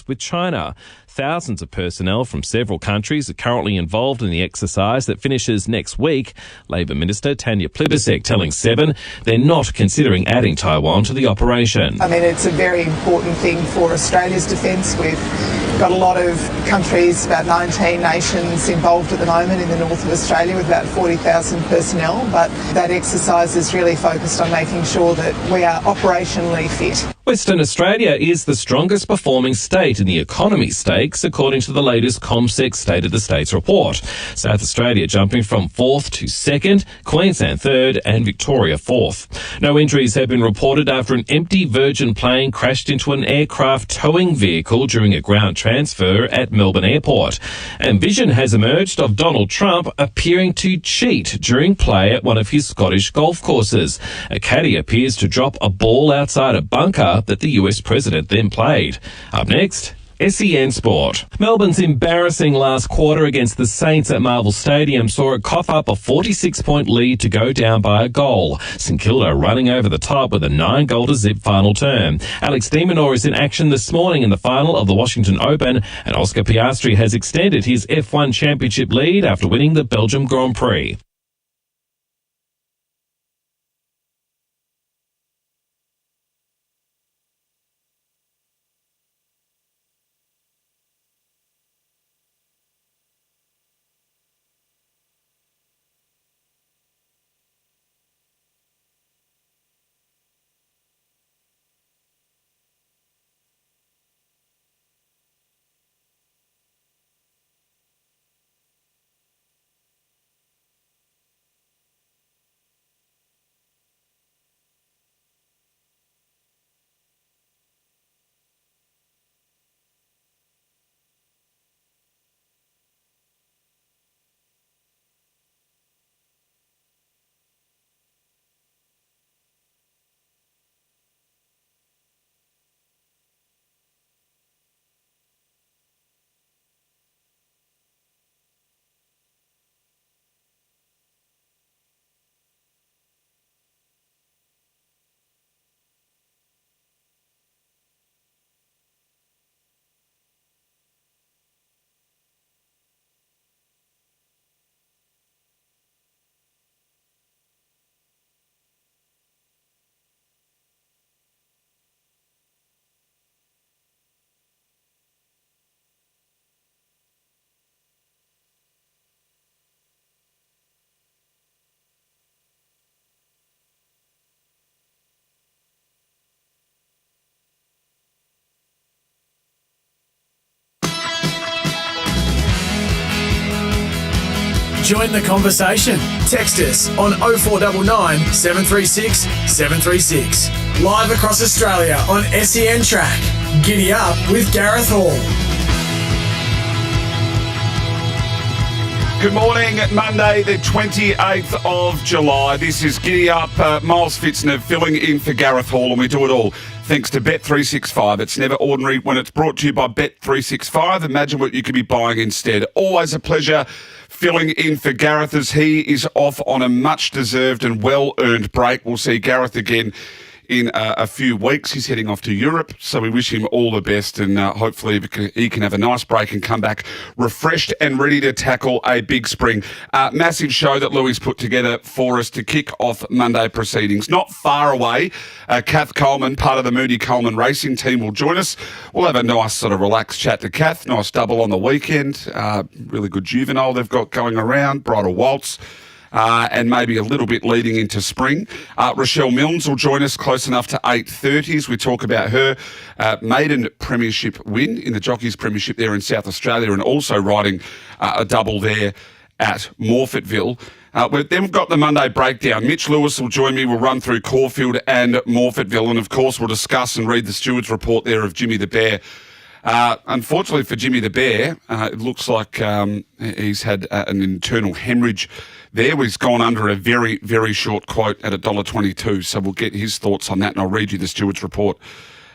with China. Thousands of personnel from several countries are currently involved in the exercise that finishes next week. Labor Minister Tanya Plibersek telling Seven they're not considering adding Taiwan to the operation. I mean, it's a very important thing for Australia's defence. We've got a lot of countries, about 19 nations involved at the moment in the north of Australia with about 40,000 personnel, but that exercise is really focused on making sure that we are operationally fit. Western Australia is the strongest performing state in the economy stakes, according to the latest CommSec State of the States report. South Australia jumping from 4th to 2nd, Queensland 3rd and Victoria 4th. No injuries have been reported after an empty Virgin plane crashed into an aircraft towing vehicle during a ground transfer at Melbourne Airport. And vision has emerged of Donald Trump appearing to cheat during play at one of his Scottish golf courses. A caddy appears to drop a ball outside a bunker that the US president then played. Up next, SEN Sport. Melbourne's embarrassing last quarter against the Saints at Marvel Stadium saw it cough up a 46-point lead to go down by a goal. St Kilda running over the top with a 9-goal-to-zip final term. Alex de Minaur is in action this morning in the final of the Washington Open, and Oscar Piastri has extended his F1 championship lead after winning the Belgium Grand Prix. Join the conversation. Text us on 0499 736 736. Live across Australia on SEN Track. Giddy up with Gareth Hall. Good morning, Monday the 28th of July. This is Giddy Up. Miles Pfitzner filling in for Gareth Hall, and we do it all thanks to Bet365. It's never ordinary when it's brought to you by Bet365. Imagine what you could be buying instead. Always a pleasure filling in for Gareth as he is off on a much-deserved and well-earned break. We'll see Gareth again in a few weeks. He's heading off to Europe, so we wish him all the best, and hopefully he can have a nice break and come back refreshed and ready to tackle a big spring. Massive show that Louis put together for us to kick off Monday proceedings. Not far away, Kath Coleman, part of the Moody Coleman racing team, will join us. We'll have a nice sort of relaxed chat to Kath. Nice double on the weekend. Really good juvenile they've got going around. Bridal waltz. And maybe a little bit leading into spring. Rochelle Milnes will join us close enough to 8:30 as we talk about her maiden premiership win in the Jockeys Premiership there in South Australia, and also riding a double there at Morphettville. Then we've got the Monday breakdown. Mitch Lewis will join me. We'll run through Caulfield and Morphettville, and of course we'll discuss and read the steward's report there of Jimmy the Bear. Unfortunately for Jimmy the Bear, it looks like he's had an internal hemorrhage there. He's gone under a very, very short quote at $1.22. So we'll get his thoughts on that, and I'll read you the steward's report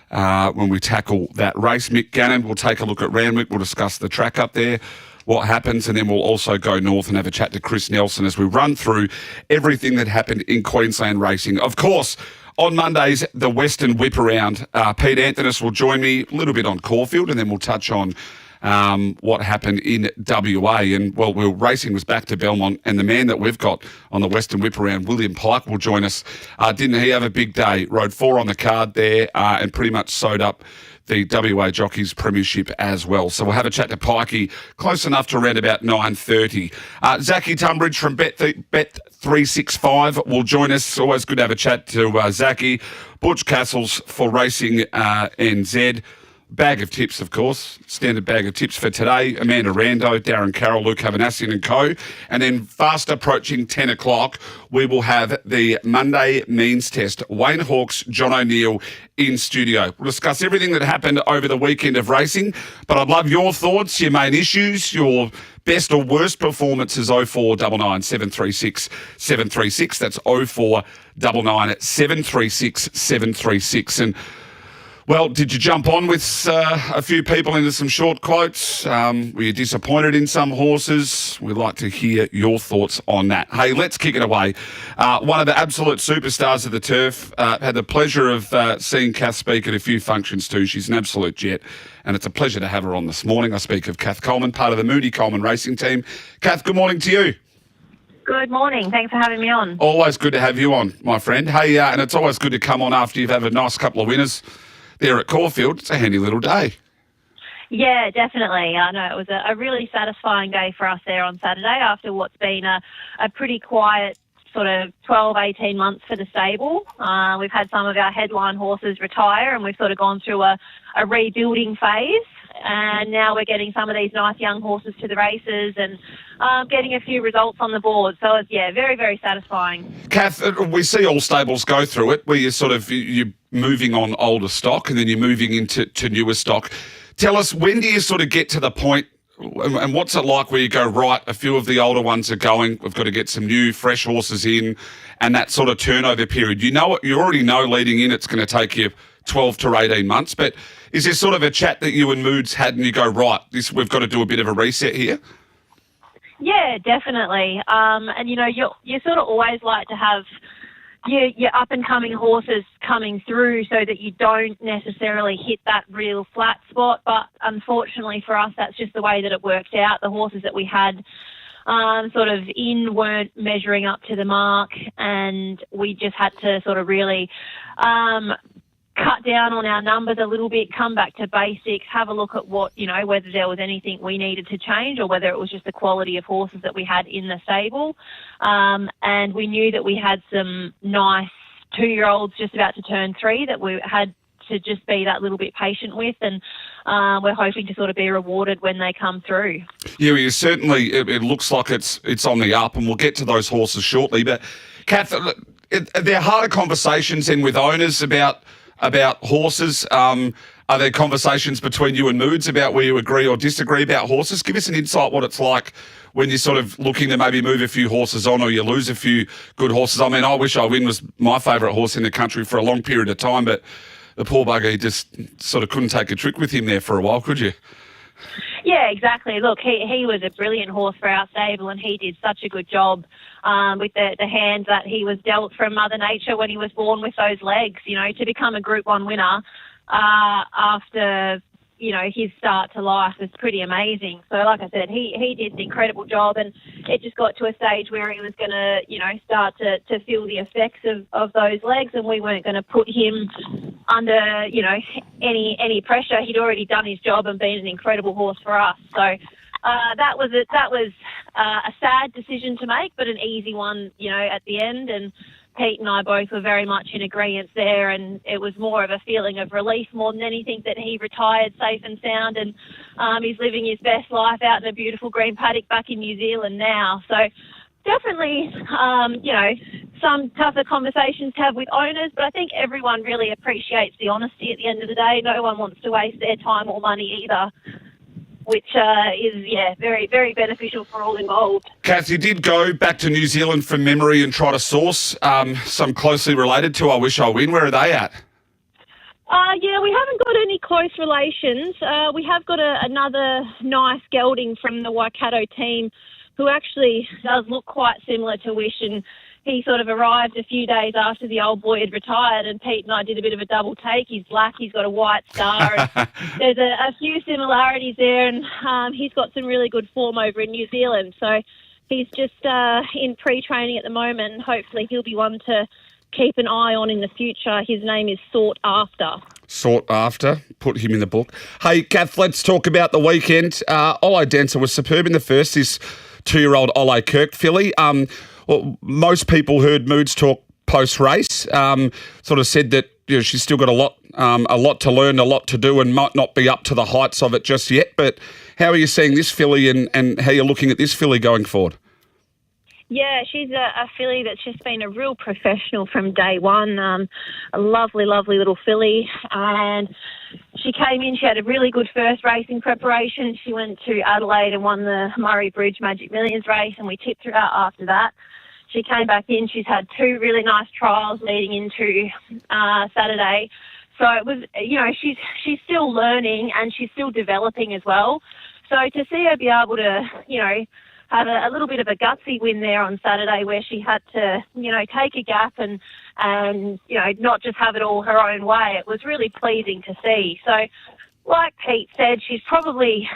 when we tackle that race. Mick Gannon will take a look at Randwick. We'll discuss the track up there, what happens, and then we'll also go north and have a chat to Chris Nelson as we run through everything that happened in Queensland racing. Of course, On Mondays, the Western Whip Around. Pete Anthonys will join me a little bit on Caulfield, and then we'll touch on what happened in WA. And, well, racing was back to Belmont, and the man that we've got on the Western Whip Around, William Pike, will join us. Didn't he have a big day? Rode 4 on the card there and pretty much sewed up the WA Jockeys Premiership as well. So we'll have a chat to Pikey close enough to around about 9:30. Zachy Tunbridge from Bet365 will join us. Always good to have a chat to Zachy. Butch Castles for Racing NZ. Bag of tips, of course. Standard bag of tips for today. Amanda Rando, Darren Carroll, Luke Havanassian and co. And then fast approaching 10 o'clock, we will have the Monday means test. Wayne Hawkes, John O'Neill in studio. We'll discuss everything that happened over the weekend of racing, but I'd love your thoughts, your main issues, your best or worst performances. 0499 736 736. That's 0499 736 736. And well, did you jump on with a few people into some short quotes? Were you disappointed in some horses? We'd like to hear your thoughts on that. Hey, let's kick it away. One of the absolute superstars of the turf. Had the pleasure of seeing Kath speak at a few functions too. She's an absolute jet, and it's a pleasure to have her on this morning. I speak of Kath Coleman, part of the Moody Coleman racing team. Kath, good morning to you. Good morning. Thanks for having me on. Always good to have you on, my friend. Hey, and it's always good to come on after you've had a nice couple of winners there at Caulfield. It's a handy little day. Yeah, definitely. I know it was a really satisfying day for us there on Saturday after what's been a pretty quiet sort of 12, 18 months for the stable. We've had some of our headline horses retire, and we've sort of gone through a rebuilding phase. And now we're getting some of these nice young horses to the races and getting a few results on the board. So it's, very, very satisfying. Kath, we see all stables go through it, where you're moving on older stock and then you're moving into newer stock. Tell us, when do you sort of get to the point, and what's it like where you go, right, a few of the older ones are going, we've got to get some new, fresh horses in, and that sort of turnover period? You already know leading in it's going to take you 12 to 18 months, but is there sort of a chat that you and Moods had and you go, right, we've got to do a bit of a reset here? Yeah, definitely. And, you sort of always like to have your up-and-coming horses coming through so that you don't necessarily hit that real flat spot. But unfortunately for us, that's just the way that it worked out. The horses that we had sort of in weren't measuring up to the mark, and we just had to sort of really cut down on our numbers a little bit, come back to basics, have a look at what, whether there was anything we needed to change or whether it was just the quality of horses that we had in the stable. And we knew that we had some nice 2-year-olds just about to turn 3 that we had to just be that little bit patient with, and we're hoping to sort of be rewarded when they come through. Yeah, you certainly, it looks like it's on the up, and we'll get to those horses shortly. But Kath, there are harder conversations in with owners about horses. Are there conversations between you and Moods about where you agree or disagree about horses? Give us an insight what it's like when you're sort of looking to maybe move a few horses on or you lose a few good horses. I mean, I Wish I Win was my favourite horse in the country for a long period of time, but the poor bugger, he just sort of couldn't take a trick with him there for a while, could you? Yeah, exactly. Look, he was a brilliant horse for our stable, and he did such a good job with the hands that he was dealt from Mother Nature when he was born with those legs. To become a Group 1 winner after, his start to life was pretty amazing. So like I said, he did an incredible job, and it just got to a stage where he was going to, start to feel the effects of those legs, and we weren't going to put him under, any pressure. He'd already done his job and been an incredible horse for us. So that was a sad decision to make, but an easy one, at the end. And Pete and I both were very much in agreement there, and it was more of a feeling of relief more than anything that he retired safe and sound, and he's living his best life out in a beautiful green paddock back in New Zealand now. So definitely, some tougher conversations to have with owners, but I think everyone really appreciates the honesty at the end of the day. No one wants to waste their time or money either, which is, very, very beneficial for all involved. Kath, you did go back to New Zealand from memory and try to source some closely related to I Wish I Win. Where are they at? We haven't got any close relations. We have got another nice gelding from the Waikato team who actually does look quite similar to Wish, and he sort of arrived a few days after the old boy had retired, and Pete and I did a bit of a double take. He's black, he's got a white star, and there's a few similarities there, and he's got some really good form over in New Zealand. So he's just in pre-training at the moment, and hopefully he'll be one to keep an eye on in the future. His name is Sought After. Sought After. Put him in the book. Hey, Kath, let's talk about the weekend. Ole Dancer was superb in the first, this 2-year-old Ole Kirk filly. Well, most people heard Moods talk post-race, sort of said that she's still got a lot to learn, a lot to do, and might not be up to the heights of it just yet. But how are you seeing this filly and how you're looking at this filly going forward? Yeah, she's a filly that's just been a real professional from day one. A lovely, lovely little filly. And she came in, she had a really good first racing preparation. She went to Adelaide and won the Murray Bridge Magic Millions race, and we tipped her out after that. She came back in. She's had 2 really nice trials leading into Saturday. So it was, she's still learning and she's still developing as well. So to see her be able to, have a little bit of a gutsy win there on Saturday where she had to, take a gap and not just have it all her own way, it was really pleasing to see. So like Pete said, she's probably,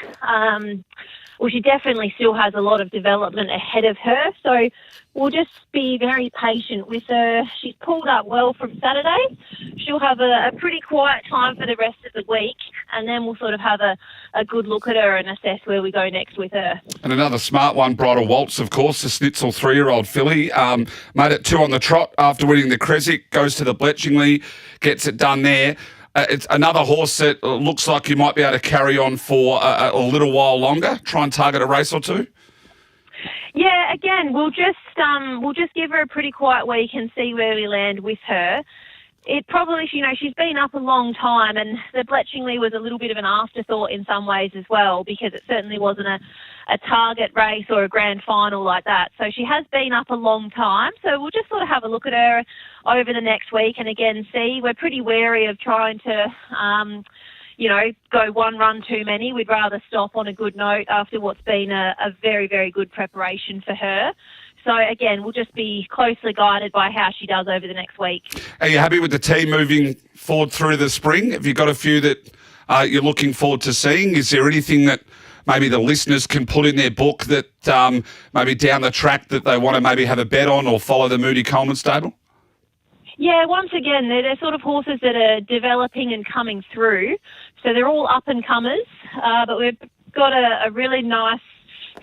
she definitely still has a lot of development ahead of her. So we'll just be very patient with her. She's pulled up well from Saturday. She'll have a pretty quiet time for the rest of the week, and then we'll sort of have a good look at her and assess where we go next with her. And another smart one, Bridal Waltz, of course, the Schnitzel 3-year-old filly. Made it 2 on the trot after winning the Creswick, goes to the Bletchingley, gets it done there. It's another horse that looks like you might be able to carry on for a little while longer, try and target a race or two. Yeah, again, we'll just give her a pretty quiet week and see where we land with her. It probably, she's been up a long time, and the Bletchingley was a little bit of an afterthought in some ways as well, because it certainly wasn't a target race or a grand final like that. So she has been up a long time. So we'll just sort of have a look at her over the next week and again see. We're pretty wary of trying to, go one run too many. We'd rather stop on a good note after what's been a very, very good preparation for her. So, again, we'll just be closely guided by how she does over the next week. Are you happy with the team moving forward through the spring? Have you got a few that you're looking forward to seeing? Is there anything that maybe the listeners can put in their book that maybe down the track that they want to maybe have a bet on or follow the Moody Coleman stable? Yeah, once again, they're sort of horses that are developing and coming through. So they're all up-and-comers, but we've got a really nice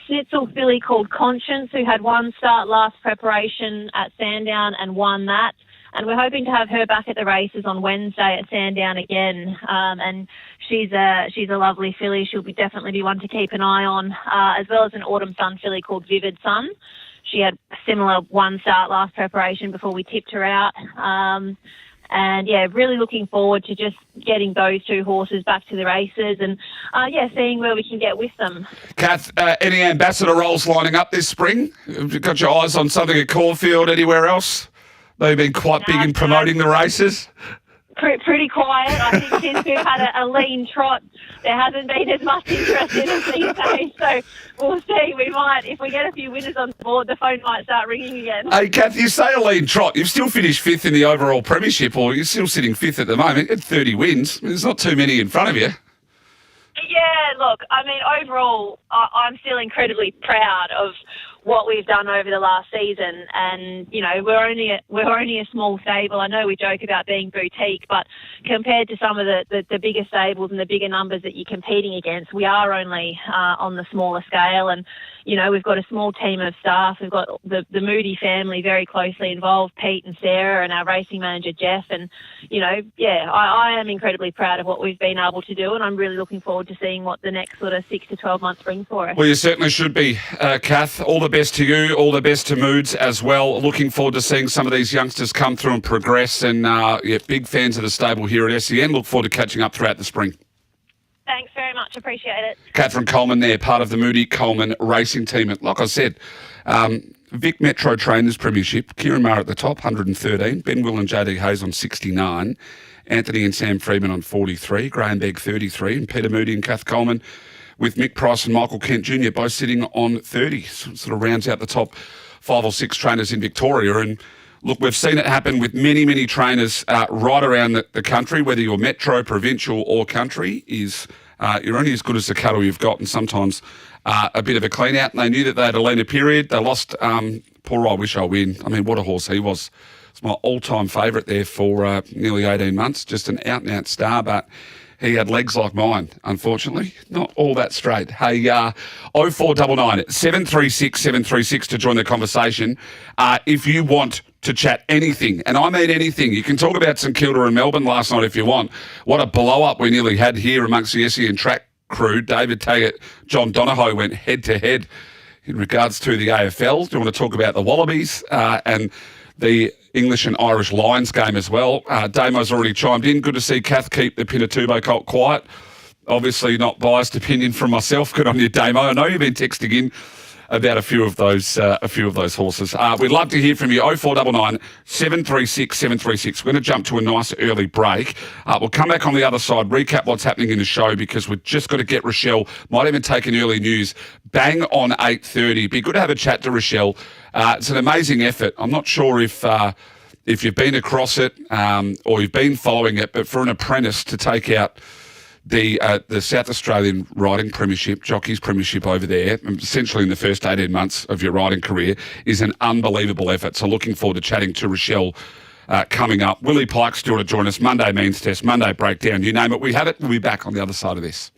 Schnitzel filly called Conscience, who had 1 start last preparation at Sandown and won that. And we're hoping to have her back at the races on Wednesday at Sandown again. And she's a lovely filly. She'll definitely be one to keep an eye on, as well as an Autumn Sun filly called Vivid Sun. She had a similar 1 start last preparation before we tipped her out. And, really looking forward to just getting those 2 horses back to the races and, seeing where we can get with them. Kath, any ambassador roles lining up this spring? Have you got your eyes on something at Caulfield, anywhere else? They've been quite big in promoting the races. Pretty quiet. I think since we've had a lean trot, there hasn't been as much interest in it these days. So we'll see. We might, if we get a few winners on board, the phone might start ringing again. Hey, Kath, you say a lean trot. You've still finished 5th in the overall premiership, or you're still sitting 5th at the moment at 30 wins. There's not too many in front of you. Yeah, look, I mean, overall, I'm still incredibly proud of what we've done over the last season, and we're only a small stable. I know we joke about being boutique, but compared to some of the bigger stables and the bigger numbers that you're competing against, we are only on the smaller scale. And we've got a small team of staff. We've got the Moody family very closely involved, Pete and Sarah, and our racing manager Jeff. And I am incredibly proud of what we've been able to do, and I'm really looking forward to seeing what the next sort of 6 to 12 months brings for us. Well, you certainly should be, Kath. All the best to you, all the best to Moods as well. Looking forward to seeing some of these youngsters come through and progress, and big fans of the stable here at SEN. Look forward to catching up throughout the spring. Thanks very much. Appreciate it. Catherine Coleman there, part of the Moody Coleman racing team. And like I said, Vic Metro Trainers Premiership, Kieran Maher at the top, 113, Ben Will and JD Hayes on 69, Anthony and Sam Freeman on 43, Graham Begg 33, and Peter Moody and Kath Coleman with Mick Price and Michael Kent Jr. both sitting on 30. So it sort of rounds out the top 5 or 6 trainers in Victoria. And look, we've seen it happen with many, many trainers right around the country, whether you're metro, provincial or country, you're only as good as the cattle you've got, and sometimes a bit of a clean out. And they knew that they had a leaner period. They lost poor I Wish I Win. I mean, what a horse he was. It's my all-time favourite there for nearly 18 months. Just an out-and-out star, but he had legs like mine, unfortunately. Not all that straight. Hey, 0499 736 736 to join the conversation. If you want to chat anything, and I mean anything, you can talk about St Kilda and Melbourne last night if you want. What a blow-up we nearly had here amongst the SEN track crew. David Taggart, John Donohoe went head-to-head in regards to the AFL. Do you want to talk about the Wallabies and the English and Irish Lions game as well? Damo's already chimed in. Good to see Kath keep the Pinatubo colt quiet. Obviously not biased opinion from myself. Good on you, Damo. I know you've been texting in about a few of those horses. We'd love to hear from you. 0499 736 736. We're going to jump to a nice early break. We'll come back on the other side, recap what's happening in the show, because we've just got to get Rochelle. Might even take an early news. Bang on 8:30. Be good to have a chat to Rochelle. It's an amazing effort. I'm not sure if you've been across it or you've been following it, but for an apprentice to take out the South Australian riding premiership, Jockey's premiership over there, essentially in the first 18 months of your riding career, is an unbelievable effort. So looking forward to chatting to Rochelle coming up. Willie Pike's still to join us. Monday means test, Monday breakdown, you name it, we have it. We'll be back on the other side of this.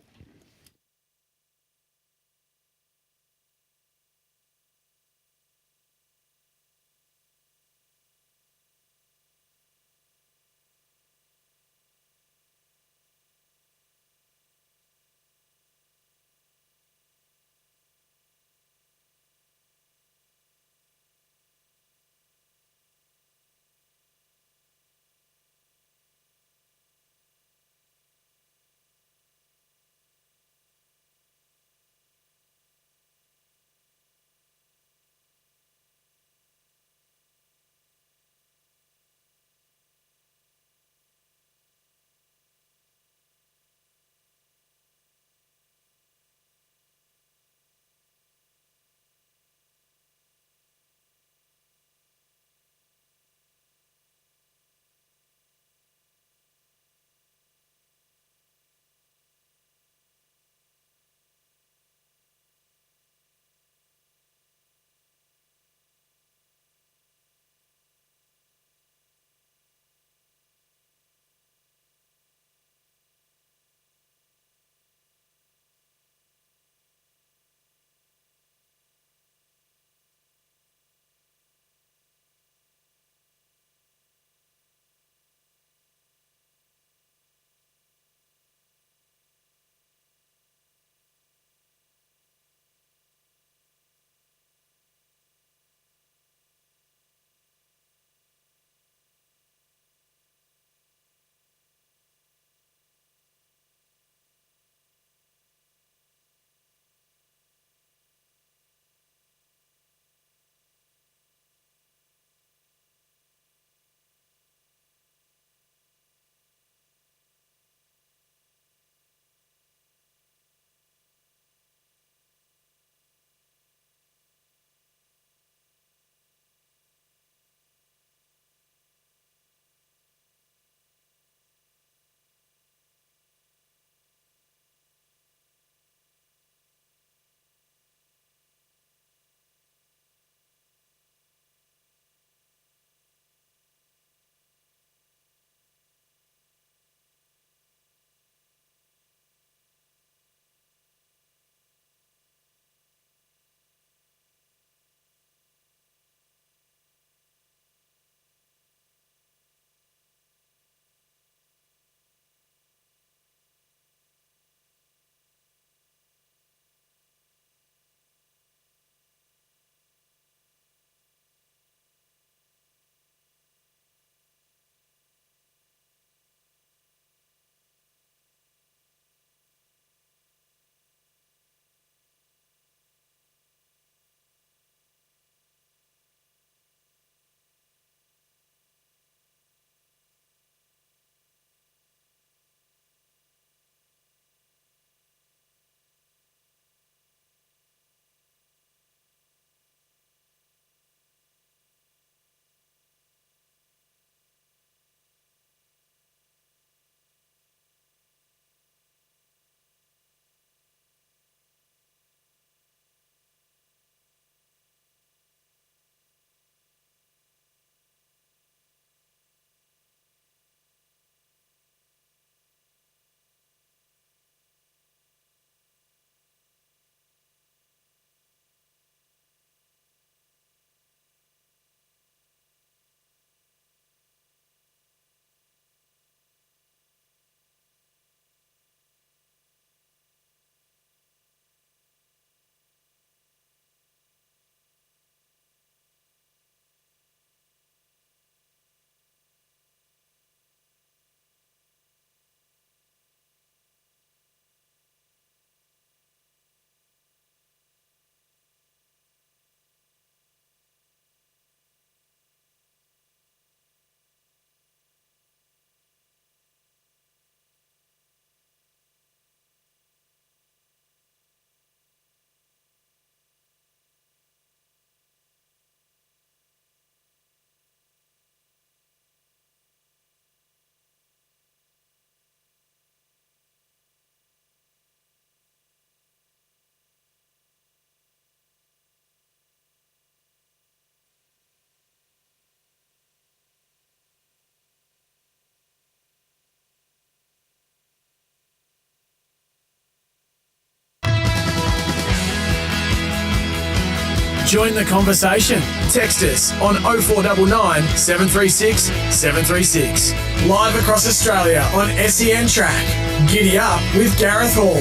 Join the conversation. Text us on 0499 736 736. Live across Australia on SEN Track. Giddy Up with Gareth Hall.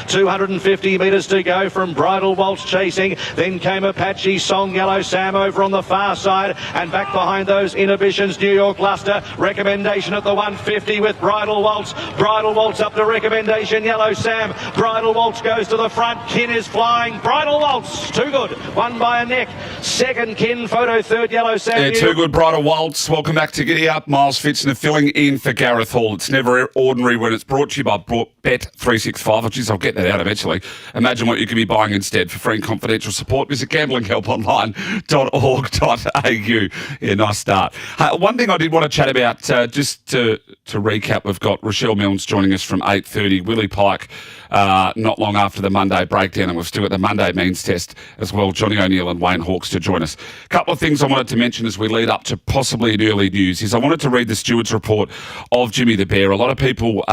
250 metres to go from Bridal Waltz chasing. Then came Apache Song, Yellow Sam over on the far side. And back behind those Inhibitions, New York Luster. Recommendation at the 150 with Bridal Waltz. Bridal Waltz up to Recommendation, Yellow Sam. Bridal Waltz goes to the front. Kin is flying. Bridal Waltz, too good. Won by a neck. Second Kin, Photo third, Yellow Sam. Yeah, too good, Bridal Waltz. Welcome back to Giddy Up. Miles Pfitzner filling in for Gareth Hall. It's never ordinary when it's brought to you by Bet365. Oh, geez, I'll get that out eventually. Imagine what you could be buying instead. For free and confidential support, visit gamblinghelponline.org.au. Yeah, nice start. One thing I did want to chat about, just to recap, we've got Rochelle Milnes joining us from 8:30, Willie Pike not long after the Monday breakdown, and we've still got the Monday means test as well, Johnny O'Neill and Wayne Hawkes to join us. A couple of things I wanted to mention as we lead up to possibly an early news is I wanted to read the steward's report of Jimmy the Bear. A lot of people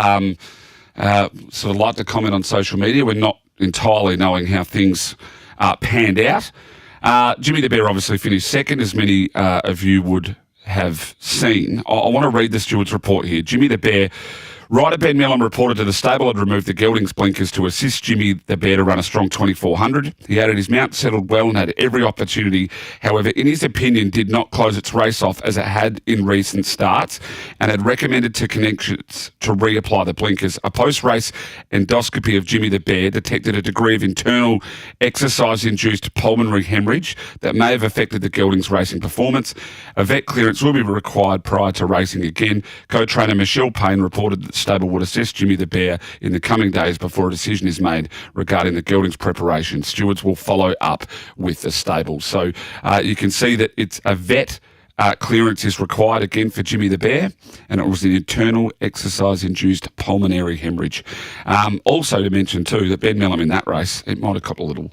sort of like to comment on social media. We're not entirely knowing how things panned out. Jimmy the Bear obviously finished second, as many of you would have seen. I want to read the steward's report here. Jimmy the Bear. Rider Ben Mellon reported to the stable had removed the gelding's blinkers to assist Jimmy the Bear to run a strong 2400. He added his mount settled well and had every opportunity. However, in his opinion, did not close its race off as it had in recent starts and had recommended to connections to reapply the blinkers. A post-race endoscopy of Jimmy the Bear detected a degree of internal exercise-induced pulmonary hemorrhage that may have affected the gelding's racing performance. A vet clearance will be required prior to racing again. Co-trainer Michelle Payne reported that the stable would assess Jimmy the Bear in the coming days before a decision is made regarding the gelding's preparation. Stewards will follow up with the stable. So you can see that it's a vet clearance is required again for Jimmy the Bear, and it was an internal exercise-induced pulmonary hemorrhage. Also to mention too that Ben Mellon in that race, it might have got a little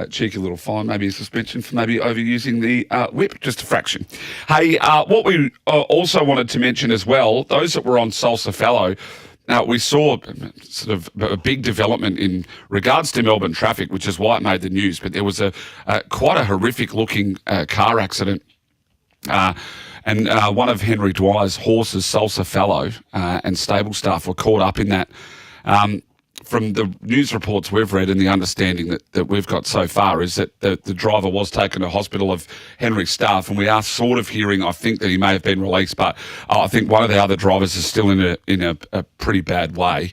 cheeky little fine, maybe a suspension for maybe overusing the whip, just a fraction. Hey, what we also wanted to mention as well, those that were on Salsa Fallow, we saw sort of a big development in regards to Melbourne traffic, which is why it made the news, but there was a quite a horrific-looking car accident. And one of Henry Dwyer's horses, Salsa Fallow, and stable staff were caught up in that. From the news reports we've read and the understanding that we've got so far is that the driver was taken to hospital of Henry's staff, and we are sort of hearing, I think, that he may have been released, but I think one of the other drivers is still in a pretty bad way.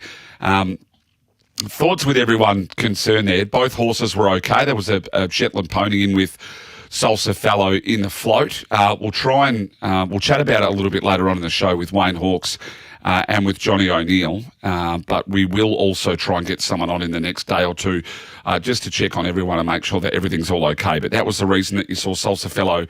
Thoughts with everyone concerned there. Both horses were okay. There was a Shetland pony in with Salsa Fallow in the float. We'll try and we'll chat about it a little bit later on in the show with Wayne Hawkes and with Johnny O'Neill, but we will also try and get someone on in the next day or two just to check on everyone and make sure that everything's all okay. But that was the reason that you saw Salsa Fallow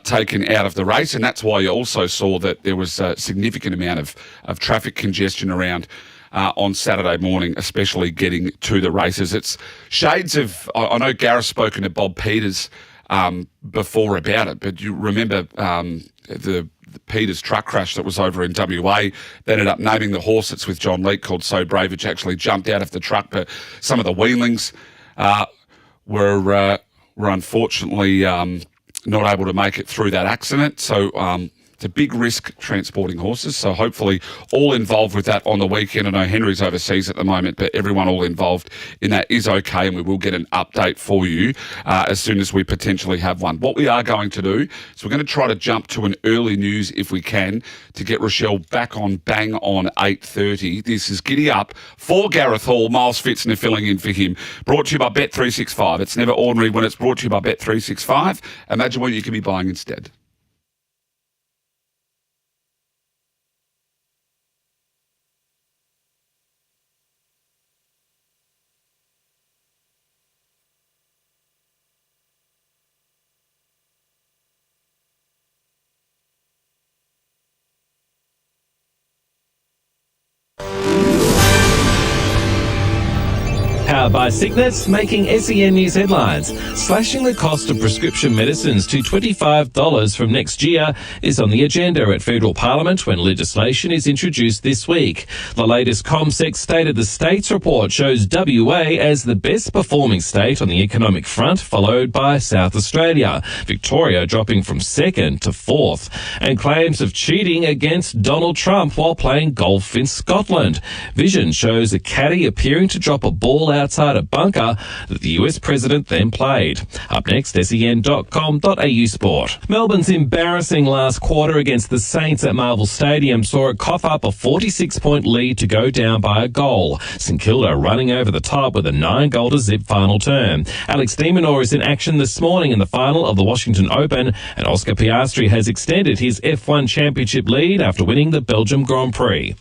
taken out of the race, and that's why you also saw that there was a significant amount of traffic congestion around on Saturday morning, especially getting to the races. It's shades of, I know Gareth's spoken to Bob Peters before about it, but you remember the Peters truck crash that was over in WA. They ended up naming the horse that's with John Leake called So Brave, which actually jumped out of the truck, but some of the wheelings were unfortunately not able to make it through that accident. So it's a big risk transporting horses. So hopefully all involved with that on the weekend. I know Henry's overseas at the moment, but everyone all involved in that is okay, and we will get an update for you as soon as we potentially have one. What we are going to do is we're going to try to jump to an early news if we can to get Rochelle back on bang on 8:30. This is Giddy Up for Gareth Hall. Miles Pfitzner filling in for him. Brought to you by Bet365. It's never ordinary when it's brought to you by Bet365. Imagine what you can be buying instead. Powered by Cygnus, making SEN News headlines. Slashing the cost of prescription medicines to $25 from next year is on the agenda at Federal Parliament when legislation is introduced this week. The latest ComSec State of the States report shows WA as the best performing state on the economic front, followed by South Australia, Victoria dropping from second to fourth, and claims of cheating against Donald Trump while playing golf in Scotland. Vision shows a caddy appearing to drop a ball outside a bunker that the US president then played. Up next, sen.com.au sport. Melbourne's embarrassing last quarter against the Saints at Marvel Stadium saw it cough up a 46-point lead to go down by a goal. St Kilda running over the top with a 9-goal-to-zip final term. Alex de Minaur is in action this morning in the final of the Washington Open, and Oscar Piastri has extended his F1 championship lead after winning the Belgium Grand Prix.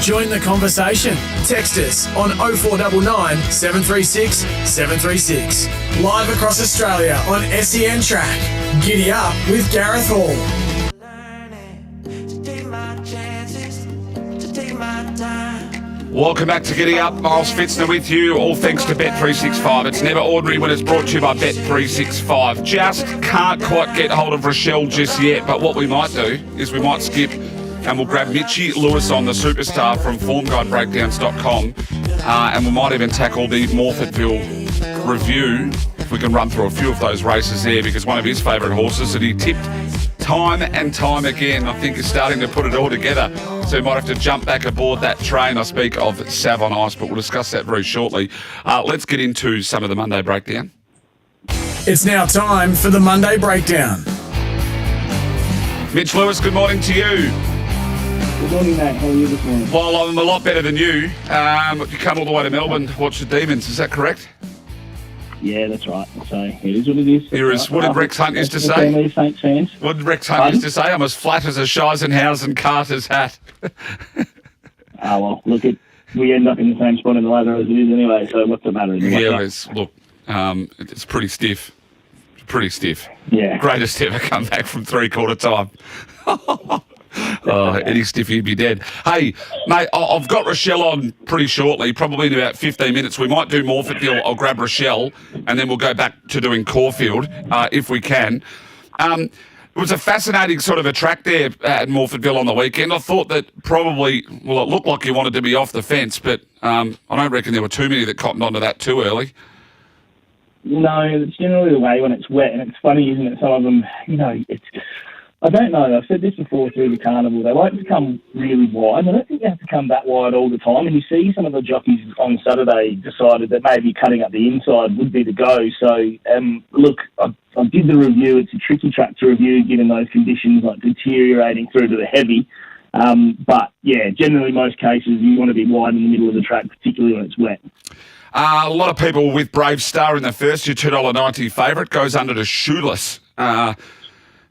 Join the conversation. Text us on 0499 736 736. Live across Australia on SEN Track. Giddy up with Gareth Hall. Welcome back to Giddy Up. Miles Pfitzner with you, all thanks to Bet365. It's never ordinary when it's brought to you by Bet365. Just can't quite get hold of Rochelle just yet, but what we might do is we might skip and we'll grab Mitchie Lewis on, the superstar from formguidebreakdowns.com, and we might even tackle the Morphettville review, if we can run through a few of those races there, because one of his favourite horses that he tipped time and time again, I think, is starting to put it all together. So we might have to jump back aboard that train. I speak of Sav on Ice, but we'll discuss that very shortly. Let's get into some of the Monday Breakdown. It's now time for the Monday Breakdown. Mitch Lewis, good morning to you. Good morning, mate. How are you this morning? Well, I'm a lot better than you. You come all the way to Melbourne to watch the Demons, is that correct? Yeah, that's right. So it is what it is. What did Rex Hunt used to say? Saints fans. What did Rex Hunt used to say? I'm as flat as a Scheisenhausen Carter's hat. Well, look, we end up in the same spot in the ladder as it is anyway, so what's the matter? Yeah, it's pretty stiff. Pretty stiff. Yeah. Greatest ever come back from three-quarter time. Any stiffy would be dead. Hey, mate, I've got Rochelle on pretty shortly, probably in about 15 minutes. We might do Morphettville. I'll grab Rochelle, and then we'll go back to doing Caulfield, if we can. It was a fascinating sort of a track there at Morphettville on the weekend. I thought that probably, it looked like you wanted to be off the fence, but I don't reckon there were too many that cottoned onto that too early. No, it's generally the way when it's wet, and it's funny, isn't it? Some of them, I don't know. I've said this before through the carnival. They won't become really wide. I don't think they have to come that wide all the time. And you see some of the jockeys on Saturday decided that maybe cutting up the inside would be the go. So, look, I did the review. It's a tricky track to review given those conditions, like deteriorating through to the heavy. But, yeah, generally most cases you want to be wide in the middle of the track, particularly when it's wet. A lot of people with Brave Star in the first, your $2.90 favourite, goes under to Shoeless,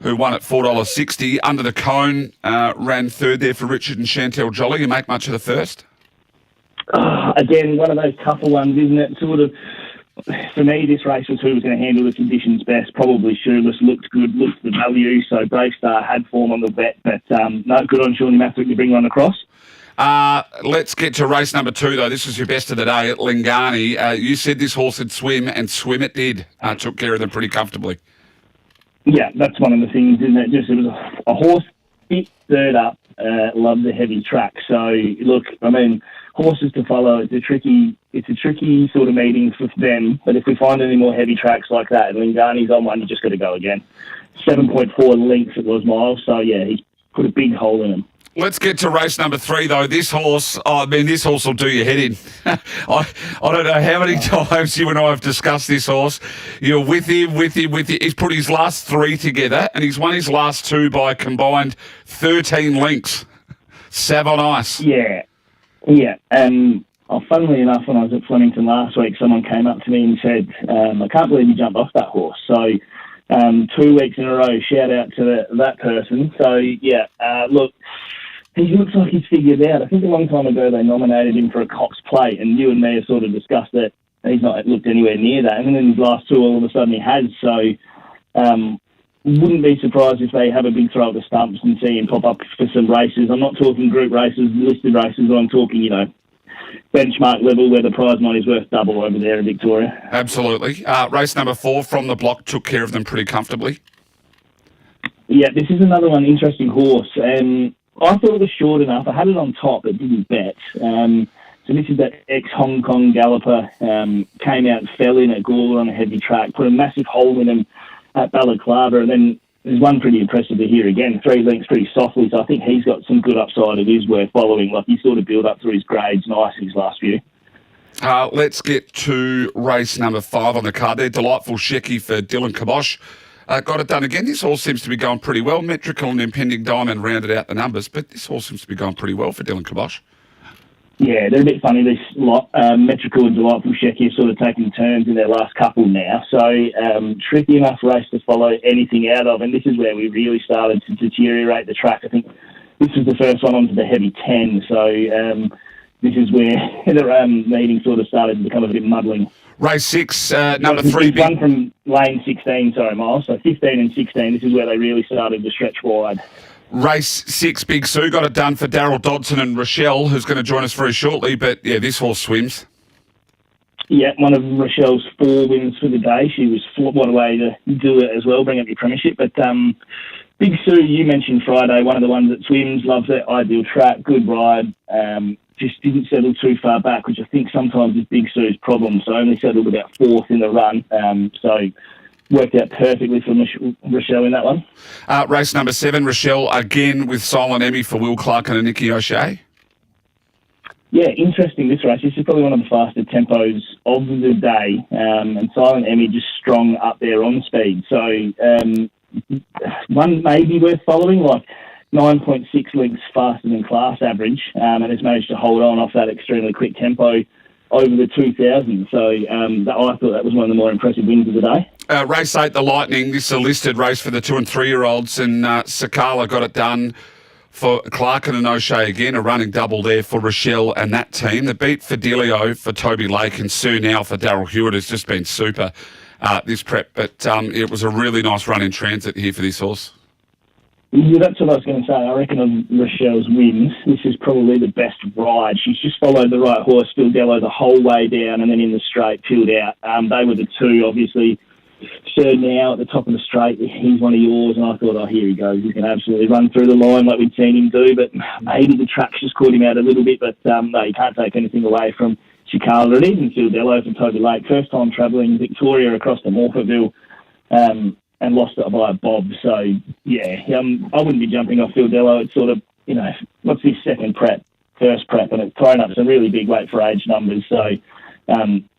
who won at $4.60. Under the Cone, ran third there for Richard and Chantel Jolly. You make much of the first? Again, one of those tougher ones, isn't it? Sort of, for me, this race was who was going to handle the conditions best. Probably Shoeless looked good, looked the value. So Brave Star had form on the vet, but no, good on Shawnee Mathrick to bring one across. Let's get to race number 2, though. This was your best of the day at Lingani. You said this horse would swim, and swim it did. Took care of them pretty comfortably. Yeah, that's one of the things, isn't it? Just it was a horse fit third up, love the heavy track. So, look, I mean, horses to follow, it's a tricky sort of meeting for them. But if we find any more heavy tracks like that, and Lingani's on one, you just got to go again. 7.4 lengths it was, Miles. So, yeah, he's put a big hole in him. Let's get to race number 3, though. This horse will do your head in. I don't know how many times you and I have discussed this horse. You're with him. He's put his last 3 together, and he's won his last 2 by a combined 13 lengths. Sav on Ice. Yeah. Funnily enough, when I was at Flemington last week, someone came up to me and said, I can't believe you jumped off that horse. So 2 weeks in a row, shout out to that person. So, look, he looks like he's figured out. I think a long time ago they nominated him for a Cox Plate, and you and me have sort of discussed that he's not looked anywhere near that. And then in his last 2, all of a sudden he has. So wouldn't be surprised if they have a big throw at the stumps and see him pop up for some races. I'm not talking group races, listed races. I'm talking, benchmark level where the prize money's worth double over there in Victoria. Absolutely. Race number 4 from the block took care of them pretty comfortably. Yeah, this is another one, interesting horse. I thought it was short enough. I had it on top, but didn't bet. So this is that ex-Hong Kong galloper, came out and fell in at Gawler on a heavy track, put a massive hole in him at Balaclava, and then there's one pretty impressive to hear again, 3 lengths pretty softly, so I think he's got some good upside. It is worth following. Like, he sort of built up through his grades nice in his last few. Let's get to race number 5 on the card there. Delightful Shecky for Dylan Kibosh. Got it done again. This horse seems to be going pretty well. Metrical and Impending Diamond rounded out the numbers, but this horse seems to be going pretty well for Dylan Kibosh. Yeah, they're a bit funny, this lot. Metrical and Delightful Shecky have sort of taken turns in their last couple now. So, tricky enough race to follow anything out of, and this is where we really started to deteriorate the track. I think this was the first one onto the heavy 10, so this is where the meeting sort of started to become a bit muddling. Race 6, number 3. One from lane 16, sorry, Miles. So 15 and 16, this is where they really started to stretch wide. Race 6, Big Sue, got it done for Daryl Dodson and Rochelle, who's going to join us very shortly. But, yeah, this horse swims. Yeah, one of Rochelle's 4 wins for the day. She was what a way to do it as well, bring up your premiership. But Big Sue, you mentioned Friday, one of the ones that swims, loves that ideal track, good ride. Just didn't settle too far back, which I think sometimes is Big Sue's problem. So only settled about 4th in the run. So worked out perfectly for Rochelle in that one. Race number 7, Rochelle, again with Silent Emmy for Will Clark and Nikki O'Shea. Yeah, interesting, this race. This is probably one of the faster tempos of the day. And Silent Emmy just strong up there on speed. So one may be worth following, like 9.6 lengths faster than class average, and has managed to hold on off that extremely quick tempo over the 2000. So I thought that was one of the more impressive wins of the day. Race 8, the Lightning. This is a listed race for the 2 and 3-year-olds, and Sakala got it done for Clarkin and O'Shea again, a running double there for Rochelle and that team. The beat for Delio for Toby Lake and Sue now for Darryl Hewitt has just been super this prep, but it was a really nice run in transit here for this horse. Yeah, that's what I was going to say. I reckon of Rochelle's wins, this is probably the best ride. She's just followed the right horse, Phil Dello, the whole way down, and then in the straight, peeled out. They were the 2, obviously. Sir now at the top of the straight, he's one of yours, and I thought, oh, here he goes. He's going to absolutely run through the line like we'd seen him do, but maybe the track's just caught him out a little bit, but no, you can't take anything away from Chikala. And even Phil Dello for Toby Lake, first time travelling Victoria across to Morphettville, and lost it by a bob. So, yeah, I wouldn't be jumping off Phil Dello. It's sort of, what's his first prep, and it's thrown up some really big weight for age numbers. So,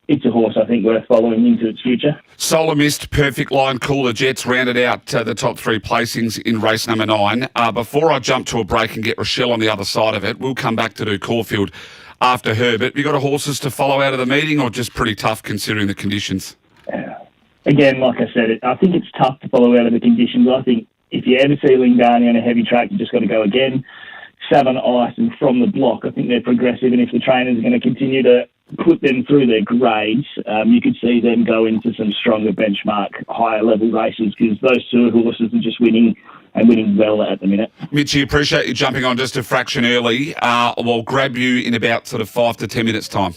it's a horse I think worth following into its future. Solar Mist, Perfect Line, Cooler Jets rounded out the top 3 placings in race number 9. Before I jump to a break and get Rochelle on the other side of it, we'll come back to do Caulfield after her. But have you got horses to follow out of the meeting, or just pretty tough considering the conditions? Again, like I said, I think it's tough to follow out of the conditions. I think if you ever see Lingani on a heavy track, you just got to go again. Sav on Ice and From the Block, I think they're progressive, and if the trainers are going to continue to put them through their grades, you could see them go into some stronger benchmark, higher level races, because those 2 horses are just winning and winning well at the minute. Mitchie, appreciate you jumping on just a fraction early. We'll grab you in about sort of 5 to 10 minutes' time.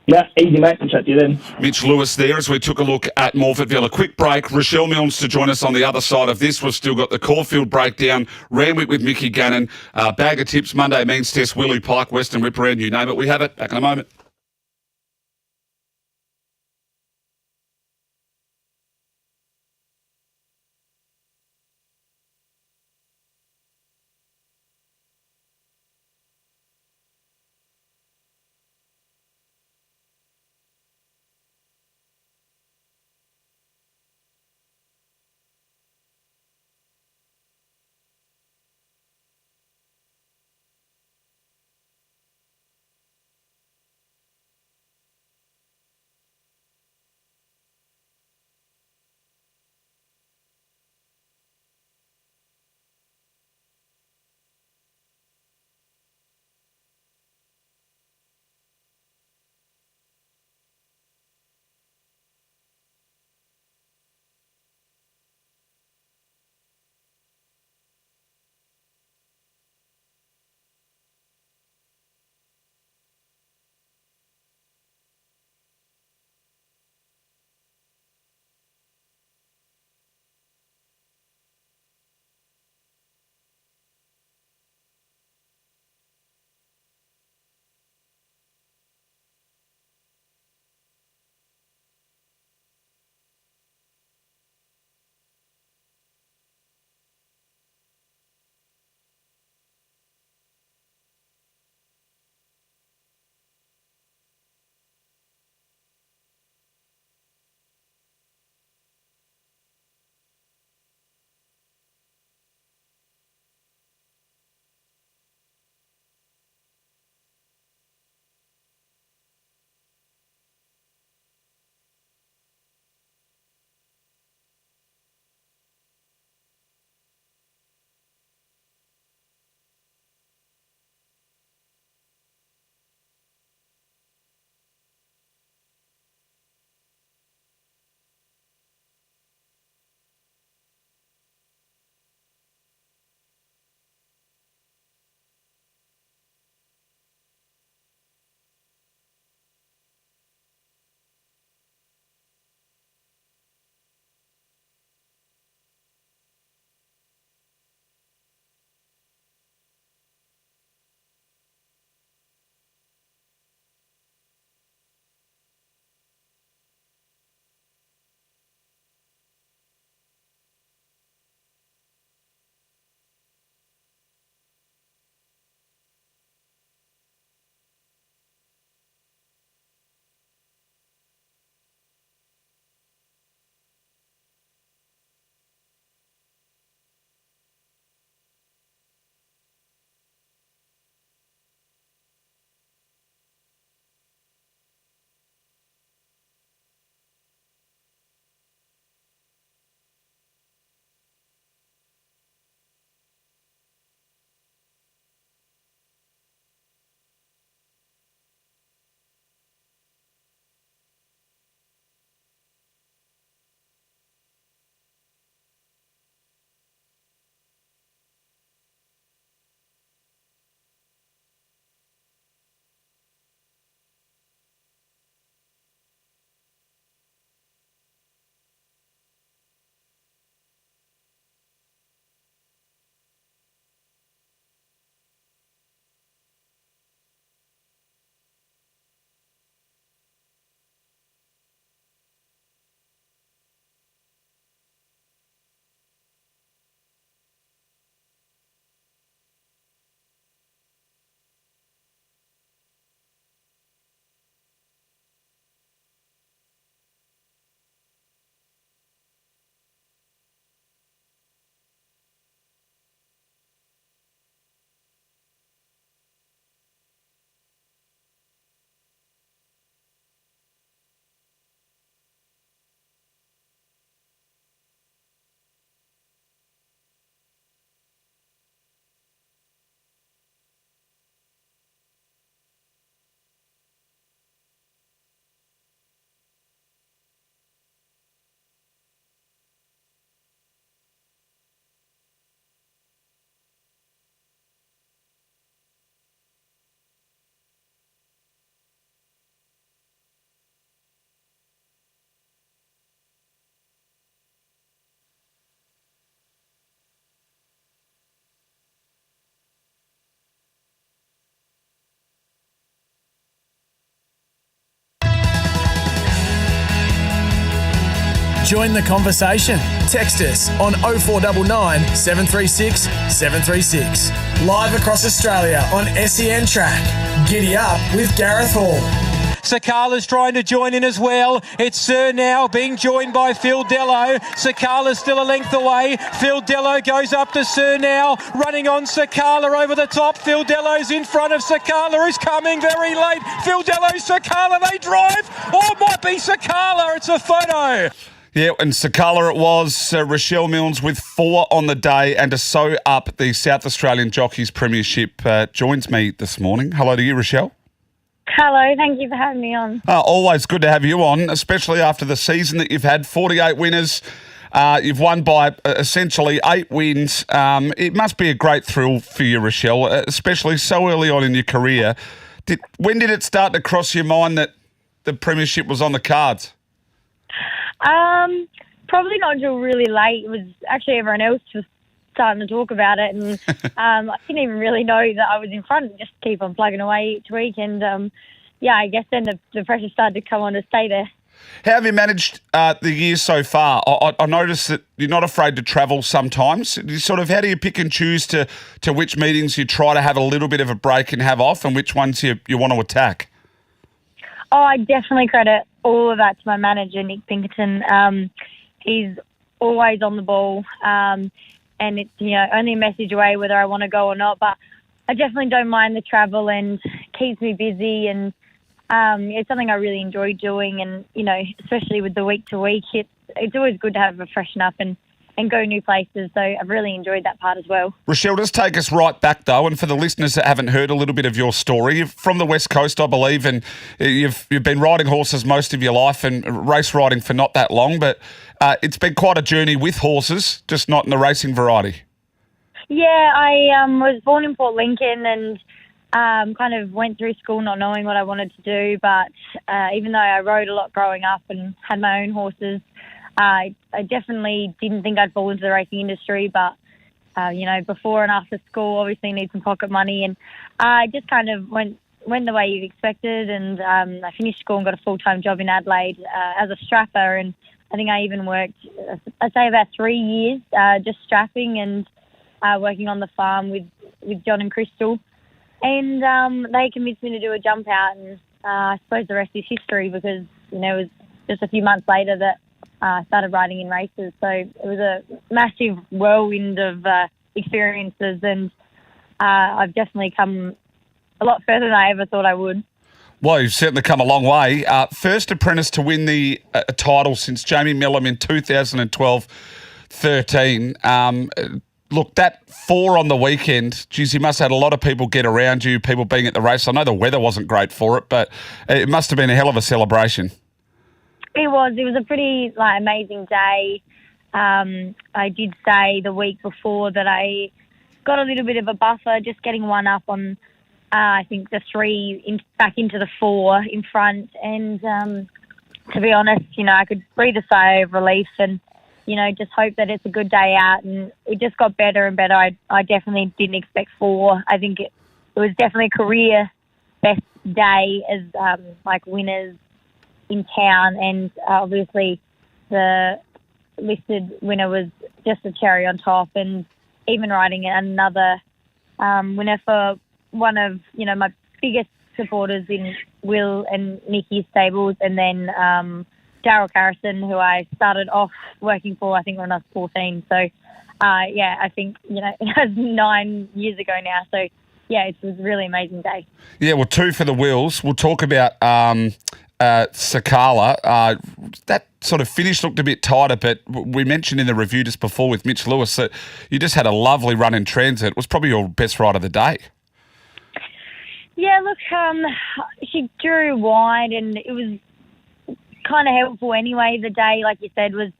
Yeah, easy, mate. I'll chat to you then. Mitch Lewis there as we took a look at Morfettville. A quick break. Rochelle Milnes to join us on the other side of this. We've still got the Caulfield breakdown, Randwick with Mickey Gannon, Bag of Tips, Monday Means Test, Willie Pike, Western Whipperound, you name it. We have it. Back in a moment. Join the conversation. Text us on 0499 736 736. Live across Australia on SEN Track. Giddy Up with Gareth Hall. Sakala's trying to join in as well. It's Sir now being joined by Phil Dello. Sakala's still a length away. Phil Dello goes up to Sir now, running on Sakala over the top. Phil Dello's in front of Sakala, who's coming very late. Phil Dello, Sakala, they drive. Oh, it might be Sakala. It's a photo. Yeah, and Sakala it was. Rochelle Milnes with 4 on the day, and to sew up the South Australian Jockeys Premiership joins me this morning. Hello to you, Rochelle. Hello, thank you for having me on. Always good to have you on, especially after the season that you've had. 48 winners. You've won by essentially 8 wins. It must be a great thrill for you, Rochelle, especially so early on in your career. When did it start to cross your mind that the premiership was on the cards? Probably not until really late. It was actually everyone else was starting to talk about it, and I didn't even really know that I was in front. Just keep on plugging away each week, and I guess then the pressure started to come on to stay there. How have you managed the year so far? I noticed that you're not afraid to travel sometimes. How do you pick and choose to which meetings you try to have a little bit of a break and have off, and which ones you want to attack? Oh, I definitely credit all of that to my manager, Nick Pinkerton. He's always on the ball, and it's only a message away whether I want to go or not. But I definitely don't mind the travel, and keeps me busy, and it's something I really enjoy doing. And especially with the week to week, it's always good to have a freshen up and go new places. So I've really enjoyed that part as well. Rochelle, just take us right back though, and for the listeners that haven't heard a little bit of your story, you're from the West Coast, I believe, and you've been riding horses most of your life and race riding for not that long, but it's been quite a journey with horses, just not in the racing variety. Yeah, I was born in Port Lincoln and kind of went through school not knowing what I wanted to do, but even though I rode a lot growing up and had my own horses, I definitely didn't think I'd fall into the racing industry, but, before and after school, obviously need some pocket money, and I just kind of went the way you'd expected, and I finished school and got a full-time job in Adelaide as a strapper, and I think I even worked, I'd say about 3 years just strapping and working on the farm with John and Crystal, and they convinced me to do a jump out, and I suppose the rest is history because, it was just a few months later that I started riding in races. So it was a massive whirlwind of experiences, and I've definitely come a lot further than I ever thought I would. Well, you've certainly come a long way. First apprentice to win the title since Jamie Millam in 2012-13. Look, that 4 on the weekend, geez, you must have had a lot of people get around you, people being at the race. I know the weather wasn't great for it, but it must have been a hell of a celebration. It was a pretty amazing day. I did say the week before that I got a little bit of a buffer, just getting one up on, I think, the 3 back into the 4 in front. And to be honest, I could breathe a sigh of relief and, just hope that it's a good day out. And it just got better and better. I definitely didn't expect 4. I think it was definitely a career best day as winners in town, and obviously the listed winner was just a cherry on top, and even riding another winner for one of my biggest supporters in Will and Nikki's stables, and then Daryl Carrison, who I started off working for, I think when I was 14. So I think it was 9 years ago now, so yeah, it was a really amazing day. Yeah, well, 2 for the Wills. We'll talk about Sakala. That sort of finish looked a bit tighter, but we mentioned in the review just before with Mitch Lewis that you just had a lovely run in transit. It was probably your best ride of the day. Yeah, look, she drew wide, and it was kind of helpful anyway. The day, like you said, was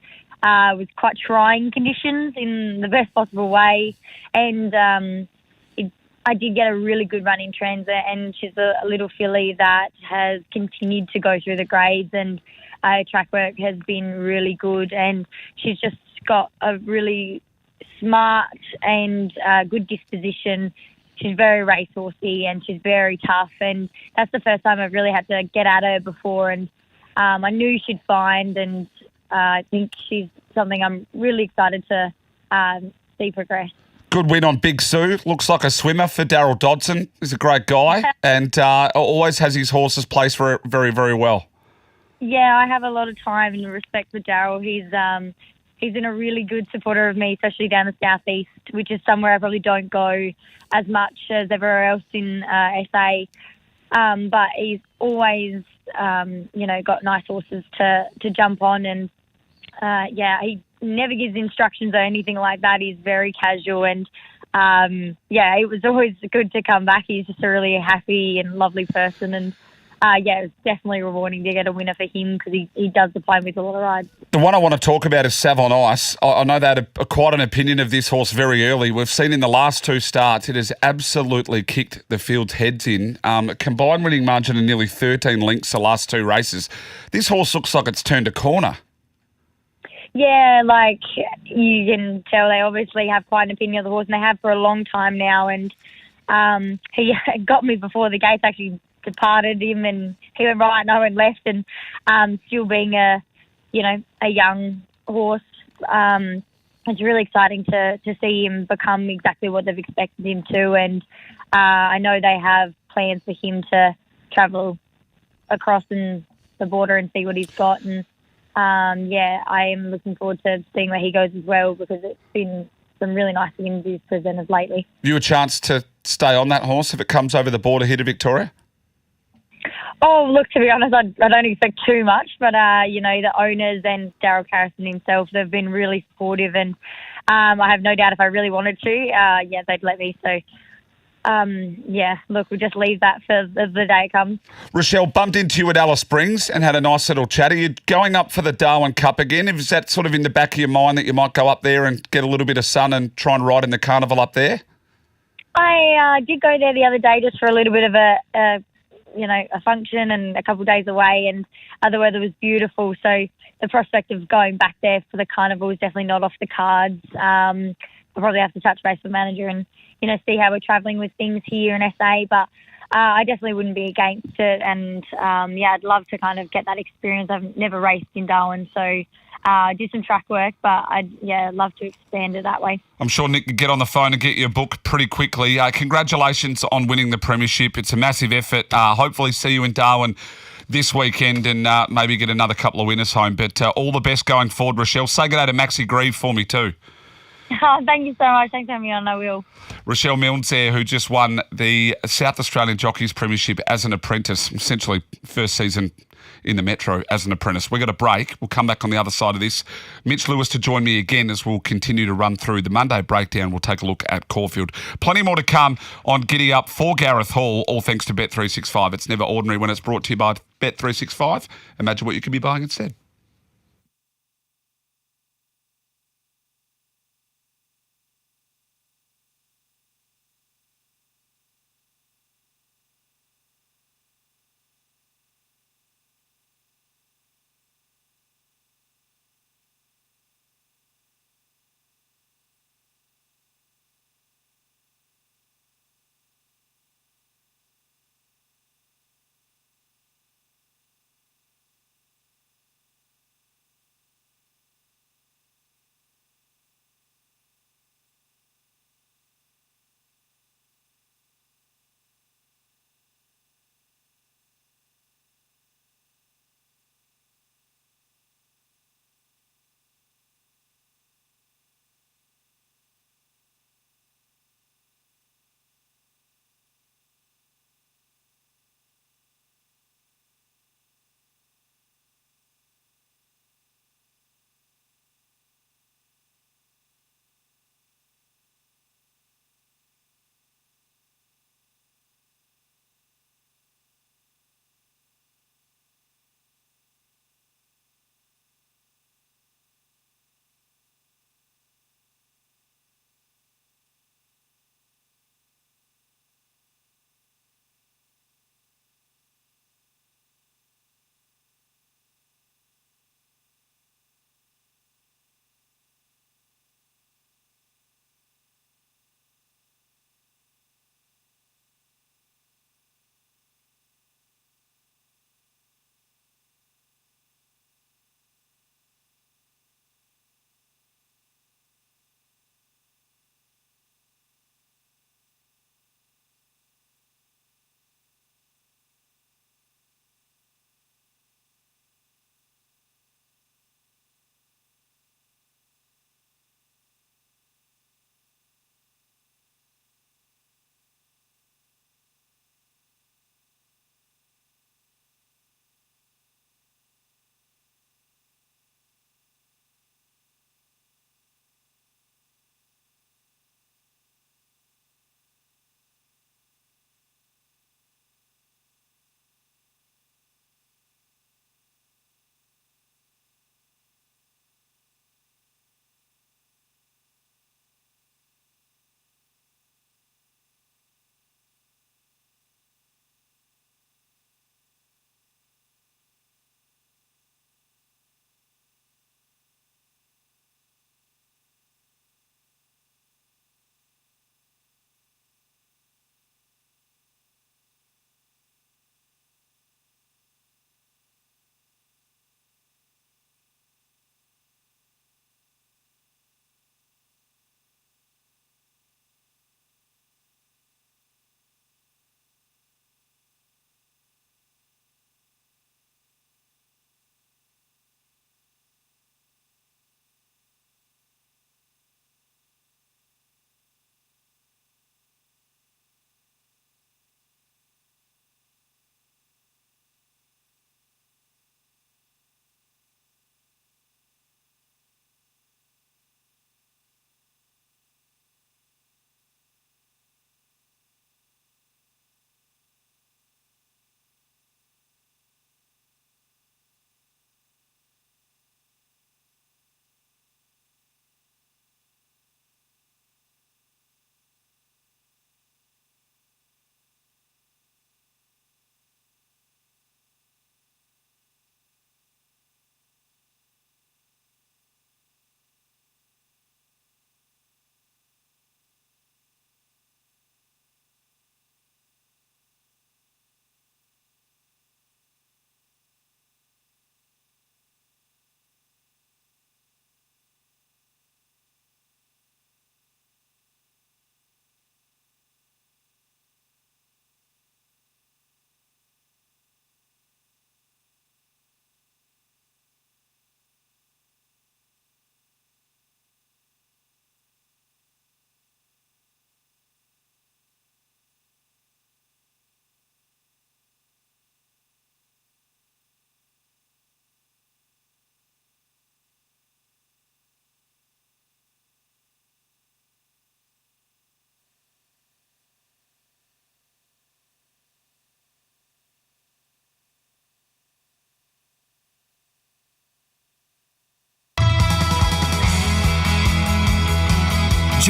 quite trying conditions in the best possible way, and I did get a really good run in transit, and she's a little filly that has continued to go through the grades, and track work has been really good, and she's just got a really smart and good disposition. She's very racehorsey and she's very tough, and that's the first time I've really had to get at her before, and I knew she'd find, and I think she's something I'm really excited to see progress. Good win on Big Sue. Looks like a swimmer for Daryl Dodson. He's a great guy and always has his horses placed very, very well. Yeah, I have a lot of time and respect for Daryl. He's been a really good supporter of me, especially down the southeast, which is somewhere I probably don't go as much as everywhere else in SA. But he's always, got nice horses to jump on, and he never gives instructions or anything like that. He's very casual, and it was always good to come back. He's just a really happy and lovely person, and it was definitely rewarding to get a winner for him because he does supply me with a lot of rides. The one I want to talk about is Savon Ice. I know they had quite an opinion of this horse very early. We've seen in the last two starts, it has absolutely kicked the field's heads in. A combined winning margin of nearly 13 lengths the last two races. This horse looks like it's turned a corner. Yeah, like you can tell they obviously have quite an opinion of the horse, and they have for a long time now. And he got me before the gates actually departed him, and he went right and I went left, and still being a young horse, it's really exciting to see him become exactly what they've expected him to, and I know they have plans for him to travel across the border and see what he's got, and I am looking forward to seeing where he goes as well, because it's been some really nice wins he's presented lately. You a chance to stay on that horse if it comes over the border here to Victoria? Oh, look, to be honest, I don't expect too much, but, the owners and Daryl Carrison himself, they've been really supportive, and I have no doubt if I really wanted to, they'd let me. So, we'll just leave that for the day it comes. Rochelle, bumped into you at Alice Springs and had a nice little chat. Are you going up for the Darwin Cup again? Is that sort of in the back of your mind that you might go up there and get a little bit of sun and try and ride in the carnival up there? I did go there the other day just for a little bit of a function and a couple of days away, and the weather was beautiful. So the prospect of going back there for the carnival is definitely not off the cards. I'll probably have to touch base with the manager and, see how we're travelling with things here in SA. But I definitely wouldn't be against it. And, I'd love to kind of get that experience. I've never raced in Darwin, so do some track work, but I'd love to expand it that way. I'm sure Nick could get on the phone and get you a book pretty quickly. Congratulations on winning the premiership. It's a massive effort. Hopefully see you in Darwin this weekend and maybe get another couple of winners home. But all the best going forward, Rochelle. Say good day to Maxie Grieve for me too. Oh, thank you so much. Thanks for having me on. I will. Rochelle Milnes there, who just won the South Australian Jockeys Premiership as an apprentice, essentially first season in the Metro as an apprentice. We've got a break. We'll come back on the other side of this. Mitch Lewis to join me again as we'll continue to run through the Monday breakdown. We'll take a look at Caulfield. Plenty more to come on Giddy Up for Gareth Hall, all thanks to Bet365. It's never ordinary when it's brought to you by Bet365. Imagine what you could be buying instead.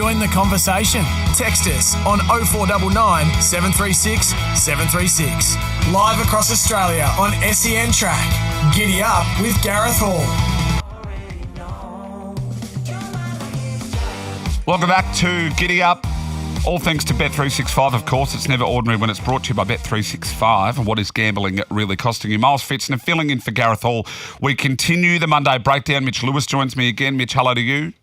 Join the conversation. Text us on 0499 736 736. Live across Australia on SEN Track. Giddy Up with Gareth Hall. Welcome back to Giddy Up. All thanks to Bet365, of course. It's never ordinary when it's brought to you by Bet365. And what is gambling really costing you? Miles Pfitzner filling in for Gareth Hall. We continue the Monday breakdown. Mitch Lewis joins me again. Mitch, hello to you.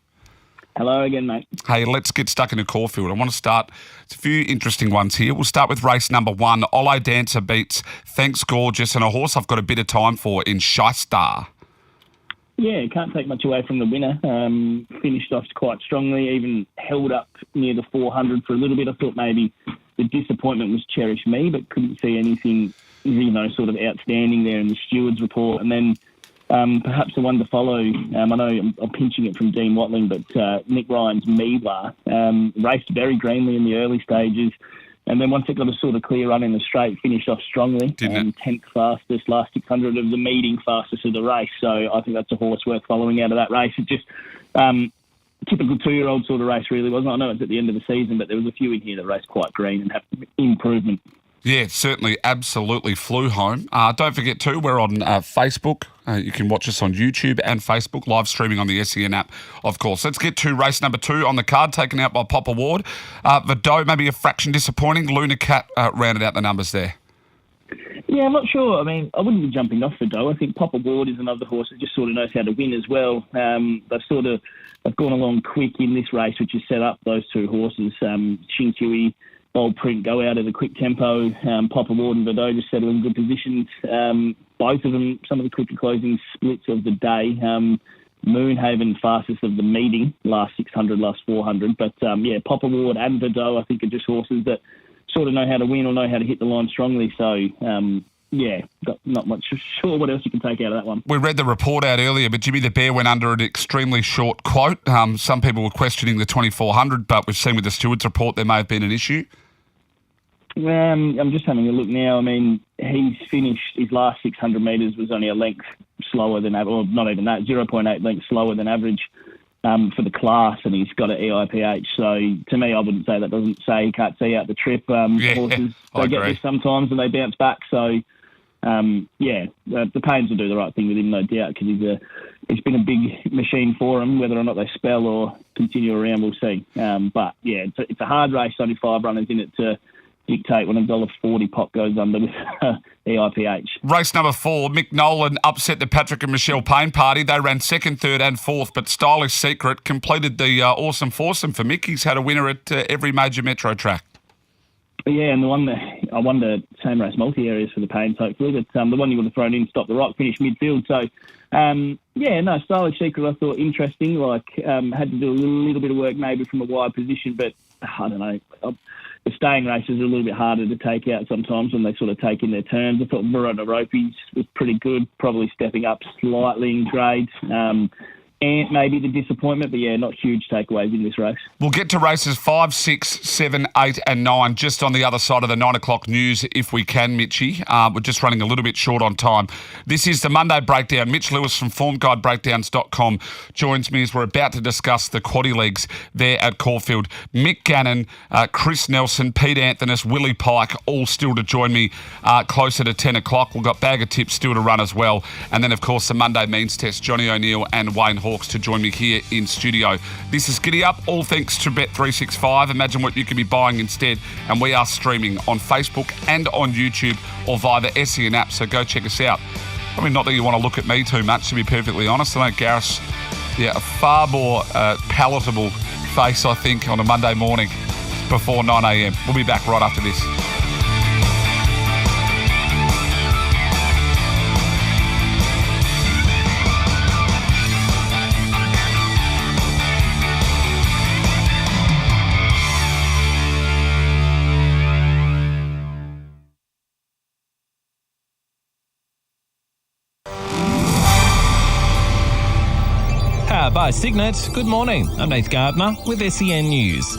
Hello again, mate. Hey, let's get stuck into Caulfield. I want to start, it's a few interesting ones here. We'll start with race number 1. Olo Dancer beats Thanks Gorgeous, and a horse I've got a bit of time for in Shy Star. Yeah, can't take much away from the winner. Finished off quite strongly, even held up near the 400 for a little bit. I thought maybe the disappointment was Cherish Me, but couldn't see anything, sort of outstanding there in the Stewards report. And then perhaps the one to follow, I know I'm pinching it from Dean Watling, but Nick Ryan's Meadler raced very greenly in the early stages. And then once it got a sort of clear run in the straight, finished off strongly. 10th fastest, last 600 of the meeting, fastest of the race. So I think that's a horse worth following out of that race. It just typical 2-year-old sort of race, really, wasn't it? I know it's at the end of the season, but there was a few in here that raced quite green and have improvement. Yeah, certainly, absolutely flew home. Don't forget too, we're on Facebook. You can watch us on YouTube and Facebook, live streaming on the SEN app, of course. Let's get to race number 2 on the card, taken out by Pop Award. Verdot, maybe a fraction disappointing. Luna Cat rounded out the numbers there. Yeah, I'm not sure. I mean, I wouldn't be jumping off Verdot. I think Pop Award is another horse that just sort of knows how to win as well. They've gone along quick in this race, which has set up those two horses. Shinkui, Bold Print go out at a quick tempo. Pop Award and Verdot just settle in good positions. Both of them, some of the quicker closing splits of the day. Moonhaven fastest of the meeting, last 600, last 400. But Pop Award and Verdot, I think, are just horses that sort of know how to win or know how to hit the line strongly. So, not much sure what else you can take out of that one. We read the report out earlier, but Jimmy the Bear went under an extremely short quote. Some people were questioning the 2400, but we've seen with the Stewards report there may have been an issue. I'm just having a look now. I mean, he's finished his last 600 metres was only a length slower than average, or not even that, 0.8 lengths slower than average for the class, and he's got an EIPH. So to me, I wouldn't say that doesn't say he can't see out the trip. Horses, they get this sometimes and they bounce back. So, the Pains will do the right thing with him, no doubt, because he's been a big machine for him. Whether or not they spell or continue around, we'll see. It's a hard race, only 5 runners in it to dictate when $1.40 Pop goes under with EIPH. Race number 4, Mick Nolan upset the Patrick and Michelle Payne party. They ran 2nd, 3rd and 4th, but Stylish Secret completed the awesome foursome for Mick. He's had a winner at every major metro track. Yeah, and the one that I won the same race multi-areas for the Paynes, hopefully, but the one you would have thrown in, Stop the Rock, finished midfield. So, Stylish Secret I thought interesting, had to do a little bit of work maybe from a wide position, but I don't know. The staying races are a little bit harder to take out sometimes when they sort of take in their turns. I thought Verona Ropes was pretty good, probably stepping up slightly in grade. And maybe the disappointment, but not huge takeaways in this race. We'll get to races 5, 6, 7, 8 and 9 just on the other side of the 9 o'clock news if we can, Mitchie. We're just running a little bit short on time. This is the Monday Breakdown. Mitch Lewis from formguidebreakdowns.com joins me as we're about to discuss the quaddie legs there at Caulfield. Mick Gannon, Chris Nelson, Pete Anthonus, Willie Pike, all still to join me closer to 10 o'clock. We've got Bag of Tips still to run as well. And then, of course, the Monday Means Test, Johnny O'Neill and Wayne Hawkes to join me here in studio. This is Giddy Up, all thanks to Bet365. Imagine what you could be buying instead. And we are streaming on Facebook and on YouTube or via the SEN app, so go check us out. Probably not that you want to look at me too much, to be perfectly honest. I know Gareth's a far more palatable face, I think, on a Monday morning before 9 a.m. We'll be back right after this. By Signet. Good morning. I'm Nath Gardner with SEN News.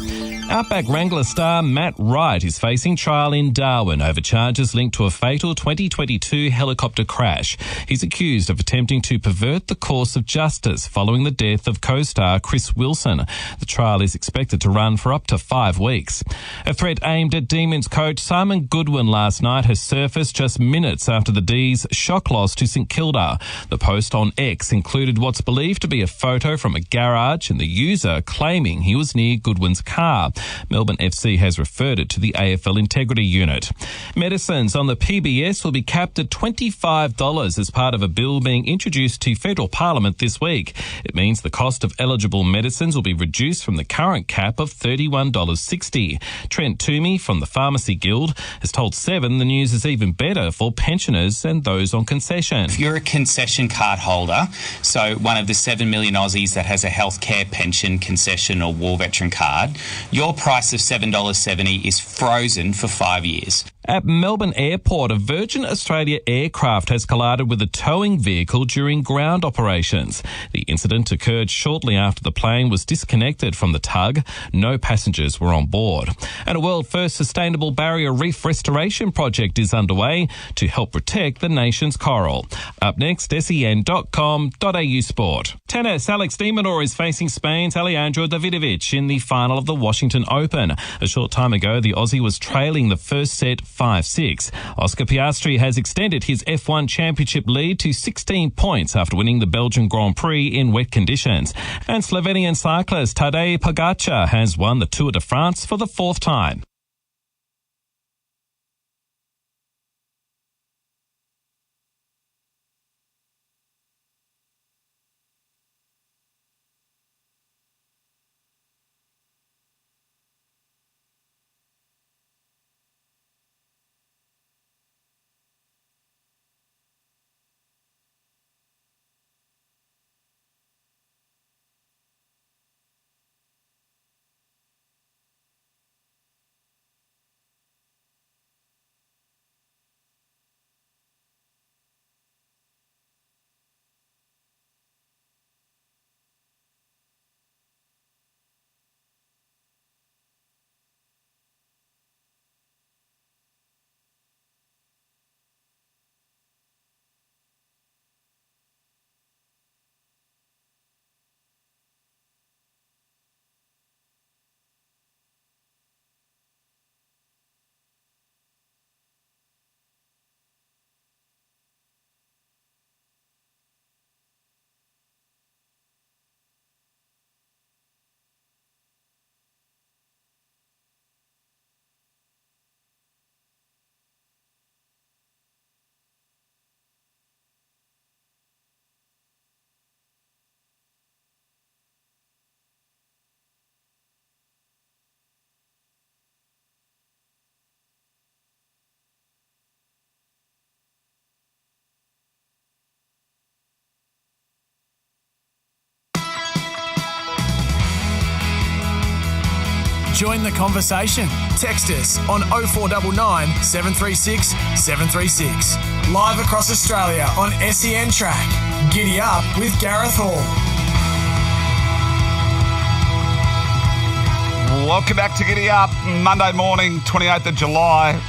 Outback Wrangler star Matt Wright is facing trial in Darwin over charges linked to a fatal 2022 helicopter crash. He's accused of attempting to pervert the course of justice following the death of co-star Chris Wilson. The trial is expected to run for up to 5 weeks. A threat aimed at Demons coach Simon Goodwin last night has surfaced just minutes after the D's shock loss to St Kilda. The post on X included what's believed to be a photo from a garage and the user claiming he was near Goodwin's car. Melbourne FC has referred it to the AFL Integrity Unit. Medicines on the PBS will be capped at $25 as part of a bill being introduced to federal parliament this week. It means the cost of eligible medicines will be reduced from the current cap of $31.60. Trent Toomey from the Pharmacy Guild has told Seven the news is even better for pensioners and those on concession. If you're a concession card holder, so one of the 7 million Aussies that has a healthcare pension, concession or war veteran card, your price of $7.70 is frozen for 5 years. At Melbourne Airport, a Virgin Australia aircraft has collided with a towing vehicle during ground operations. The incident occurred shortly after the plane was disconnected from the tug. No passengers were on board. And a world-first sustainable barrier reef restoration project is underway to help protect the nation's coral. Up next, sen.com.au sport. Tennis, Alex de Minaur is facing Spain's Alejandro Davidovich in the final of the Washington Open. A short time ago, the Aussie was trailing the first set 5-6. Oscar Piastri has extended his F1 championship lead to 16 points after winning the Belgian Grand Prix in wet conditions. And Slovenian cyclist Tadej Pogačar has won the Tour de France for the 4th time. Join the conversation. Text us on 0499 736 736. Live across Australia on SEN Track. Giddy Up with Gareth Hall. Welcome back to Giddy Up. Monday morning, 28th of July.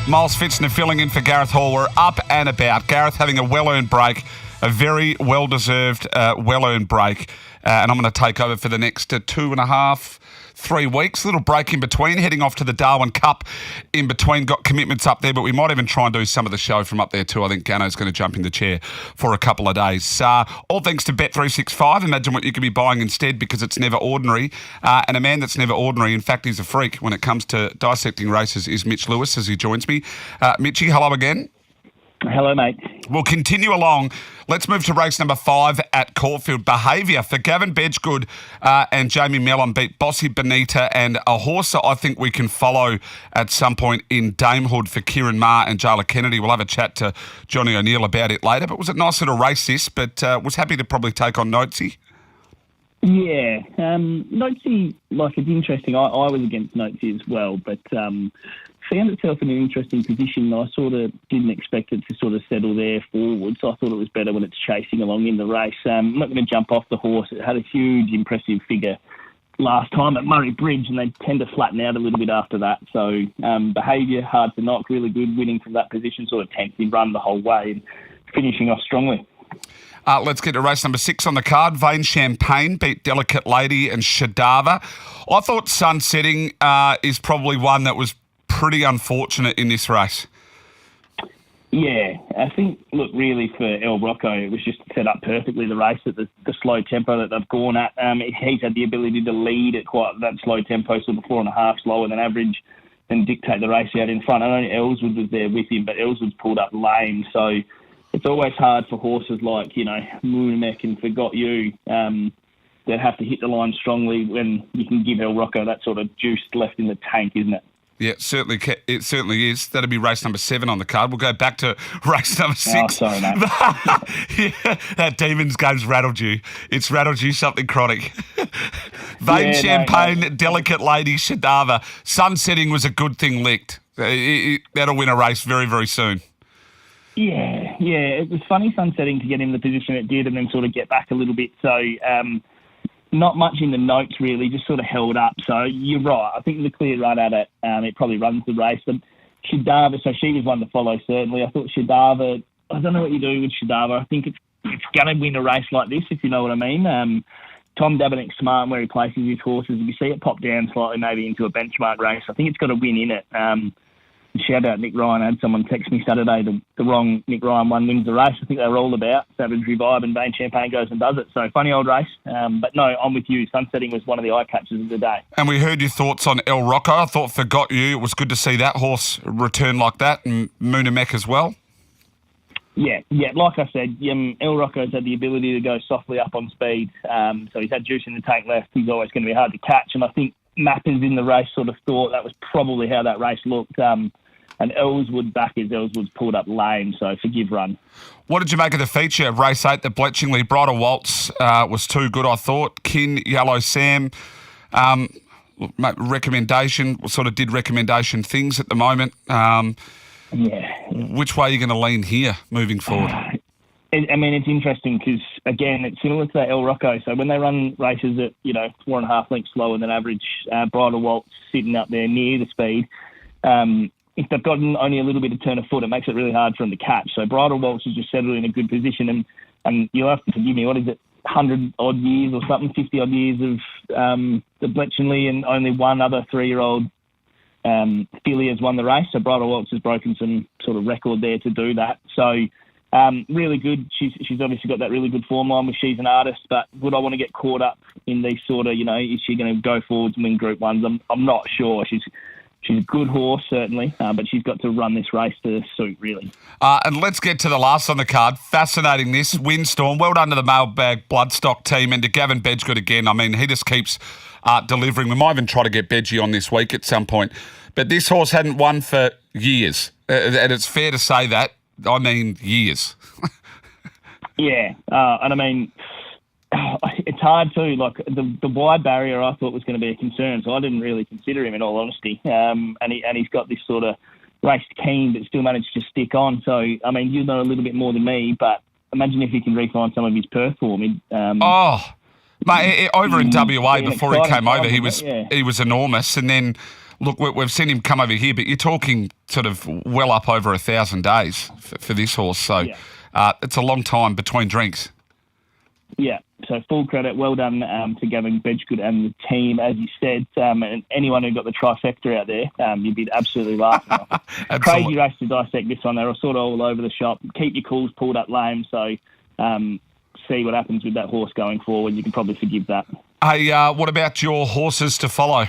Miles Pfitzner filling in for Gareth Hall. We're up and about. Gareth having a well-earned break, a very well-deserved, well-earned break. And I'm going to take over for the next 2.5-3 weeks. A little break in between, heading off to the Darwin Cup in between. Got commitments up there, but we might even try and do some of the show from up there too. I think Gano's going to jump in the chair for a couple of days. All thanks to Bet365. Imagine what you could be buying instead, because it's never ordinary. And a man that's never ordinary, in fact, he's a freak when it comes to dissecting races, is Mitch Lewis, as he joins me. Mitchie, hello again. Hello, mate. We'll continue along. Let's move to race number 5 at Caulfield. Behaviour for Gavin Bedgegood and Jamie Mellon beat Bossy Benita, and a horse that I think we can follow at some point in Damehood for Kieran Maher and Jayla Kennedy. We'll have a chat to Johnny O'Neill about it later. But was a nice little race this, but was happy to probably take on Notesy. Yeah, Notesy, it's interesting. I was against Notesy as well, but found itself in an interesting position. I sort of didn't expect it to sort of settle there forward, so I thought it was better when it's chasing along in the race. I'm not going to jump off the horse. It had a huge, impressive figure last time at Murray Bridge, and they tend to flatten out a little bit after that. So behaviour, hard to knock, really good, winning from that position, sort of 10th in run the whole way and finishing off strongly. Let's get to race number 6 on the card. Vain Champagne beat Delicate Lady and Shadava. I thought Sunsetting is probably one that was pretty unfortunate in this race. Yeah, I think, look, really for El Rocco, it was just set up perfectly, the race at the slow tempo that they've gone at. He's had the ability to lead at quite that slow tempo, sort of 4.5 slower than average, and dictate the race out in front. I know Ellswood was there with him, but Ellswood's pulled up lame, so it's always hard for horses like, Moonamek and Forgot You that have to hit the line strongly when you can give El Rocco that sort of juice left in the tank, isn't it? Yeah, it certainly is. That'll be race number 7 on the card. We'll go back to race number 6. Oh, sorry, mate. Yeah, that Demons game's rattled you. It's rattled you something chronic. Vain Champagne, Delicate Lady, Shadava. Sunsetting was a good thing licked. That'll win a race very, very soon. Yeah. It was funny Sunsetting to get in the position it did and then sort of get back a little bit. So not much in the notes, really, just sort of held up. So you're right. I think the clear run at it, it probably runs the race. But Shadava, so she was one to follow, certainly. I thought Shadava, I don't know what you do with Shadava. I think it's going to win a race like this, if you know what I mean. Tom Dabernick's smart where he places his horses. If you see it pop down slightly, maybe into a benchmark race, I think it's got a win in it. Shout out Nick Ryan. I had someone text me Saturday, the wrong Nick Ryan one wins the race. I think they were all about Savage Revive and Vain Champagne goes and does it. So funny old race. But no, I'm with you. Sunsetting was one of the eye catchers of the day. And we heard your thoughts on El Rocco. I thought Forgot You. It was good to see that horse return like that, and Moonamek as well. Yeah. Like I said, El Rocco's had the ability to go softly up on speed. So he's had juice in the tank left. He's always going to be hard to catch. And I think mappers in the race sort of thought that was probably how that race looked. And Ellswood backers, Ellswood's pulled up lame, so forgive run. What did you make of the feature? Race 8, the Bletchingley Bridal Waltz was too good, I thought. Kin, Yellow Sam, recommendation, sort of did recommendation things at the moment. Which way are you going to lean here moving forward? It's interesting because, again, it's similar to that El Rocco. So when they run races at, 4.5 lengths slower than average, Bridal Waltz sitting up there near the speed, if they've got only a little bit of turn of foot, it makes it really hard for them to catch. So Bridal Waltz has just settled in a good position, and you'll have to forgive me, what is it, 100-odd years or something, 50-odd years of the Bletchingley, and only one other 3-year-old filly has won the race. So Bridal Waltz has broken some sort of record there to do that. So really good. She's obviously got that really good form line with She's an Artist, but would I want to get caught up in these sort of, is she going to go forwards and win Group 1s? I'm not sure. She's a good horse, certainly, but she's got to run this race to suit, really. And let's get to the last on the card. Fascinating, this. Windstorm. Well done to the Mailbag Bloodstock team and to Gavin Bedgood again. He just keeps delivering. We might even try to get Bedgie on this week at some point. But this horse hadn't won for years. And it's fair to say that. Years. Yeah. It's hard too. Like the wide barrier, I thought was going to be a concern, so I didn't really consider him in all honesty. And he's got this sort of race keen, but still managed to stick on. So you know a little bit more than me, but imagine if he can refine some of his perth form. Mate, over in WA before he came over, he was enormous, and then. Look, we've seen him come over here, but you're talking sort of well up over 1,000 days for this horse. So it's a long time between drinks. Yeah, so full credit. Well done to Gavin Bedgood and the team, as you said. And anyone who got the trifecta out there, you'd be absolutely laughing. Crazy race to dissect this one. They were sort of all over the shop. Keep your calls pulled up lame, so see what happens with that horse going forward. You can probably forgive that. Hey, what about your horses to follow?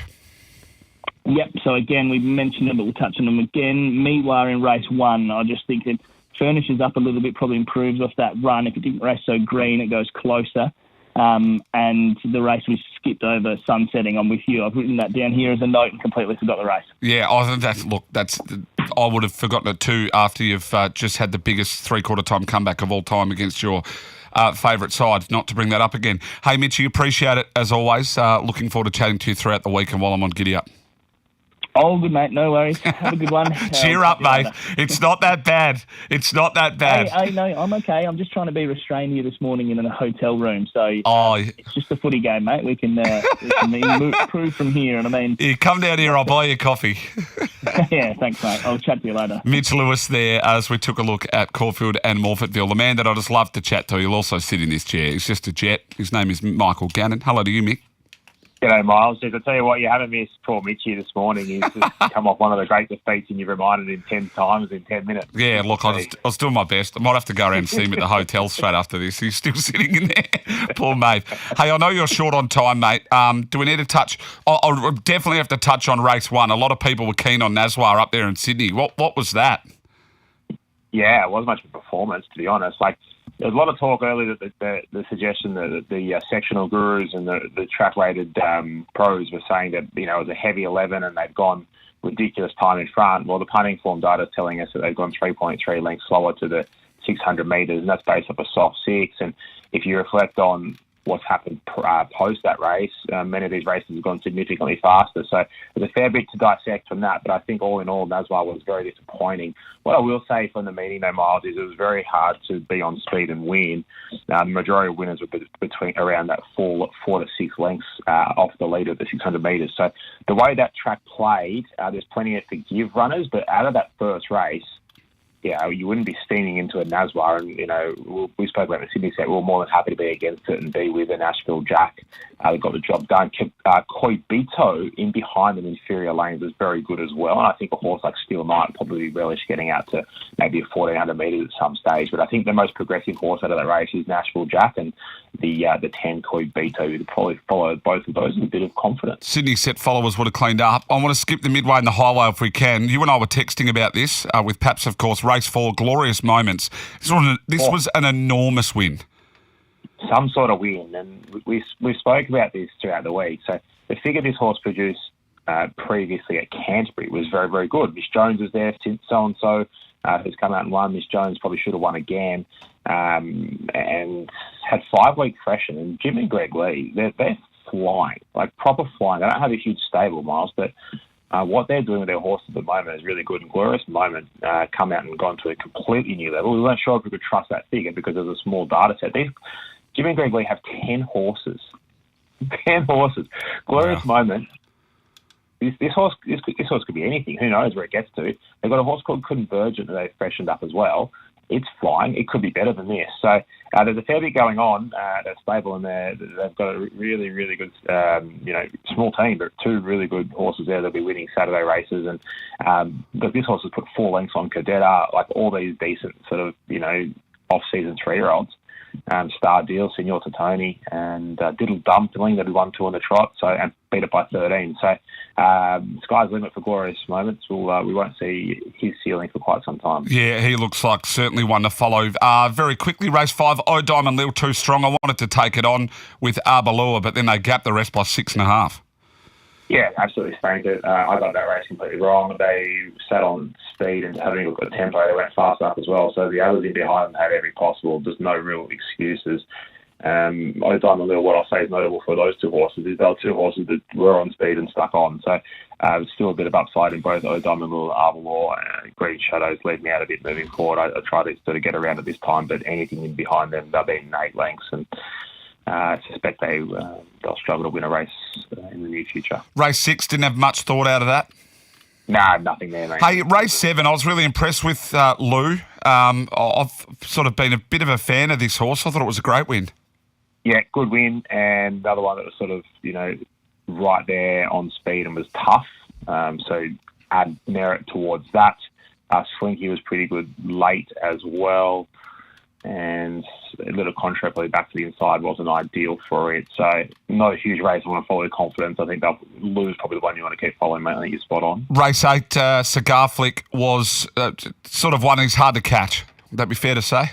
Yep, so again, we mentioned them, but we'll touch on them again. Miwa in race 1, I just think it furnishes up a little bit, probably improves off that run. If it didn't race so green, it goes closer. And the race was skipped over Sunsetting. I'm with you. I've written that down here as a note and completely forgot the race. Yeah, I would have forgotten it too after you've just had the biggest three-quarter time comeback of all time against your favourite side, not to bring that up again. Hey, Mitchie, appreciate it as always. Looking forward to chatting to you throughout the week and while I'm on Giddy Up. Oh, good, mate. No worries. Have a good one. Cheer up, mate. It's not that bad. It's not that bad. Hey, no, I'm okay. I'm just trying to be restrained here this morning in a hotel room. So it's just a footy game, mate. We can improve from here. And I mean, you come down here, I'll buy you coffee. Yeah, thanks, mate. I'll chat to you later. Mitch Lewis there as we took a look at Caulfield and Morphettville. The man that I just love to chat to, he'll also sit in this chair. He's just a jet. His name is Michael Gannon. Hello to you, Mick. G'day, Miles. I'll tell you what, you haven't missed poor Mitchie this morning. He's just come off one of the great defeats and you've reminded him 10 times in 10 minutes. Yeah, look, I was doing my best. I might have to go around and see him at the hotel straight after this. He's still sitting in there. Poor mate. Hey, I know you're short on time, mate. Do we need to touch... I'll definitely have to touch on race 1. A lot of people were keen on Naswar up there in Sydney. What was that? Yeah, it wasn't much of a performance, to be honest. Like, there was a lot of talk earlier that the suggestion that the sectional gurus and the track-rated pros were saying that, it was a heavy 11 and they'd gone ridiculous time in front. Well, the punting form data is telling us that they've gone 3.3 lengths slower to the 600 metres, and that's based off a soft 6. And if you reflect on what's happened post that race, many of these races have gone significantly faster. So there's a fair bit to dissect from that, but I think all in all, Naswar was very disappointing. What I will say from the meeting, though, Miles, is it was very hard to be on speed and win. The majority of winners were between around that 4 to 6 lengths off the lead of the 600 metres. So the way that track played, there's plenty of forgive runners, but out of that first race, you wouldn't be steaming into a Naswar. And, we spoke about the Sydney set. We were more than happy to be against it and be with an Asheville Jack. They got the job done. Coibito in behind the inferior lanes was very good as well. And I think a horse like Steel Knight probably relish getting out to maybe 1,400 metres at some stage. But I think the most progressive horse out of that race is Nashville Jack, and the 10 Coibito would probably follow both of those with a bit of confidence. Sydney set followers would have cleaned up. I want to skip the midway and the highway if we can. You and I were texting about this with Paps, of course. Race 4, Glorious Moments. This was an enormous win. Some sort of win, and we spoke about this throughout the week. So the figure this horse produced previously at Canterbury was very, very good. Miss Jones was there since so-and-so who's come out and won. Miss Jones probably should have won again, and had 5-week freshen. And Jim and Greg Lee, they're flying, like proper flying. They don't have a huge stable, Miles, but what they're doing with their horse at the moment is really good. And Glorious Moment come out and gone to a completely new level. We weren't sure if we could trust that figure because there's a small data set. Jim and Greg Lee have 10 horses. 10 horses. Glorious Moment. This horse could be anything. Who knows where it gets to? They've got a horse called Convergent that they've freshened up as well. It's flying. It could be better than this. So there's a fair bit going on. They're stable in there. They've got a really, really good, small team, but 2 really good horses there. They'll be winning Saturday races. And but this horse has put 4 lengths on Cadetta, like all these decent sort of, off-season 3-year-olds. Star Deal, Signor Totoni, and Diddle Dumpling that we won 2 on the trot, and beat it by 13. So sky's the limit for Glorious Moments. We won't see his ceiling for quite some time. Yeah, he looks like certainly one to follow. Very quickly, race 5, O Diamond Lil Too Strong. I wanted to take it on with Arbalua, but then they gapped the rest by 6.5. Yeah, absolutely spanked it. I got that race completely wrong. They sat on speed and having a look at the tempo, they went fast up as well. So the others in behind them had every possible. There's no real excuses. O Diamond Lil, what I'll say is notable for those 2 horses is they were 2 horses that were on speed and stuck on. So there's still a bit of upside in both O Diamond Lil and Arbalua. Green Shadows lead me out a bit moving forward. I try to sort of get around at this time, but anything in behind them, they'll be in 8 lengths. And I suspect they'll struggle to win a race in the near future. Race 6, didn't have much thought out of that? No, nothing there, mate. Hey, race 7, I was really impressed with Lou. I've sort of been a bit of a fan of this horse. I thought it was a great win. Yeah, good win. And another one that was sort of, right there on speed and was tough. So add merit towards that. Slinky was pretty good late as well. And a little contrary play back to the inside wasn't ideal for it. So not a huge race. I want to follow with confidence. I think they'll lose probably the one you want to keep following, mate. I think you're spot on. Race 8, Cigar Flick was sort of one he's hard to catch. Would that be fair to say?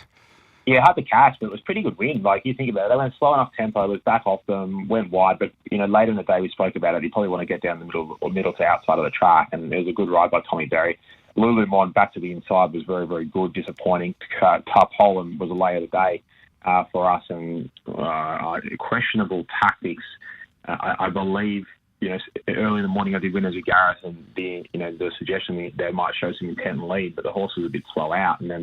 Yeah, hard to catch, but it was pretty good win. Like, you think about it, they went slow enough tempo, was back off them, went wide, but, later in the day we spoke about it, you probably want to get down the middle to outside of the track, and it was a good ride by Tommy Berry. Lulu Mon back to the inside was very, very good, disappointing. Tarpaulin was a lay of the day for us, and questionable tactics. I believe early in the morning I did winners with Gareth, and the suggestion that they might show some intent and lead, but the horse was a bit slow out, and then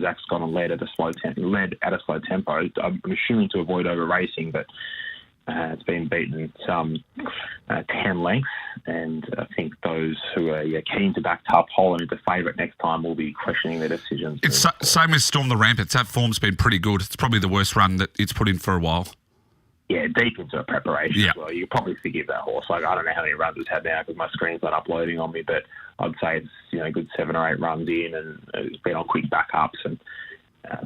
Zach's gone and led at a slow tempo. I'm assuming to avoid over racing, but it's been beaten some 10 lengths, and I think those who are keen to back Tough Holland into favourite next time will be questioning their decisions. It's same with Storm the Rampants. That form's been pretty good. It's probably the worst run that it's put in for a while. Yeah, deep into a preparation as well. You could probably forgive that horse. I don't know how many runs it's had now because my screen's not uploading on me, but I'd say it's a good 7 or 8 runs in, and it's been on quick backups. And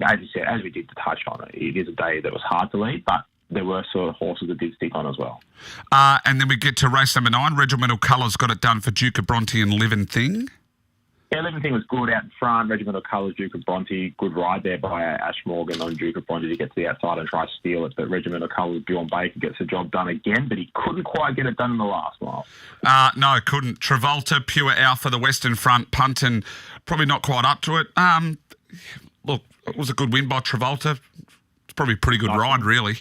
as you said, as we did to touch on it is a day that was hard to lead, but there were sort of horses that did stick on as well. And then we get to race number 9. Regimental Colours got it done for Duke of Bronte and Living Thing. Yeah, Living Thing was good out in front. Regimental Colours, Duke of Bronte, good ride there by Ash Morgan on Duke of Bronte to get to the outside and try to steal it. But Regimental Colours, Bjorn Baker gets the job done again, but he couldn't quite get it done in the last mile. No, couldn't. Travolta, Pure Alpha, the Western Front, Punton, probably not quite up to it. Look, it was a good win by Travolta. It's probably a pretty good ride, really.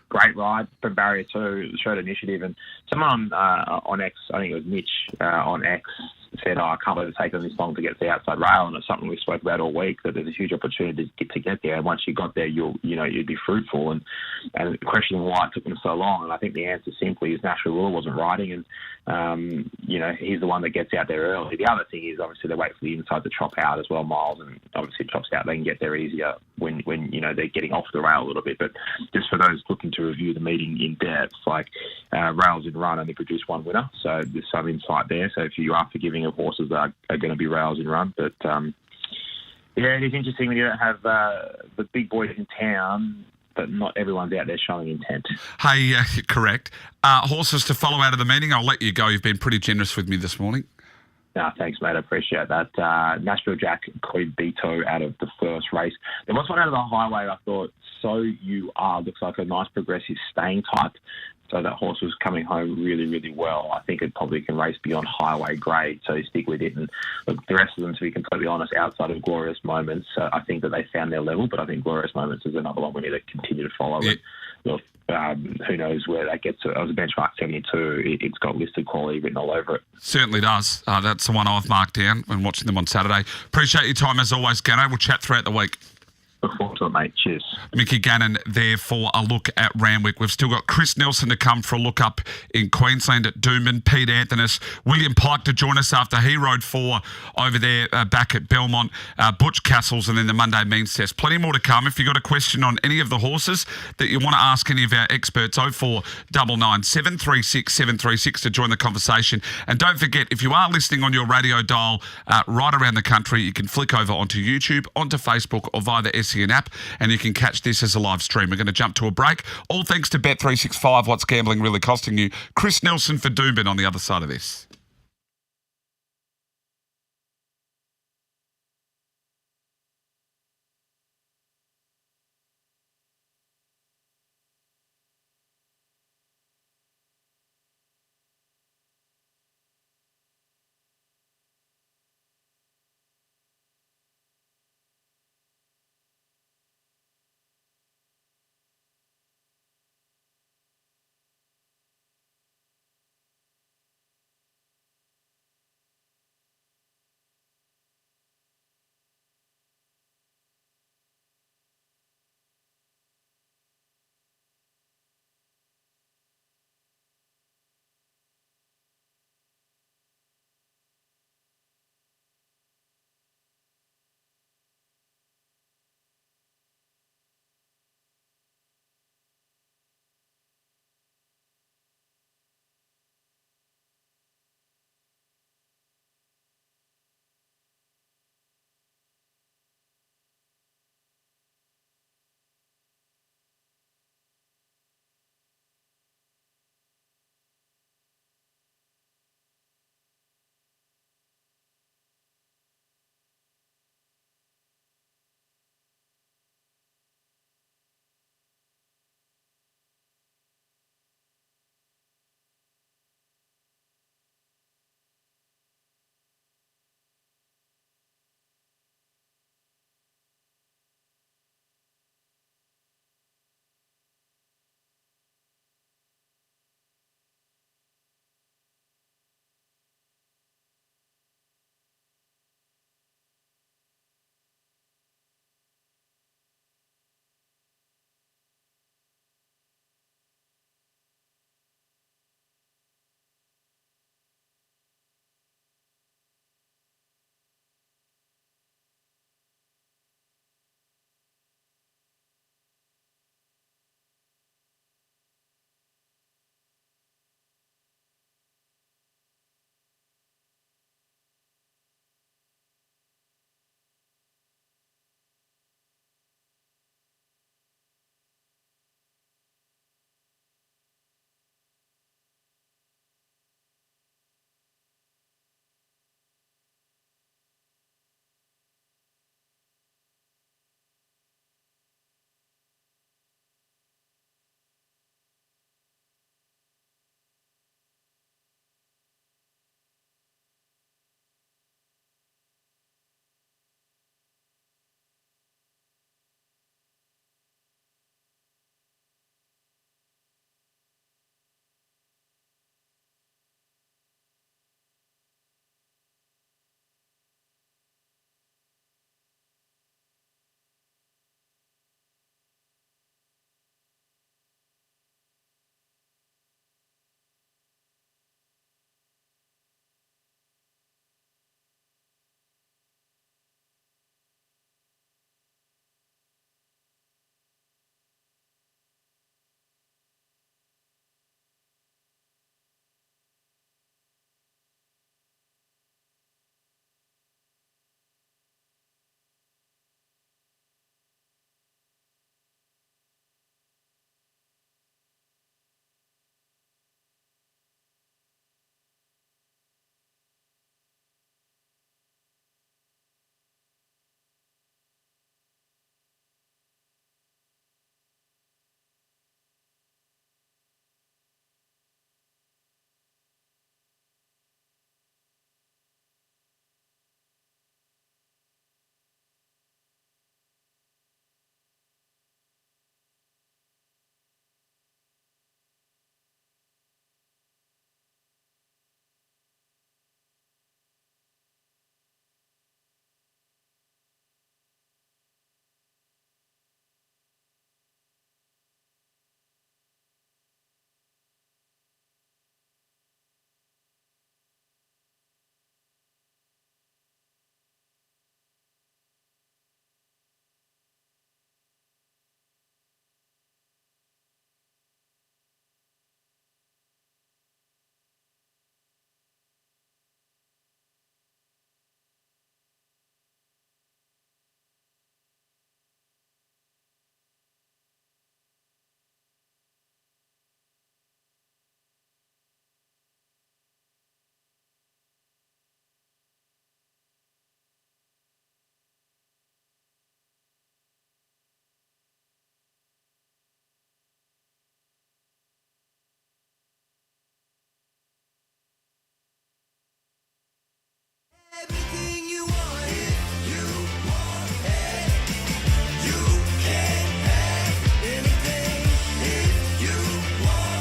Great ride from Barrier 2, showed initiative. And someone on X, I think it was Mitch on X, said, I can't believe it's taken this long to get to the outside rail. And it's something we spoke about all week, that there's a huge opportunity to get there. And once you got there, you'd be fruitful. And questioning why it took them so long. And I think the answer simply is National Ruler wasn't riding. And, he's the one that gets out there early. The other thing is obviously they wait for the inside to chop out as well, Miles. And obviously it chops out. They can get there easier when they're getting off the rail a little bit. But just for those looking to review the meeting in depth, rails in run only produce one winner. So there's some insight there. So if you are forgiving of horses that are going to be rails in run, but it is interesting when you don't have the big boys in town, but not everyone's out there showing intent. Hey, correct. Horses to follow out of the meeting. I'll let you go. You've been pretty generous with me this morning. No, thanks, mate. I appreciate that. Nashville Jack cleared Beto out of the first race. There was one out of the highway. I thought, So You Are looks like a nice progressive staying type. So that horse was coming home really, really well. I think it probably can race beyond highway grade, so you stick with it. And look, the rest of them, to be completely honest, outside of Glorious Moments, I think that they found their level, but I think Glorious Moments is another one we need to continue to follow. Yeah. Look, who knows where that gets to. It was a benchmark 72. It's got listed quality written all over it. Certainly does. That's the one I've marked down when watching them on Saturday. Appreciate your time as always, Gano. We'll chat throughout the week. Look forward to it, mate. Cheers. Mickey Gannon there for a look at Randwick. We've still got Chris Nelson to come for a look up in Queensland at Doomben. Pete Anthony, William Pike to join us after he rode 4 over there back at Belmont. Butch Castles, and then the Monday Means Test. Plenty more to come. If you've got a question on any of the horses that you want to ask any of our experts, 0499 736 736 to join the conversation. And don't forget, if you are listening on your radio dial right around the country, you can flick over onto YouTube, onto Facebook, or via the SEN app, and you can catch this as a live stream. We're going to jump to a break. All thanks to Bet365. What's gambling really costing you? Chris Nelson for Doomben on the other side of this.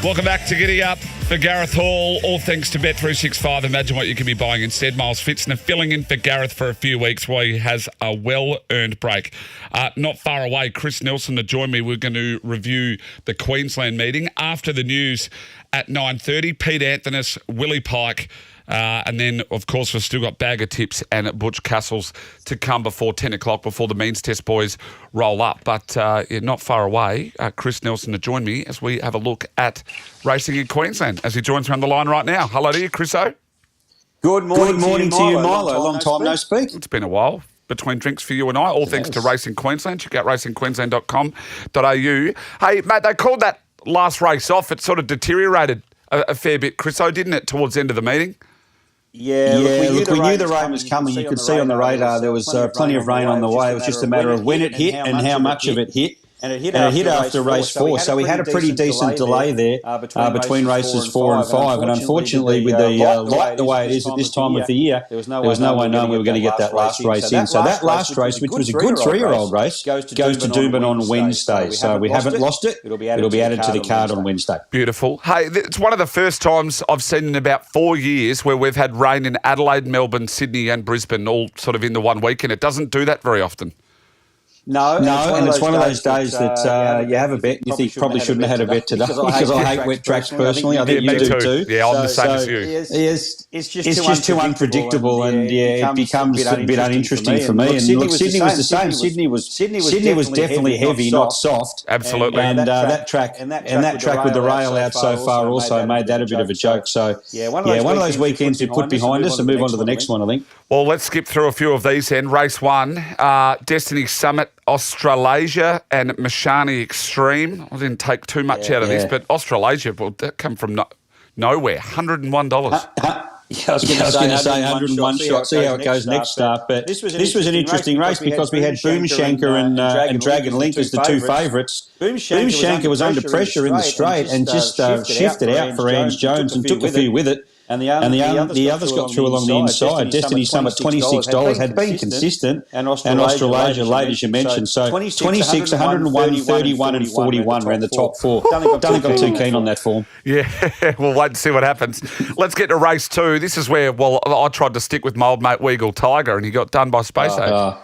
Welcome back to Giddy Up for Gareth Hall. All thanks to Bet365. Imagine what you could be buying instead. Miles Pfitzner filling in for Gareth for a few weeks while he has a well-earned break. Not far away, Chris Nelson to join me. We're going to review the Queensland meeting after the news at 9:30. Pete Anthony, Willie Pike, and then, of course, we've still got Bag of Tips and Butch Castles to come before 10 o'clock, before the Means Test boys roll up. But not far away, Chris Nelson to join me as we have a look at racing in Queensland, as he joins me on the line right now. Hello to you, Chriso. Good morning to you, Milo. Long time no speak. It's been a while between drinks for you and I, all thanks to Racing Queensland. Check out racingqueensland.com.au. Hey, mate, they called that last race off. It sort of deteriorated a fair bit, Chriso, didn't it, towards the end of the meeting? Yeah, look, we knew the rain was coming. You could see on the radar there was plenty of rain on the way. It was just a matter of when it hit and how much of it hit. And it hit after race 4, so we had a pretty decent delay there between races 4 and 5. And unfortunately, with the light the way it is at this time of the year, there was no way knowing we were going to get that last race in. So that last race, which was a good 3-year-old race, goes to Doomben on Wednesday. So we haven't lost it. It'll be added to the card on Wednesday. Beautiful. Hey, it's one of the first times I've seen in about 4 years where we've had rain in Adelaide, Melbourne, Sydney and Brisbane all sort of in the one weekend. It doesn't do that very often. No, and it's one of those days that you have a bet and you think probably shouldn't have had a bet today because I hate wet tracks personally. I think you do too. Yeah, I'm the same as you. It's just too unpredictable and it becomes a bit uninteresting for me. And look, Sydney was the same. Sydney was definitely heavy, not soft. Absolutely. And that track with the rail out so far also made that a bit of a joke. So one of those weekends we put behind us and move on to the next one, I think. Well, let's skip through a few of these then. Race 1, Destiny Summit, Australasia and Mashani Extreme. I didn't take too much out of this, but Australasia, well, that come from nowhere. $101. I was going to say 101 shots. See how it goes next start. But this was an interesting race because we had Boomshanker and Dragon Link as the two favourites. Boomshanker was under pressure in the straight and just shifted out for Ange Jones and took a few with it. And the others got through along the inside. Destiny Summit, $26, had been consistent. And Australasia, late as you mentioned. So 26, 101, 31 and 41 ran the top 4. Don't think I'm too keen on that form. Yeah, we'll wait and see what happens. Let's get to race 2. This is where, I tried to stick with my old mate Weagle Tiger and he got done by Space Age.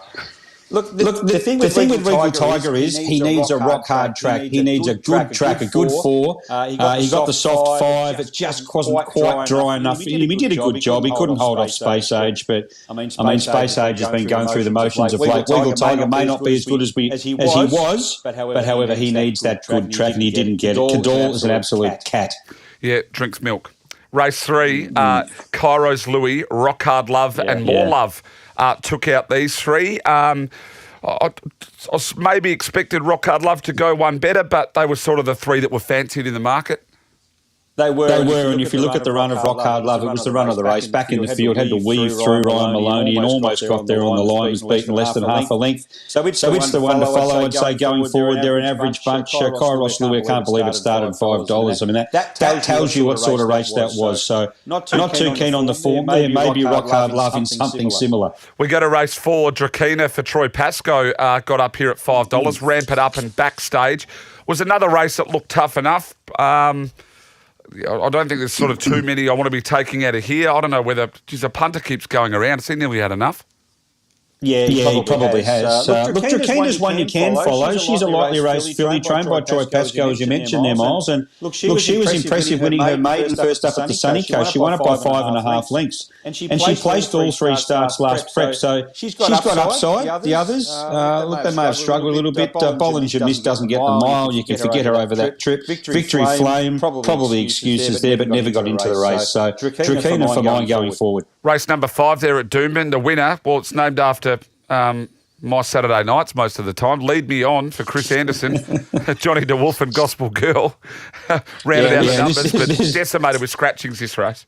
Look, the thing with Regal Tiger is he needs a rock-hard track. He needs a good track, a good 4. He got the soft 5. It just wasn't quite dry enough. He did a good job. He couldn't hold off Space Age, but I mean, Space Age has been going through the motions of late. Regal Tiger may not be as good as he was, but however, he needs that good track, and he didn't get it. Cadal is an absolute cat. Yeah, drinks milk. Race 3, Kairos Louis, Rock Hard Love and More Love. Took out these 3. I maybe expected Rock Hard Love to go one better, but they were sort of the 3 that were fancied in the market. They were, and if you look at the run of Rock Hard Love, it was the run of the race. Back in the field, had to weave through Ryan Maloney and almost got there on the line, was beaten less than half a length. So it's the one to follow, I'd say, going forward. They're an average bunch. Kairos Louis, I can't believe it started $5. I mean, that tells you what sort of race that was. So not too keen on the form there. Maybe Rock Hard Love in something similar. We go to race 4. Drakina for Troy Pascoe got up here at $5. Ramp it up and backstage. Was another race that looked tough enough. I don't think there's sort of too many I want to be taking out of here. I don't know whether a punter keeps going around. Has he nearly had enough? Yeah, he probably has. Look, Drakina's one you can follow. She's a lightly raced filly trained by Troy Pascoe, as you mentioned there, Miles. And look, she was impressive winning her maiden first up at the Sunny Coast. She won it by 5.5 lengths. And she placed all 3 starts last prep. So she's got upside. The others, look, they may have struggled a little bit. Bollinger Miss doesn't get the mile. You can forget her over that trip. Victory Flame, probably excuses there, but never got into the race. So Drakina for mine going forward. Race number 5 there at Doomben. The winner, well, it's named after my Saturday nights most of the time. Lead Me On for Chris Anderson, Johnny DeWolf and Gospel Girl. Rounded out the numbers, but decimated with scratchings this race.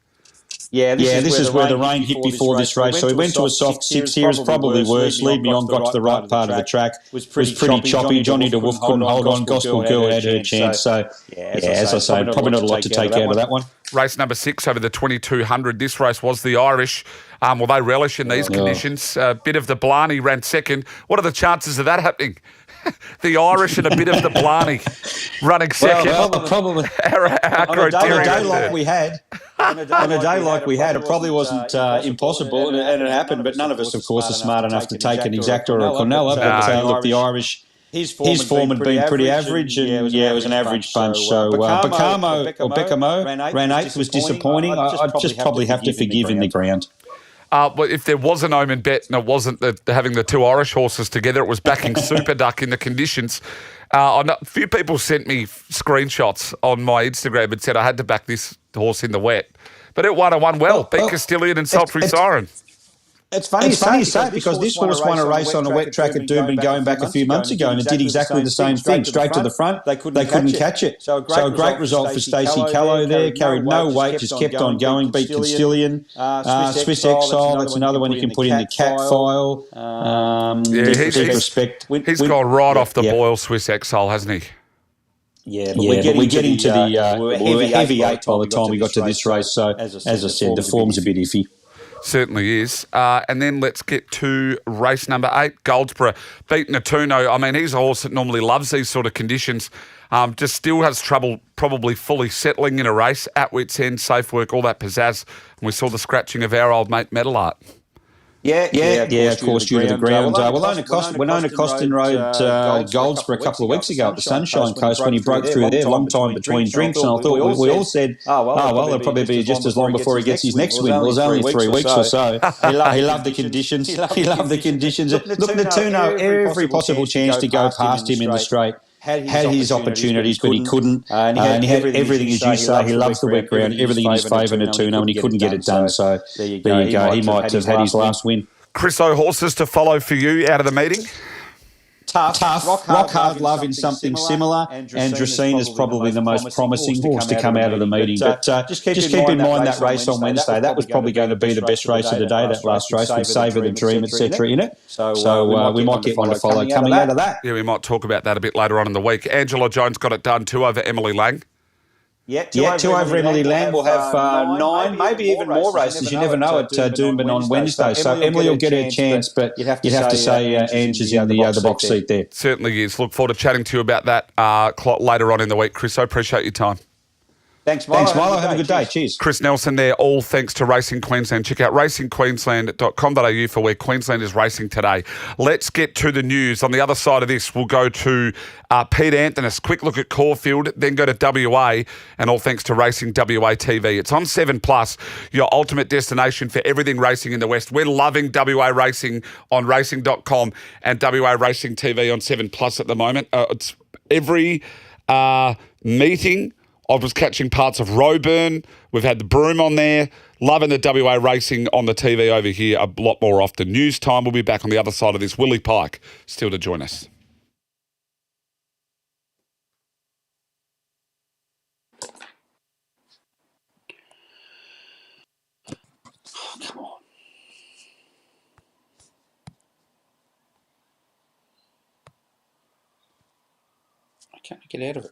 This is where the rain hit before this race. So we went to a soft 6 here. It's probably worse. Lead Me On got to the right part of the track. Was pretty choppy. Johnny DeWolf couldn't hold on. Gospel Girl had her chance. So, as I say, probably not a lot to take out of that one. Race number 6 over the 2200. This race was the Irish. They relish in these conditions. A bit of the Blarney ran second. What are the chances of that happening? the Irish and a bit of the Blarney running second. Well, probably on a day like we had. On a day like we had, it probably wasn't impossible, and it happened. But none of us, of course, are smart enough to take an exacta or a Cornella. But look, the Irish, his form had been pretty average, and it was an average bunch. So Beckamo ran eighth, was disappointing. I'd just probably have to forgive in the ground. Well, if there was an omen bet and it wasn't having the two Irish horses together, it was backing Super Duck in the conditions. A few people sent me screenshots on my Instagram and said I had to back this horse in the wet. But it won well. Beat Castilian and Sultry Siren. It's funny you say because this horse won a race on a wet track at Doomben going back a few months ago, and it did exactly the same thing, straight to the front. They couldn't catch it. So a great result for Stacey Callow there, carried no weight, just kept on going, beat Castilian. Swiss Exile, that's another one you can put in the cat file. Deep respect. He's gone right off the boil, Swiss Exile, hasn't he? Yeah, but we're getting to the heavy eight by the time we got to this race. So, as I said, the form's a bit iffy. Certainly is. And then let's get to race number 8, Goldsboro. Beat Natuno. I mean, he's a horse that normally loves these sort of conditions. Just still has trouble probably fully settling in a race. At wit's end, safe work, all that pizzazz. And we saw the scratching of our old mate Metalart. Of course, due to the ground. Winona Costin rode Golds for a couple of weeks ago at the Sunshine Coast when he broke through there, long time between drinks, and I thought we all said, it'll probably be just as long before he gets his next win. Well, it was only 3 weeks or so. He loved the conditions. He loved the conditions. Look, Natuno, every possible chance to go past him in the straight. Had his opportunities, but he couldn't. And he had everything, as you say. He loves the wet ground, everything in his favour, Natuno, and he couldn't get it done. So there you go. He might have had his last win. Chris O, horses to follow for you out of the meeting? Tough. Rock Hard Love in something similar. And Dracene is probably the most promising horse to come out of the meeting. But just keep in mind that race on Wednesday. That was probably going to be the best race of the day, that last race with Savour the Dream, etc. in it. So we might get one to follow coming out of that. Yeah, we might talk about that a bit later on in the week. Angela Jones got it done 2 over Emily Lang. Two over Emily Lamb. We'll have 9, maybe even more races. You never know at Doomben on Wednesday. So Emily will get her chance, but you'd have to say Ange is in the box seat there. Certainly is. Look forward to chatting to you about that later on in the week, Chris. I appreciate your time. Thanks, Milo. Have a good day. Cheers. Chris Nelson there, all thanks to Racing Queensland. Check out racingqueensland.com.au for where Queensland is racing today. Let's get to the news. On the other side of this, we'll go to Pete Anthony's quick look at Caulfield, then go to WA, and all thanks to Racing WA TV. It's on 7+, your ultimate destination for everything racing in the West. We're loving WA Racing on racing.com and WA Racing TV on 7+ at the moment. It's every meeting. I was catching parts of Roburn. We've had the Broom on there. Loving the WA Racing on the TV over here a lot more often. News time. We'll be back on the other side of this. Willie Pike still to join us. Oh, come on. I can't get out of it.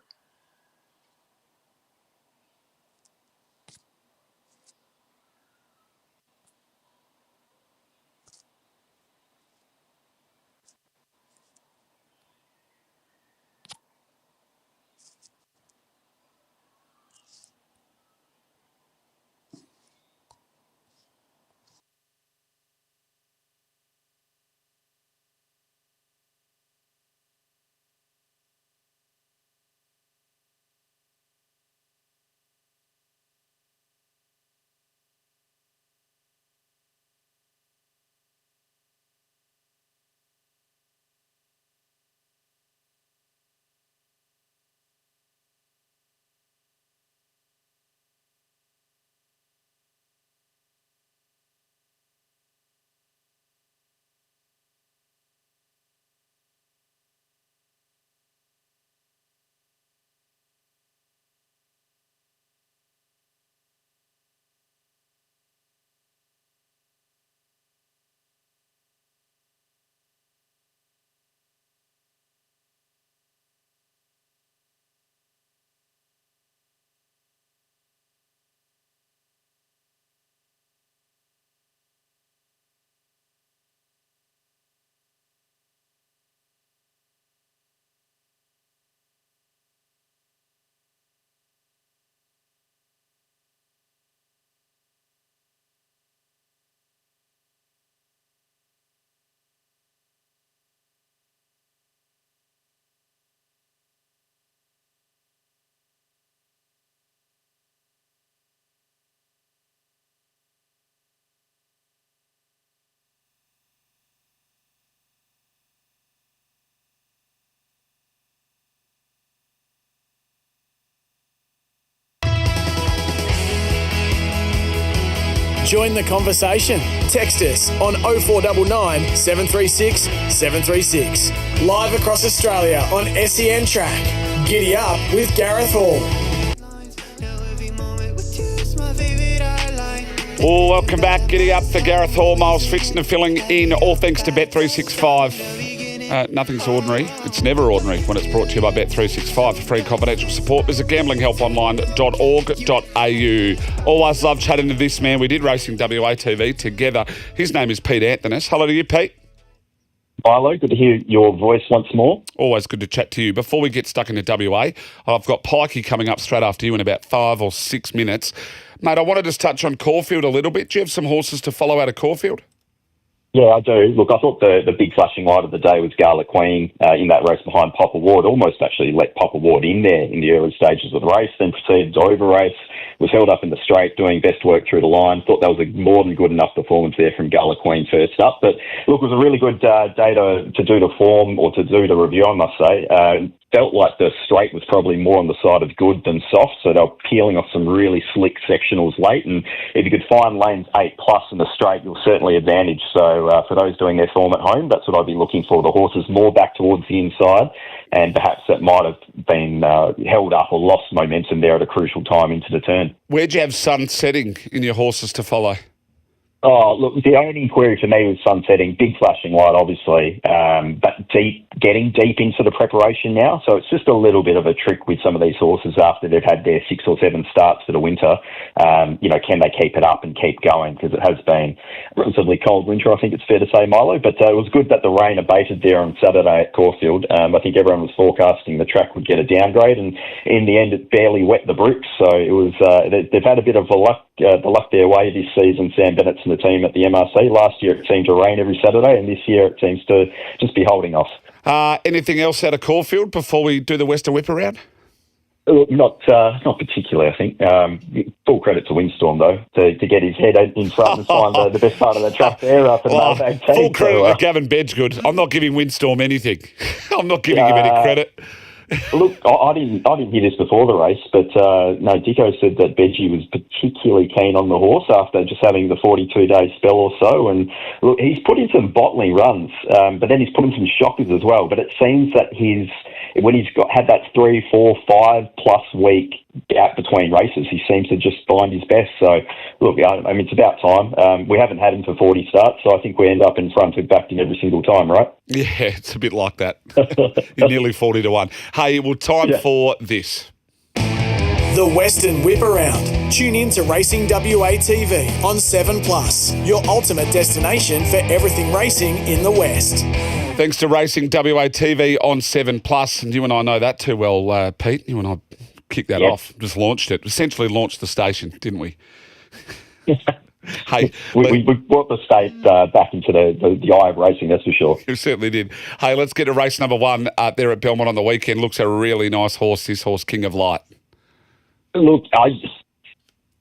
Join the conversation. Text us on 0499 736 736. Live across Australia on SEN Track. Giddy Up with Gareth Hall. Oh, welcome back. Giddy Up for Gareth Hall. Miles Pfitzner filling in, all thanks to Bet365. Nothing's ordinary. It's never ordinary when it's brought to you by Bet365. For free confidential support, visit gamblinghelponline.org.au. Always love chatting to this man. We did Racing WA TV together. His name is Pete Anthonys. Hello to you, Pete. Milo, good to hear your voice once more. Always good to chat to you. Before we get stuck into WA, I've got Pikey coming up straight after you in about 5 or 6 minutes. Mate, I wanted to touch on Caulfield a little bit. Do you have some horses to follow out of Caulfield? Yeah, I do. Look, I thought the big flashing light of the day was Gala Queen in that race behind Papa Ward. Almost actually let Papa Ward in there in the early stages of the race, then proceeded to over-race, was held up in the straight, doing best work through the line. Thought that was a more than good enough performance there from Gala Queen first up. But look, it was a really good day to do the form, or to do the review, I must say. Felt like the straight was probably more on the side of good than soft, so they were peeling off some really slick sectionals late, and if you could find lanes 8+ in the straight, you'll certainly advantage. So for those doing their form at home, that's what I'd be looking for. The horses more back towards the inside, and perhaps that might have been held up or lost momentum there at a crucial time into the turn. Where'd you have sun setting in your horses to follow? Oh, look, the only query for me was sunsetting. Big flashing light, obviously, but getting deep into the preparation now. So it's just a little bit of a trick with some of these horses after they've had their 6 or 7 starts for the winter. Can they keep it up and keep going? Because it has been a relatively cold winter, I think it's fair to say, Milo. But it was good that the rain abated there on Saturday at Caulfield. I think everyone was forecasting the track would get a downgrade, and in the end it barely wet the bricks. So it was they've had a bit of the luck their way this season, Sam Bennett and the team at the MRC. Last year it seemed to rain every Saturday, and this year it seems to just be holding off. Anything else out of Caulfield before we do the Western Whip around? Not particularly, I think. Full credit to Windstorm, though, to get his head in front and find the best part of the track there for the mailbag team. Full credit to Gavin Bedgood. I'm not giving Windstorm anything. I'm not giving him any credit. Look, I didn't hear this before the race, but Dicko said that Bedgie was particularly keen on the horse after just having the 42-day spell or so. And look, he's put in some bottling runs, but then he's put in some shockers as well. But it seems that when he's had that 3, 4, 5+ week gap between races, he seems to just find his best. So, look, I mean, it's about time. We haven't had him for 40 starts, so I think we end up in front with backed him every single time, right? Yeah, it's a bit like that. You're nearly 40-1. Hey, well, time for this. The Western Whip Around. Tune in to Racing WA TV on 7+, your ultimate destination for everything racing in the West. Thanks to Racing WA TV on 7+, and you and I know that too well, Pete. You and I kicked that off, just launched it. Essentially launched the station, didn't we? Hey, we brought the state back into the eye of racing, that's for sure. You certainly did. Hey, let's get to race number 1 there at Belmont on the weekend. Looks a really nice horse, this horse, King of Light. Look,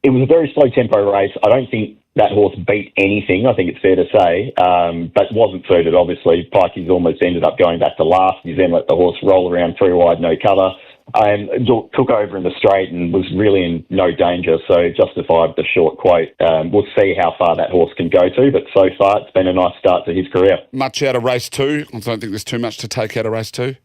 it was a very slow tempo race. I don't think that horse beat anything, I think it's fair to say, but wasn't suited, obviously. Pikey's almost ended up going back to last. He then let the horse roll around 3 wide, no cover. Took over in the straight and was really in no danger, so justified the short quote. We'll see how far that horse can go to, but so far it's been a nice start to his career. Much out of race 2? I don't think there's too much to take out of race 2.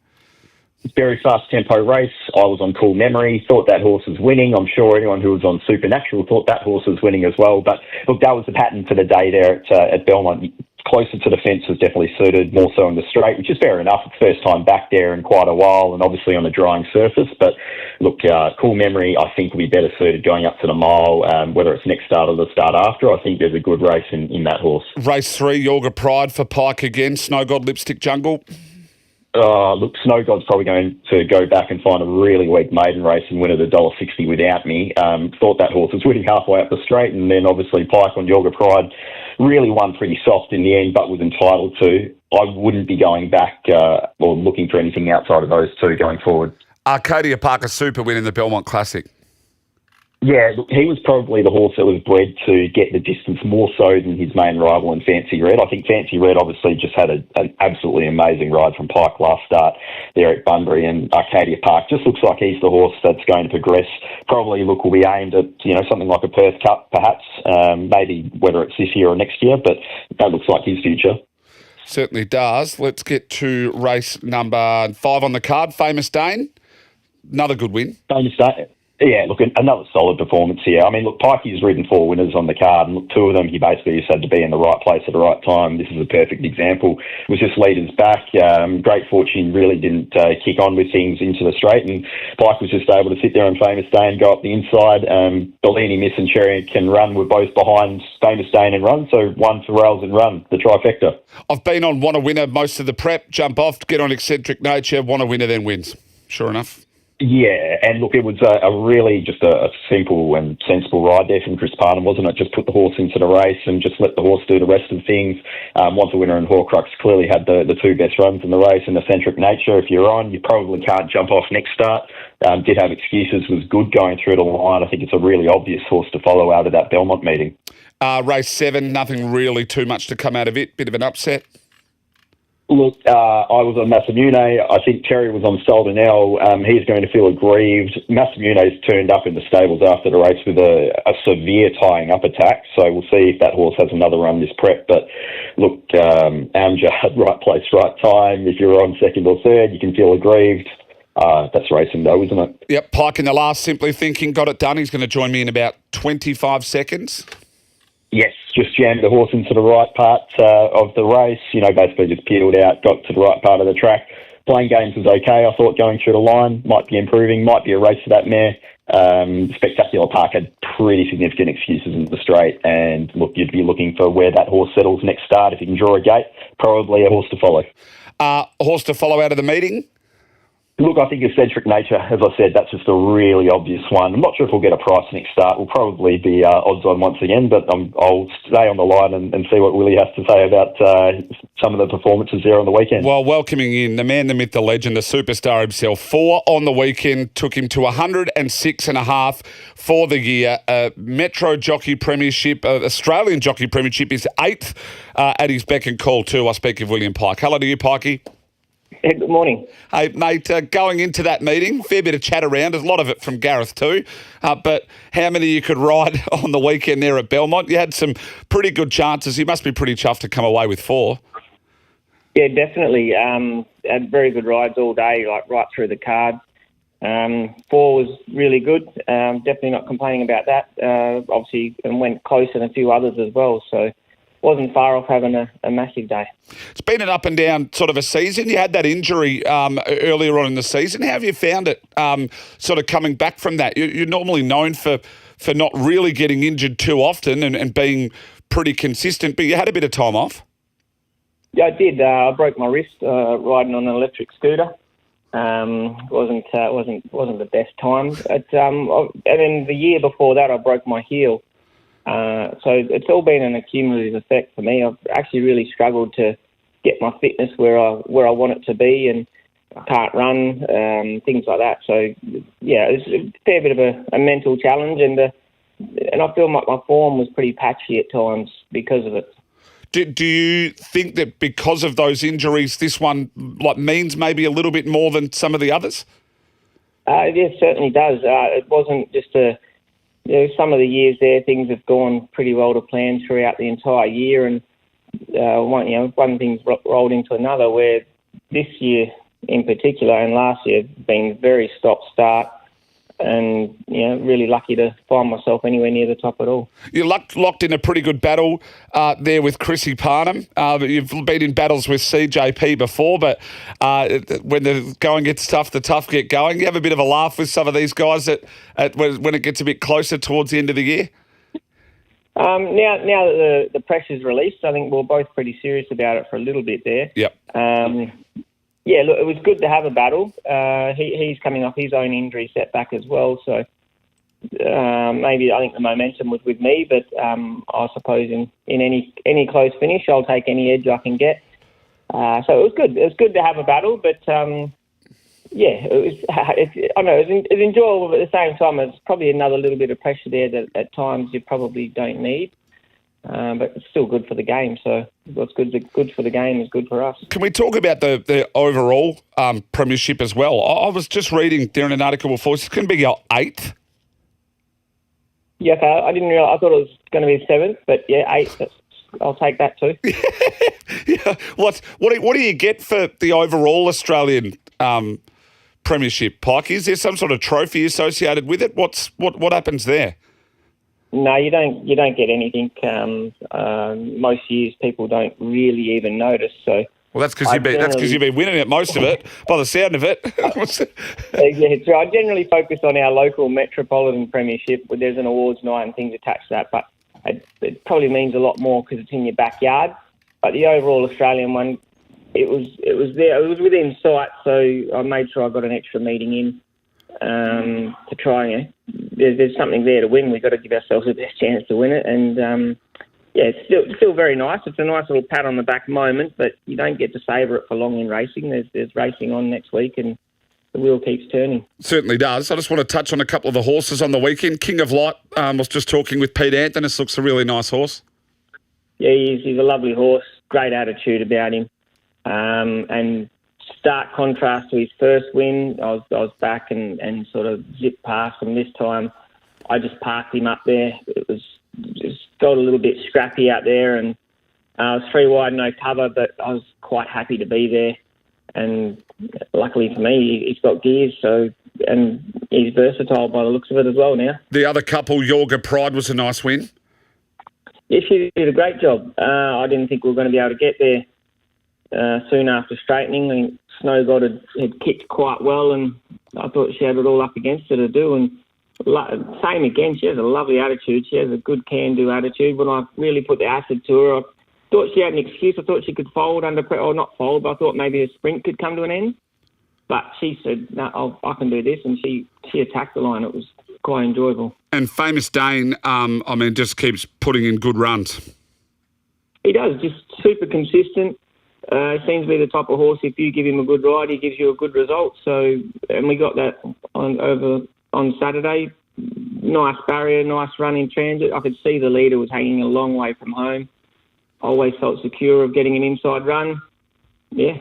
Very fast tempo race. I was on Cool Memory, thought that horse was winning. I'm sure anyone who was on Supernatural thought that horse was winning as well. But look, that was the pattern for the day there at Belmont. Closer to the fence was definitely suited, more so in the straight, which is fair enough. It's first time back there in quite a while, and obviously on a drying surface. But look, Cool Memory, I think, will be better suited going up to the mile, whether it's next start or the start after. I think there's a good race in that horse. Race 3, Yorga Pride for Pike again. Snow God Lipstick Jungle. Look, Snow God's probably going to go back and find a really weak maiden race and win at $1.60 without me. Thought that horse was winning halfway up the straight, and then obviously Pike on Yorga Pride really won pretty soft in the end, but was entitled to. I wouldn't be going back or looking for anything outside of those two going forward. Arcadia Parker Super winning the Belmont Classic. Yeah, look, he was probably the horse that was bred to get the distance more so than his main rival in Fancy Red. I think Fancy Red obviously just had an absolutely amazing ride from Pike last start there at Bunbury, and Arcadia Park just looks like he's the horse that's going to progress. Probably, look, will be aimed at, something like a Perth Cup perhaps, maybe whether it's this year or next year, but that looks like his future. Certainly does. Let's get to race number 5 on the card, Famous Dane. Another good win. Famous Dane. Yeah, look, another solid performance here. I mean, look, Pikey's ridden 4 winners on the card, and look, 2 of them, he basically just had to be in the right place at the right time. This is a perfect example. It was just leaders back. Great Fortune really didn't kick on with things into the straight, and Pike was just able to sit there on Famous Dane, go up the inside. Bellini, Miss and Cherry Can Run were both behind Famous Dane and Run, so one for Rails and Run, the trifecta. I've been on Want a Winner most of the prep, jump off, get on Eccentric Nature, Want a Winner, then wins. Sure enough. Yeah, and look, it was a really just a simple and sensible ride there from Chris Parnham, wasn't it? Just put the horse into the race and just let the horse do the rest of things. Want a Winner and Horcrux clearly had the 2 best runs in the race, and Eccentric Nature, if you're on, you probably can't jump off next start. Did have excuses, was good going through the line. I think it's a really obvious horse to follow out of that Belmont meeting. Race 7, nothing really too much to come out of it, bit of an upset. Look, I was on Massamune. I think Terry was on Soldanel. He's going to feel aggrieved. Massamune's turned up in the stables after the race with a severe tying up attack, so we'll see if that horse has another run this prep. But look, Amjad, right place, right time. If you're on second or third, you can feel aggrieved. That's racing though, isn't it? Yep, Pike in the last, Simply Thinking, got it done. He's going to join me in about 25 seconds. Yes, just jammed the horse into the right part of the race, basically just peeled out, got to the right part of the track. Playing games was okay, I thought, going through the line. Might be improving, might be a race for that mare. Spectacular Park had pretty significant excuses in the straight, and look, you'd be looking for where that horse settles next start. If you can draw a gate, probably a horse to follow. Horse to follow out of the meeting? Look, I think Eccentric Nature, as I said, that's just a really obvious one. I'm not sure if we'll get a price next start. We'll probably be odds on once again, but I'll stay on the line and see what Willie has to say about some of the performances there on the weekend. Well, welcoming in the man, the myth, the legend, the superstar himself. 4 on the weekend, took him to 106.5 for the year. Metro Jockey Premiership, Australian Jockey Premiership is 8th at his beck and call too. I speak of William Pike. Hello to you, Pikey. Hey, good morning. Hey, mate, going into that meeting, fair bit of chat around, a lot of it from Gareth too, but how many you could ride on the weekend there at Belmont? You had some pretty good chances. You must be pretty chuffed to come away with 4. Yeah, definitely. Had very good rides all day, like right through the card. 4 was really good. Definitely not complaining about that. Obviously, and went close in a few others as well, so wasn't far off having a massive day. It's been an up and down sort of a season. You had that injury earlier on in the season. How have you found it sort of coming back from that? You're normally known for not really getting injured too often and being pretty consistent, but you had a bit of time off. Yeah, I did. I broke my wrist riding on an electric scooter. Wasn't the best time. And then the year before that, I broke my heel. So it's all been an accumulative effect for me. I've actually really struggled to get my fitness where I want it to be, and I can't run, things like that. So yeah, it's a fair bit of a mental challenge, and I feel like my form was pretty patchy at times because of it. Do you think that because of those injuries, this one means maybe a little bit more than some of the others? It certainly does. It wasn't just some of the years there, things have gone pretty well to plan throughout the entire year, and one thing's rolled into another. Where this year, in particular, and last year, been very stop-start, and really lucky to find myself anywhere near the top at all. You're locked in a pretty good battle there with Chrissy Parnham. You've been in battles with CJP before, but when the going gets tough, the tough get going. You have a bit of a laugh with some of these guys when it gets a bit closer towards the end of the year? Now that the pressure's released, I think we're both pretty serious about it for a little bit there. Yep. Yeah, look, it was good to have a battle. He's coming off his own injury setback as well, so maybe I think the momentum was with me, but I suppose in any close finish, I'll take any edge I can get. So it was good. It was good to have a battle, but yeah, it was. I know it was enjoyable, but at the same time, it's probably another little bit of pressure there that at times you probably don't need. But it's still good for the game. So what's good for the game is good for us. Can we talk about the overall premiership as well? I was just reading there in an article before. It's going to be our 8th. Yeah, okay. I didn't realize. I thought it was going to be 7th, but yeah, 8th. I'll take that too. Yeah. What do you get for the overall Australian premiership, Pike? Is there some sort of trophy associated with it? What happens there? No, you don't get anything. Most years people don't really even notice. So well, that's because you've been winning it most of it, by the sound of it. Yeah, so I generally focus on our local metropolitan premiership, where there's an awards night and things attached to that. But it probably means a lot more because it's in your backyard. But the overall Australian one, it was there. It was within sight, so I made sure I got an extra meeting in to try. There's something there to win. We've got to give ourselves the best chance to win it. And yeah, it's still very nice. It's a nice little pat on the back moment, but you don't get to savour it for long in racing. There's racing on next week, and the wheel keeps turning. Certainly does. I just want to touch on a couple of the horses on the weekend. King of Light was just talking with Pete Anthony. Looks a really nice horse. Yeah, he's a lovely horse. Great attitude about him. And stark contrast to his first win. I was back and sort of zipped past him. This time I just parked him up there. It was just got a little bit scrappy out there, and I was 3 wide, no cover, but I was quite happy to be there. And luckily for me, he's got gears, and he's versatile by the looks of it as well now. The other couple, Yorga Pride, was a nice win. Yeah, she did a great job. I didn't think we were going to be able to get there soon after straightening. I think Snow God had kicked quite well, and I thought she had it all up against her to do. And same again, she has a lovely attitude. She has a good can-do attitude. When I really put the acid to her, I thought she had an excuse. I thought she could fold under pressure, or not fold, but I thought maybe her sprint could come to an end. But she said, no, I can do this, and she attacked the line. It was quite enjoyable. And Famous Dane, just keeps putting in good runs. He does, just super consistent. Seems to be the type of horse, if you give him a good ride, he gives you a good result. So, and we got that on Saturday. Nice barrier, nice run in transit. I could see the leader was hanging a long way from home. Always felt secure of getting an inside run. Yeah,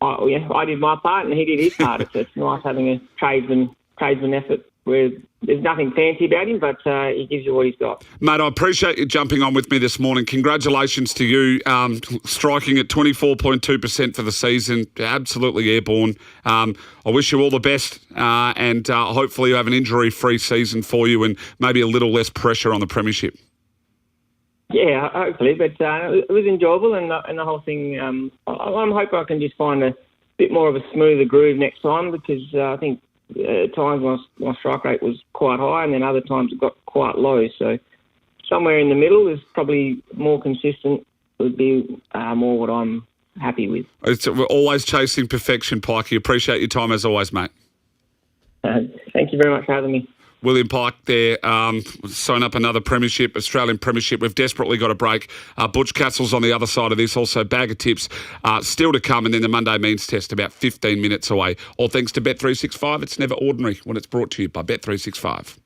I did my part and he did his part. It's nice having a tradesman effort where there's nothing fancy about him, but he gives you what he's got. Mate, I appreciate you jumping on with me this morning. Congratulations to you, striking at 24.2% for the season. Absolutely airborne. I wish you all the best, and hopefully you have an injury-free season for you and maybe a little less pressure on the premiership. Yeah, hopefully, but it was enjoyable, and the whole thing. I'm hoping I can just find a bit more of a smoother groove next time, because I think at times my strike rate was quite high, and then other times it got quite low. So somewhere in the middle is probably more consistent. Would be more what I'm happy with. We're always chasing perfection, Pikey. Appreciate your time as always, mate. Thank you very much for having me. William Pike there, sewn up another premiership, Australian premiership. We've desperately got a break. Butch Castle's on the other side of this. Also, bag of tips still to come. And then the Monday means test about 15 minutes away. All thanks to Bet365. It's never ordinary when it's brought to you by Bet365.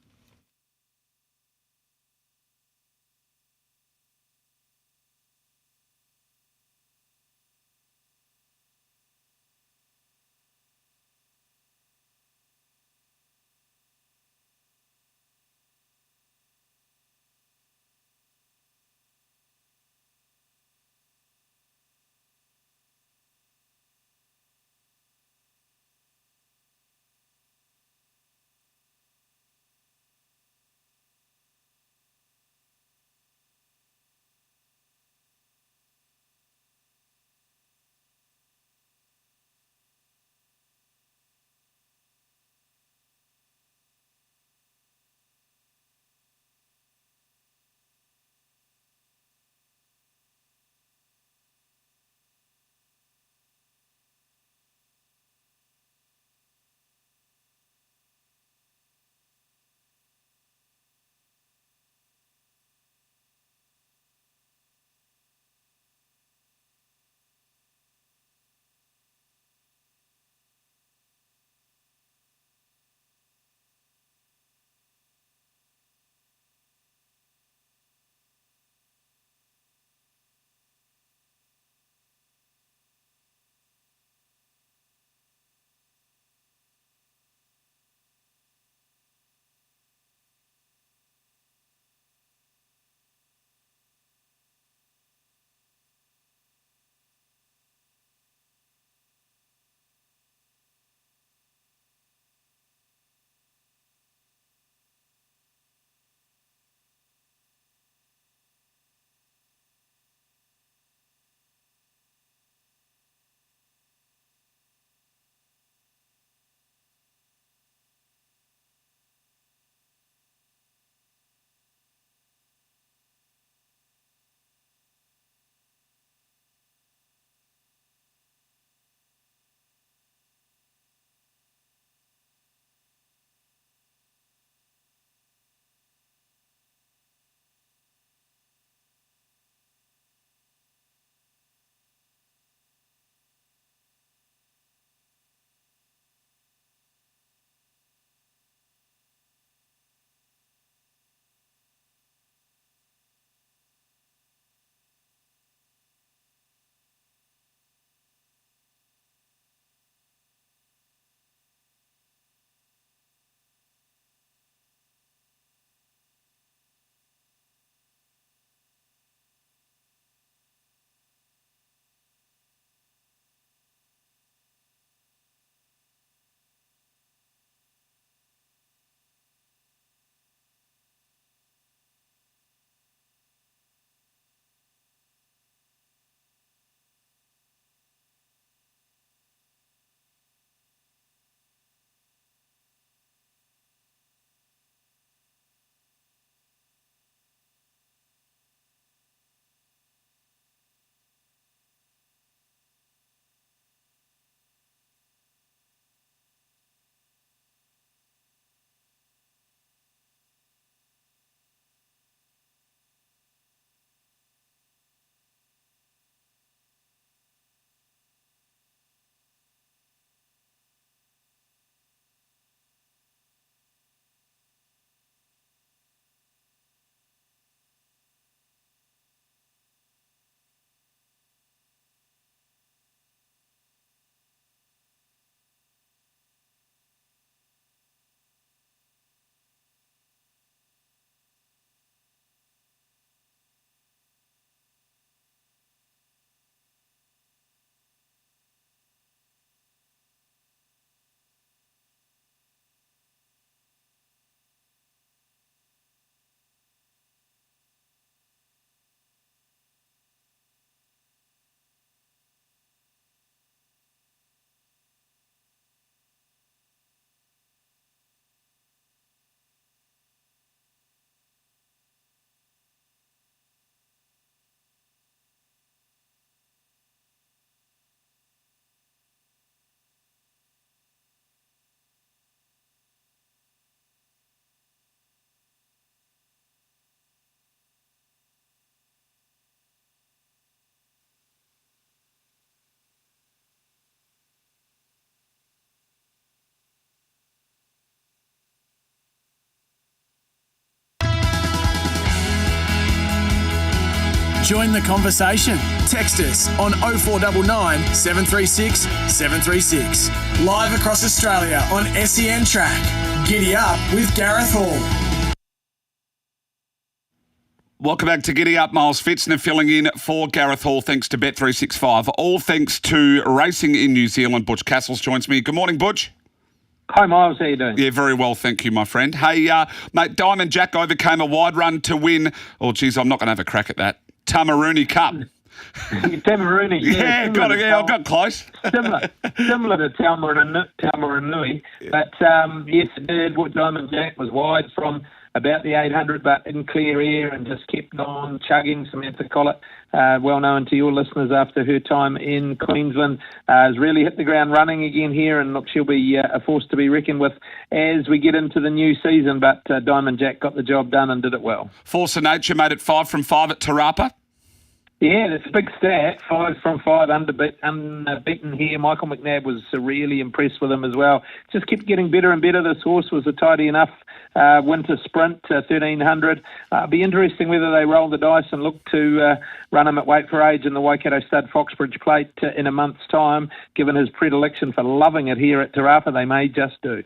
Join the conversation. Text us on 0499 736 736. Live across Australia on SEN Track. Giddy Up with Gareth Hall. Welcome back to Giddy Up. Miles Pfitzner filling in for Gareth Hall, thanks to Bet365. All thanks to racing in New Zealand. Butch Castles joins me. Good morning, Butch. Hi, Miles. How you doing? Yeah, very well, thank you, my friend. Hey, mate, Diamond Jack overcame a wide run to win, oh, geez, I'm not going to have a crack at that, Tamaruni Cup. Tamaruni, yeah, got it. Yeah, I got close. similar to Tamaranui, but yes, it did. What Diamond Jack was wide from about the 800, but in clear air and just kept on chugging. Samantha Collett, well known to your listeners after her time in Queensland, has really hit the ground running again here, and look, she'll be a force to be reckoned with as we get into the new season. But Diamond Jack got the job done and did it well. Force of Nature made it 5 from 5 at Te Rapa. Yeah, that's a big stat. 5 from 5 unbeaten here. Michael McNabb was really impressed with him as well. Just kept getting better and better. This horse was a tidy enough winter sprint, 1300. Be interesting whether they roll the dice and look to run him at weight for age in the Waikato Stud Foxbridge Plate in a month's time. Given his predilection for loving it here at Te Rapa, they may just do.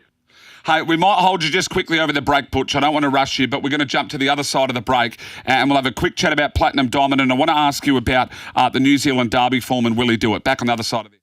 Hey, we might hold you just quickly over the break, Butch. I don't want to rush you, but we're going to jump to the other side of the break and we'll have a quick chat about Platinum Diamond, and I want to ask you about the New Zealand Derby form and will he do it? Back on the other side of this.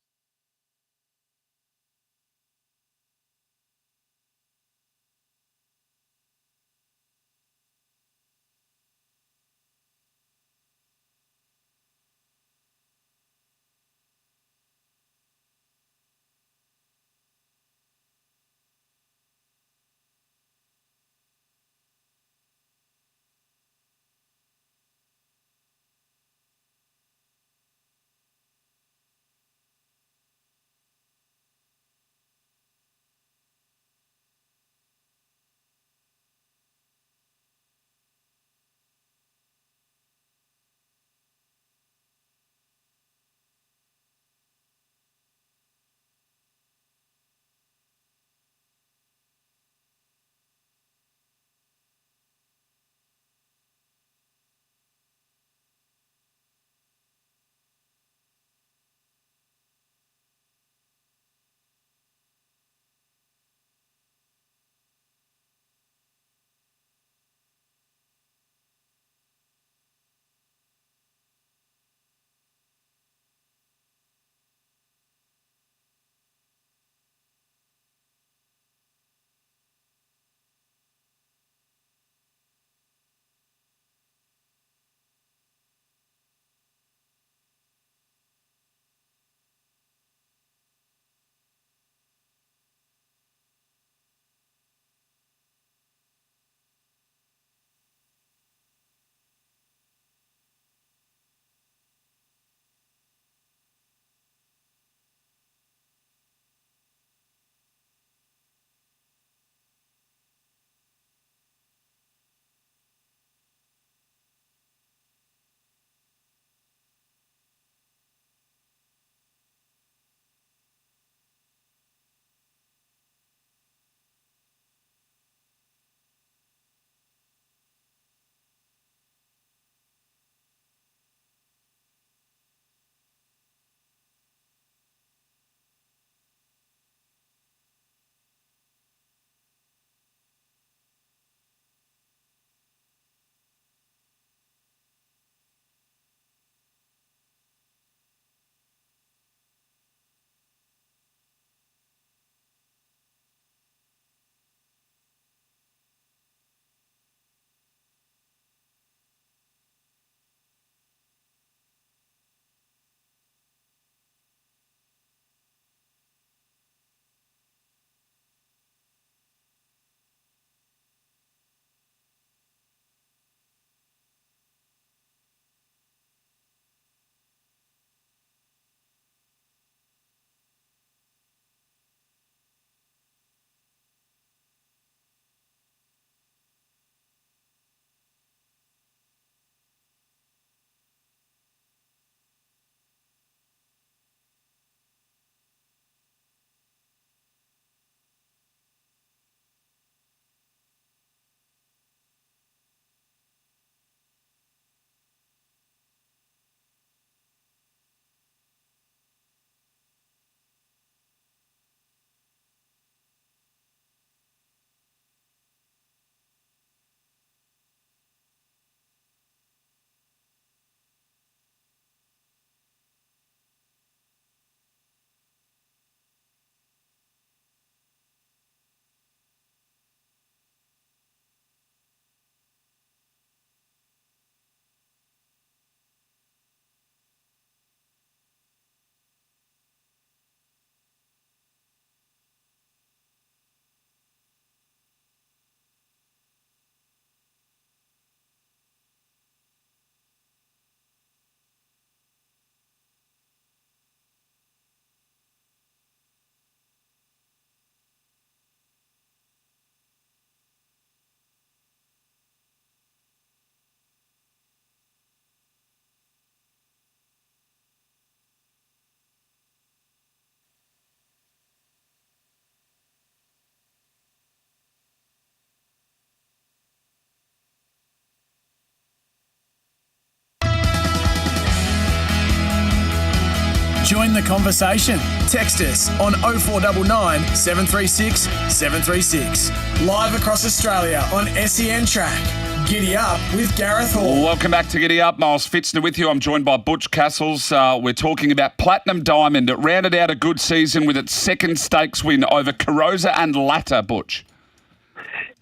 Join the conversation. Text us on 0499 736 736. Live across Australia on SEN Track. Giddy Up with Gareth Hall. Welcome back to Giddy Up. Miles Pfitzner with you. I'm joined by Butch Castles. We're talking about Platinum Diamond. It rounded out a good season with its second stakes win over Carosa and Latta, Butch.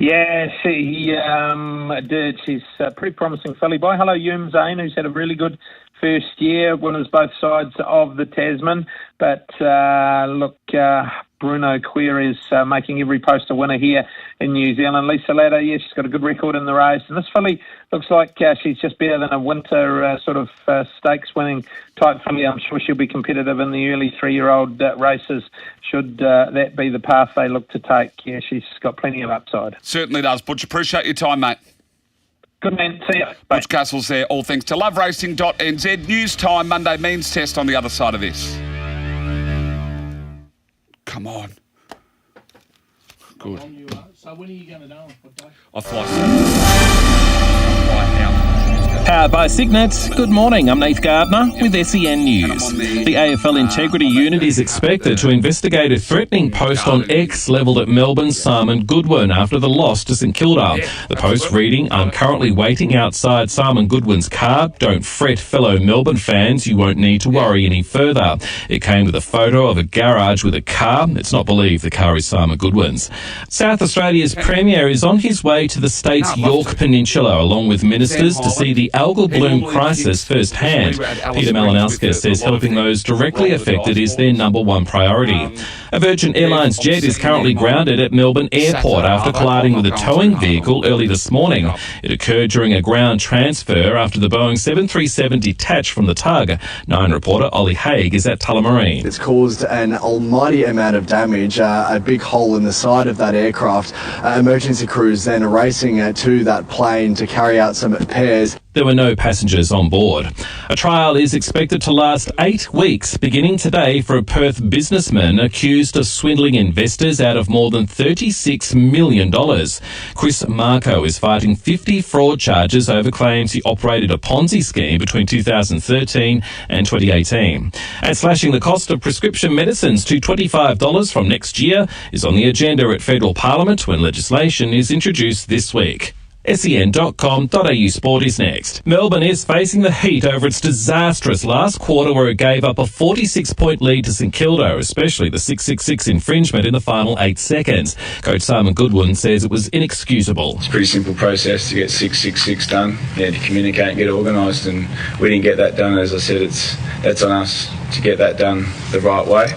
Yeah, she did. She's a pretty promising filly by. Hello, Hume Zane, who's had a really good first year, winners both sides of the Tasman. But Bruno Queer is making every post a winner here in New Zealand. Lisa Latta, yeah, she's got a good record in the race. And this filly looks like she's just better than a winter stakes winning type filly. I'm sure she'll be competitive in the early 3-year-old races, should that be the path they look to take. Yeah, she's got plenty of upside. Certainly does. Butch, appreciate your time, mate. Good man, see ya. Butch Castles there, all thanks to loveracing.nz. News time, Monday means test on the other side of this. Come on. Good. So when are you going to know? I fly out. Powered by Signet. Good morning, I'm Nath Gardner with SEN News. The AFL Integrity Unit is expected to investigate a threatening post on X levelled at Melbourne's Simon Goodwin after the loss to St Kilda. The post reading, "I'm currently waiting outside Simon Goodwin's car. Don't fret, fellow Melbourne fans, you won't need to worry any further." It came with a photo of a garage with a car. It's not believed the car is Simon Goodwin's. South Australia's Premier is on his way to the state's York Peninsula along with ministers to see the algal bloom crisis firsthand. Peter Malinowska says helping those directly affected is their number one priority. A Virgin Airlines jet is currently grounded at Melbourne Airport after colliding with a towing vehicle early this morning. It occurred during a ground transfer after the Boeing 737 detached from the tug. Nine reporter Ollie Haig is at Tullamarine. It's caused an almighty amount of damage, a big hole in the side of that aircraft. Emergency crews then are racing to that plane to carry out some repairs. There were no passengers on board. A trial is expected to last 8 weeks, beginning today, for a Perth businessman accused of swindling investors out of more than $36 million. Chris Marco is fighting 50 fraud charges over claims he operated a Ponzi scheme between 2013 and 2018. And slashing the cost of prescription medicines to $25 from next year is on the agenda at Federal Parliament when legislation is introduced this week. sen.com.au Sport is next. Melbourne is facing the heat over its disastrous last quarter where it gave up a 46-point lead to St Kilda, especially the 666 infringement in the final 8 seconds. Coach Simon Goodwin says it was inexcusable. It's a pretty simple process to get 666 done, to communicate and get organised, and we didn't get that done. As I said, that's on us to get that done the right way.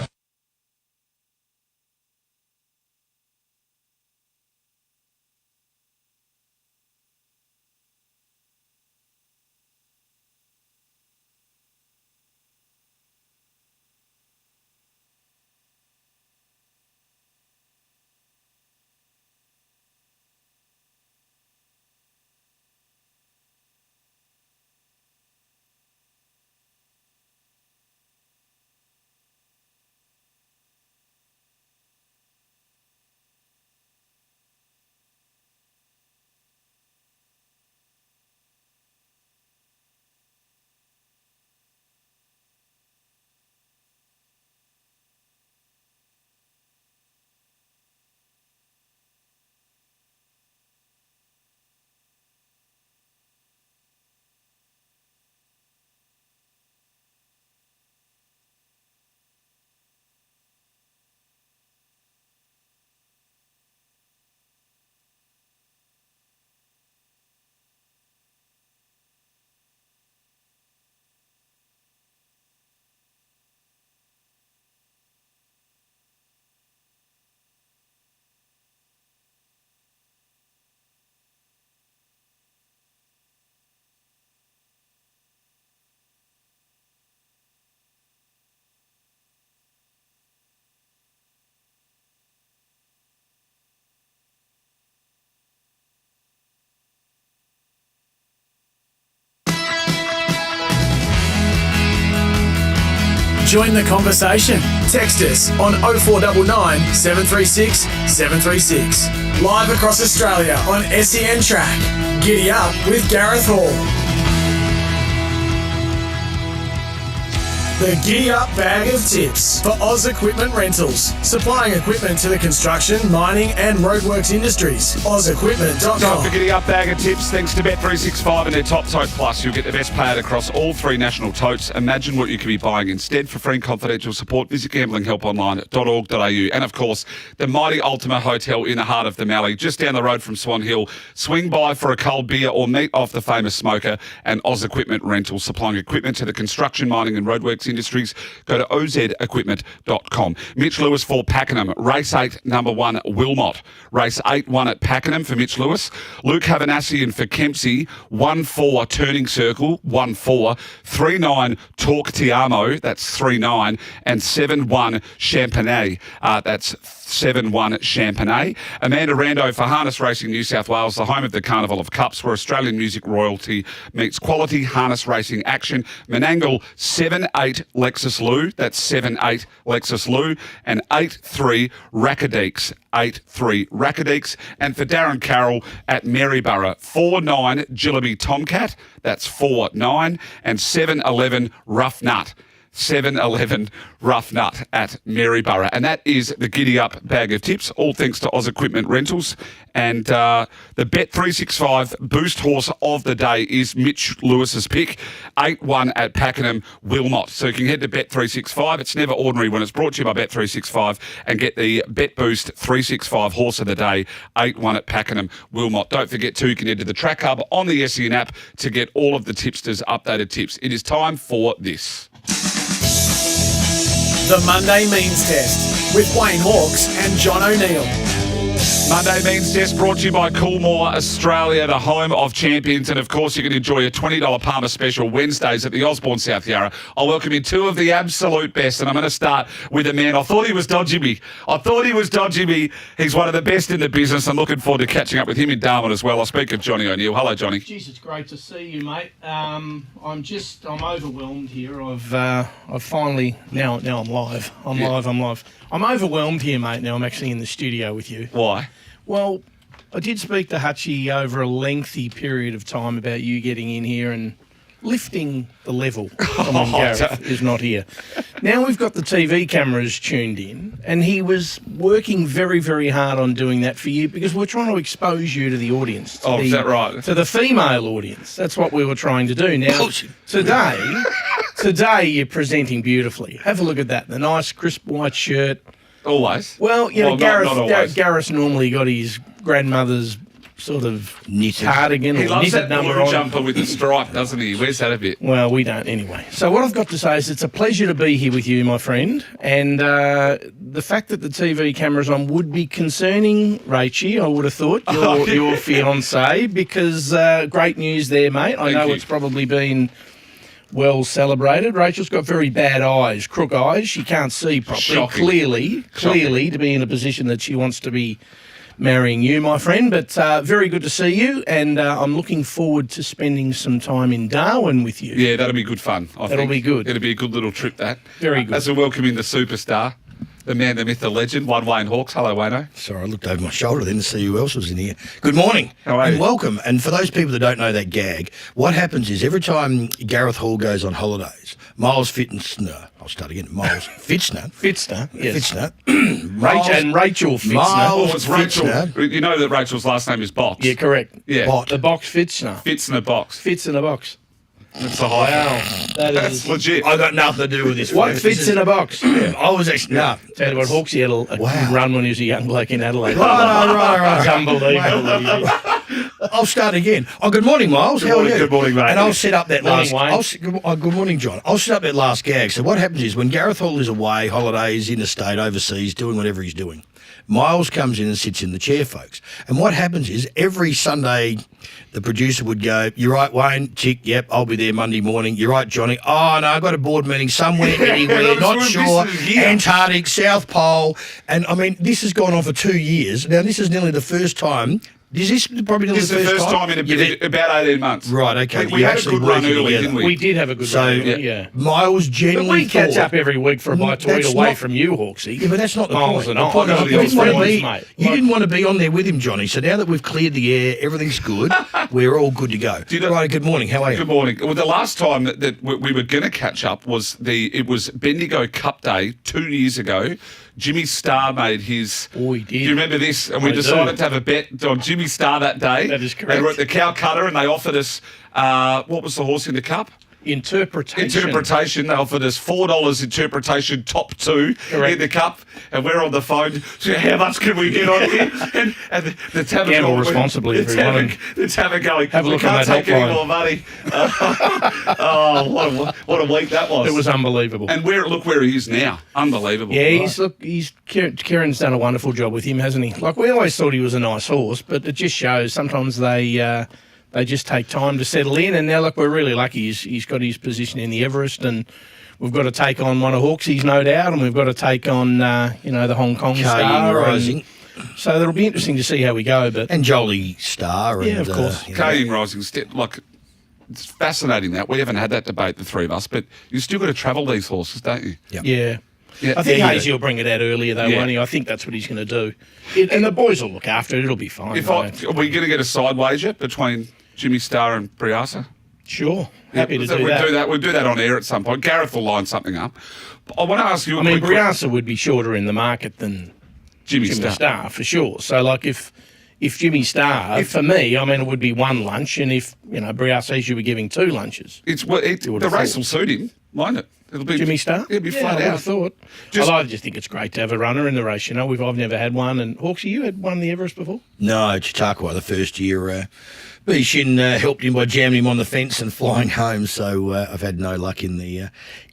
Join the conversation. Text us on 0499 736 736. Live across Australia on SEN Track. Giddy Up with Gareth Hall. The Giddy Up Bag of Tips for Oz Equipment Rentals. Supplying equipment to the construction, mining and roadworks industries. OzEquipment.com. Time for Giddy Up Bag of Tips. Thanks to Bet365 and their Top Tote Plus, you'll get the best payout across all 3 national totes. Imagine what you could be buying instead. For free and confidential support, visit gamblinghelponline.org.au. And of course, the mighty Ultima Hotel in the heart of the Mallee, just down the road from Swan Hill. Swing by for a cold beer or meet off the famous smoker. And Oz Equipment Rentals, supplying equipment to the construction, mining and roadworks industries. Go to ozequipment.com. Mitch Lewis for Pakenham. Race 8, number 1, Wilmot. Race 8-1 at Pakenham for Mitch Lewis. Luke Havanassian for Kempsey. 1-4 Turning Circle. 1-4. 3-9 Torque Tiamo. That's 3-9. And 7-1 Champagnat. That's 7-1 Champagnat. Amanda Rando for Harness Racing New South Wales, the home of the Carnival of Cups, where Australian music royalty meets quality harness racing action. Menangle 7-8 Lexus Lou. That's 7-8 Lexus Lou. And 8-3 Rackadeeks. 8-3 Rackadeeks. And for Darren Carroll at Maryborough, 4-9 Jillaby Tomcat. That's 4-9. And 7-11 Rough Nut. 7-11 Rough Nut at Maryborough. And that is the Giddy Up Bag of Tips, all thanks to Oz Equipment Rentals. And the Bet365 boost horse of the day is Mitch Lewis's pick, 8-1 at Pakenham, Wilmot. So you can head to Bet365. It's never ordinary when it's brought to you by Bet365 and get the Bet Boost 365 horse of the day, 8-1 at Pakenham, Wilmot. Don't forget too, you can head to the Track Hub on the SEN app to get all of the tipsters' updated tips. It is time for this. The Monday Means Test with Wayne Hawkes and John O'Neill. Monday Means Test brought to you by Coolmore Australia, the home of champions. And of course, you can enjoy a $20 Palmer special Wednesdays at the Osborne South Yarra. I'll welcome in 2 of the absolute best. And I'm going to start with a man. I thought he was dodging me. He's one of the best in the business. I'm looking forward to catching up with him in Darwin as well. I'll speak of Johnny O'Neill. Hello, Johnny. Jeez, it's great to see you, mate. I'm overwhelmed here. I've finally, now I'm live. I'm live. I'm overwhelmed here, mate. Now I'm actually in the studio with you. Why? Well, I did speak to Hutchie over a lengthy period of time about you getting in here and lifting the level when Gareth is not here. Now we've got the TV cameras tuned in, and he was working very, very hard on doing that for you because we're trying to expose you to the audience. Is that right? To the female audience. That's what we were trying to do. Now, today you're presenting beautifully. Have a look at that. The nice, crisp white shirt. Always. Well, Gareth's normally got his grandmother's sort of knitted cardigan. He loves that number blue jumper with the stripe, doesn't he? Where's that a bit? Well, we don't anyway. So what I've got to say is it's a pleasure to be here with you, my friend. And the fact that the TV camera's on would be concerning Rachie, I would have thought, your fiancée, because great news there, mate. I know it's probably been well celebrated. Rachel's got very bad eyes, crook eyes. She can't see properly. Shocking. Clearly, to be in a position that she wants to be marrying you, my friend. But very good to see you, and I'm looking forward to spending some time in Darwin with you. Yeah, that'll be good fun. That'll be good. It'll be a good little trip, that. Very good. As we welcome in the superstar, the man, the myth, the legend, one Wayne Hawkes. Hello, Wayno. Sorry, I looked over my shoulder then to see who else was in here. Good morning. How are you? And welcome. And for those people that don't know that gag, what happens is every time Gareth Hall goes on holidays, Miles Pfitzner, yes. And Rachel Pfitzner. Miles it's Rachel. Pfitzner. You know that Rachel's last name is Box. Yeah, correct. Yeah. Bot. The box Pfitzner. Pfitzner Box. Fits in a box. That's a high. Wow. That's legit. I got nothing to do with this. What fits in a box? I was actually... Tell you what, Hawksy had a run when he was a young bloke in Adelaide. Right. It's unbelievable. I'll start again. Good morning, Miles. How are you? Good morning, mate. And I'll set up that Morning, last... Wayne. Good morning, John. I'll set up that last gag. So what happens is when Gareth Hall is away, holidays, in the state, overseas, doing whatever he's doing, Miles comes in and sits in the chair, folks. And what happens is every Sunday the producer would go, "You're right, Wayne." Chick, "Yep, I'll be there Monday morning." "You're right, Johnny." "Oh, no, I've got a board meeting somewhere, anywhere, not sure. Antarctic, South Pole." And, I mean, this has gone on for 2 years. Now, this is nearly the first time Is this probably This is the first time in about 18 months. Right, okay. We had a good run early, didn't we? We did have a good run early, yeah. Miles generally But we catch up every week for a bite to eat away from you, Hawksy. Yeah, but that's not the Miles point. and I. You didn't want to be on there with him, Johnny. So now that we've cleared the air, everything's good, we're all good to go. Right, good morning. How are you? Good morning. Well, the last time that we were going to catch up was it was Bendigo Cup Day 2 years ago. Jimmy Starr made his. Oh, he did. Do you remember this? And we decided to have a bet on Jimmy Starr that day. That is correct. They were at the Calcutta and they offered us, what was the horse in the cup? Interpretation. They offered us $4 interpretation, top two in the cup, and we're on the phone. So how much can we get on here? And the tabber gamble responsibly, everyone. The tabber going. Have a look we can't on that take any helpline. more money. What a week that was! It was unbelievable. And look where he is now. Unbelievable. Yeah, Kieran's done a wonderful job with him, hasn't he? Like we always thought he was a nice horse, but it just shows sometimes they just take time to settle in. And now, look, we're really lucky. He's got his position in the Everest, and we've got to take on one of Hawksy's, no doubt, and we've got to take on, the Hong Kong Star. Rising. So it'll be interesting to see how we go. And Jolie Star. Yeah, of course. Kaying Rising, it's fascinating that. We haven't had that debate, the three of us, but you still got to travel these horses, don't you? Yep. Yeah. Yeah. I think Hazy will bring it out earlier, though, won't he? I think that's what he's going to do. And the boys will look after it. It'll be fine. Are we going to get a side wager between Jimmy Starr and Briasa? Sure. Happy to do that. We'll do that on air at some point. Gareth will line something up. I want to ask you Briasa would be shorter in the market than Jimmy Starr, for sure. So, like, if Jimmy Starr, for me, it would be one lunch, and if, Briasa should be giving 2 lunches. The race will suit him, won't it? It'll be Jimmy Starr? It'll be flat I out. thought. I just think it's great to have a runner in the race. I've never had one. And Hawksy, you had won the Everest before? No, Chautauqua the first year. Bishin helped him by jamming him on the fence and flying home. So I've had no luck in the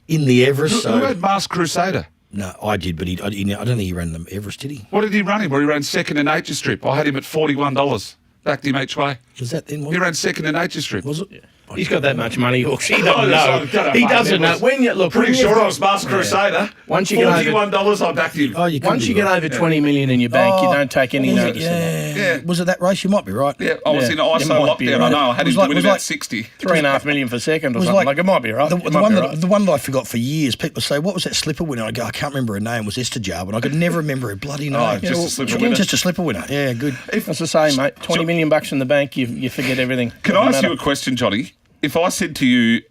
Everest. Who had Masked Crusader? No, I did, but I don't think he ran the Everest, did he? What did he run him? Well, he ran second in Nature Strip. I had him at $41. Backed him each way. Was that then? He ran second in Nature Strip. Was it? Yeah. He's got that much money, Hawksy. He doesn't know. He doesn't know. Pretty sure I was Masked Crusader. Once you get $41, I backed him. Once you get over 20 million in your bank, you don't take any notice of that. Yeah. Was it that race? You might be right. Yeah, I was in ISO lockdown. I know. I had him to win about 60. 3.5 million for second or something. It might be right. The one that I forgot for years, people say, what was that slipper winner? I go, I can't remember her name. It was Esther Jarb, and I could never remember her bloody name. Just a slipper winner. Just a slipper winner. Yeah, good. That's the same, mate. $20 million in the bank, you forget everything. Can I ask you a question, Johnny? If I said to you,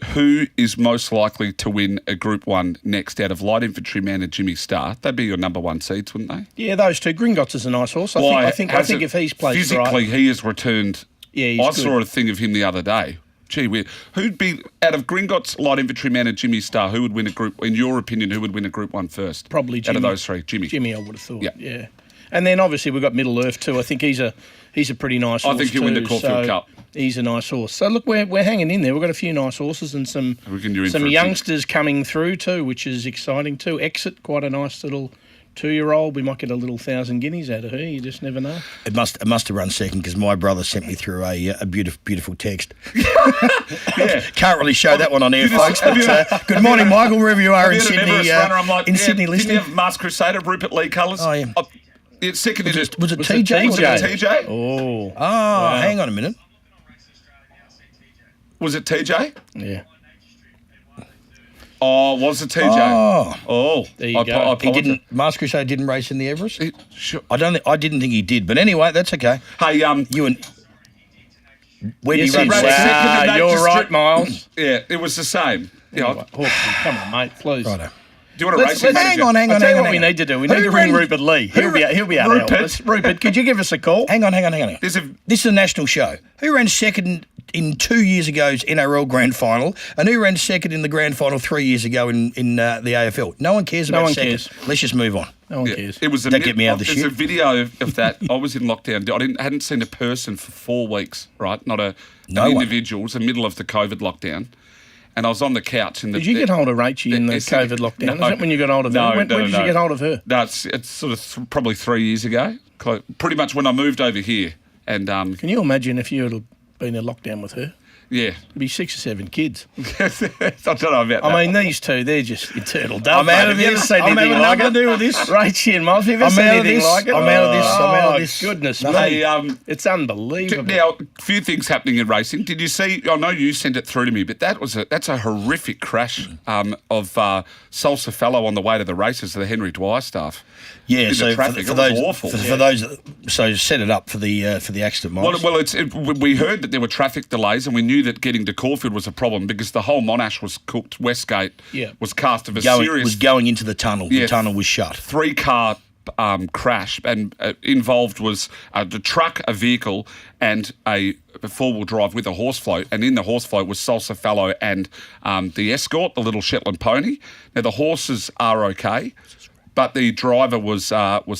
who is most likely to win a Group 1 next out of Light Infantryman and Jimmy Starr, they'd be your number 1 seeds, wouldn't they? Yeah, those two. Gringotts is a nice horse. I think if he's placed physically, right, he has returned. Yeah, he's I good. saw a thing of him the other day. Gee, who'd be out of Gringotts, Light Infantryman and Jimmy Starr? Who would win a Group? In your opinion, who would win a Group 1 first? Probably Jimmy. Out of those three, Jimmy. Jimmy, I would have thought. Yeah. And then obviously we've got Middle Earth too. I think he's a pretty nice horse. I think he'll win the Caulfield Cup. He's a nice horse. So look, we're hanging in there. We've got a few nice horses and some youngsters coming through too, which is exciting too. Exit, quite a nice little 2-year-old. We might get a little 1,000 guineas out of her. You just never know. It must have run second because my brother sent me through a beautiful text. Can't really show that one on air, folks. But good morning, Michael, wherever you are in Sydney. Sydney, listening. Didn't you have Masked Crusader, Rupert Lee colours? Oh, yeah. It's second. Was it TJ? Was it TJ? Oh. Wow. Hang on a minute. Was it TJ? Yeah. Oh, was it TJ? Oh. There you go. He didn't. Masked Crusader didn't race in the Everest. I didn't think he did. But anyway, that's okay. Hey, you and where yes, do you run? Wow, you're right, Miles. Yeah, it was the same. Anyway, come on, mate, please. Righto. Do you want to race him? Hang on. I'll tell you what we need to do. We need to ring Rupert Lee. He'll be out of help. Rupert, could you give us a call? Hang on. This is a national show. Who ran second in 2 years ago's NRL Grand Final, and who ran second in the Grand Final 3 years ago in the AFL? No one cares about second. Cares. Let's just move on. No one cares. It was Don't get me out of the shit. There's a video of that. I was in lockdown. I hadn't seen a person for 4 weeks, right? Not an individual. It was the middle of the COVID lockdown. And I was on the couch. Did you get hold of Rachie in the COVID lockdown? Is that when you got hold of her? When did you get hold of her? No, it's sort of probably 3 years ago. Pretty much when I moved over here. And can you imagine if you had been in lockdown with her? Yeah. It'd be 6 or 7 kids. I don't know about that. I mean, these two, they're just eternal dove. I'm out of Have you ever this. seen I'm anything having like nothing it? to do with this. Rachie and Miles, have you ever seen I'm out of anything this. like it? I'm out of this. I'm out of this. Goodness No. me. It's unbelievable. Now, a few things happening in racing. Did you see? I know you sent it through to me, but that's a horrific crash of Salsa Fellow on the way to the races of the Henry Dwyer staff. Yeah, in so the traffic. for It was those, awful. for those, so set it up for the accident, Miles. Well, we heard that there were traffic delays, and we knew that getting to Caulfield was a problem because the whole Monash was cooked. Westgate was cast of a serious. Was going into the tunnel. Yeah, the tunnel was shut. 3-car crash, and involved was the truck, a vehicle, and a four-wheel drive with a horse float. And in the horse float was Salsa Fellow and the Escort, the little Shetland pony. Now the horses are okay, but the driver was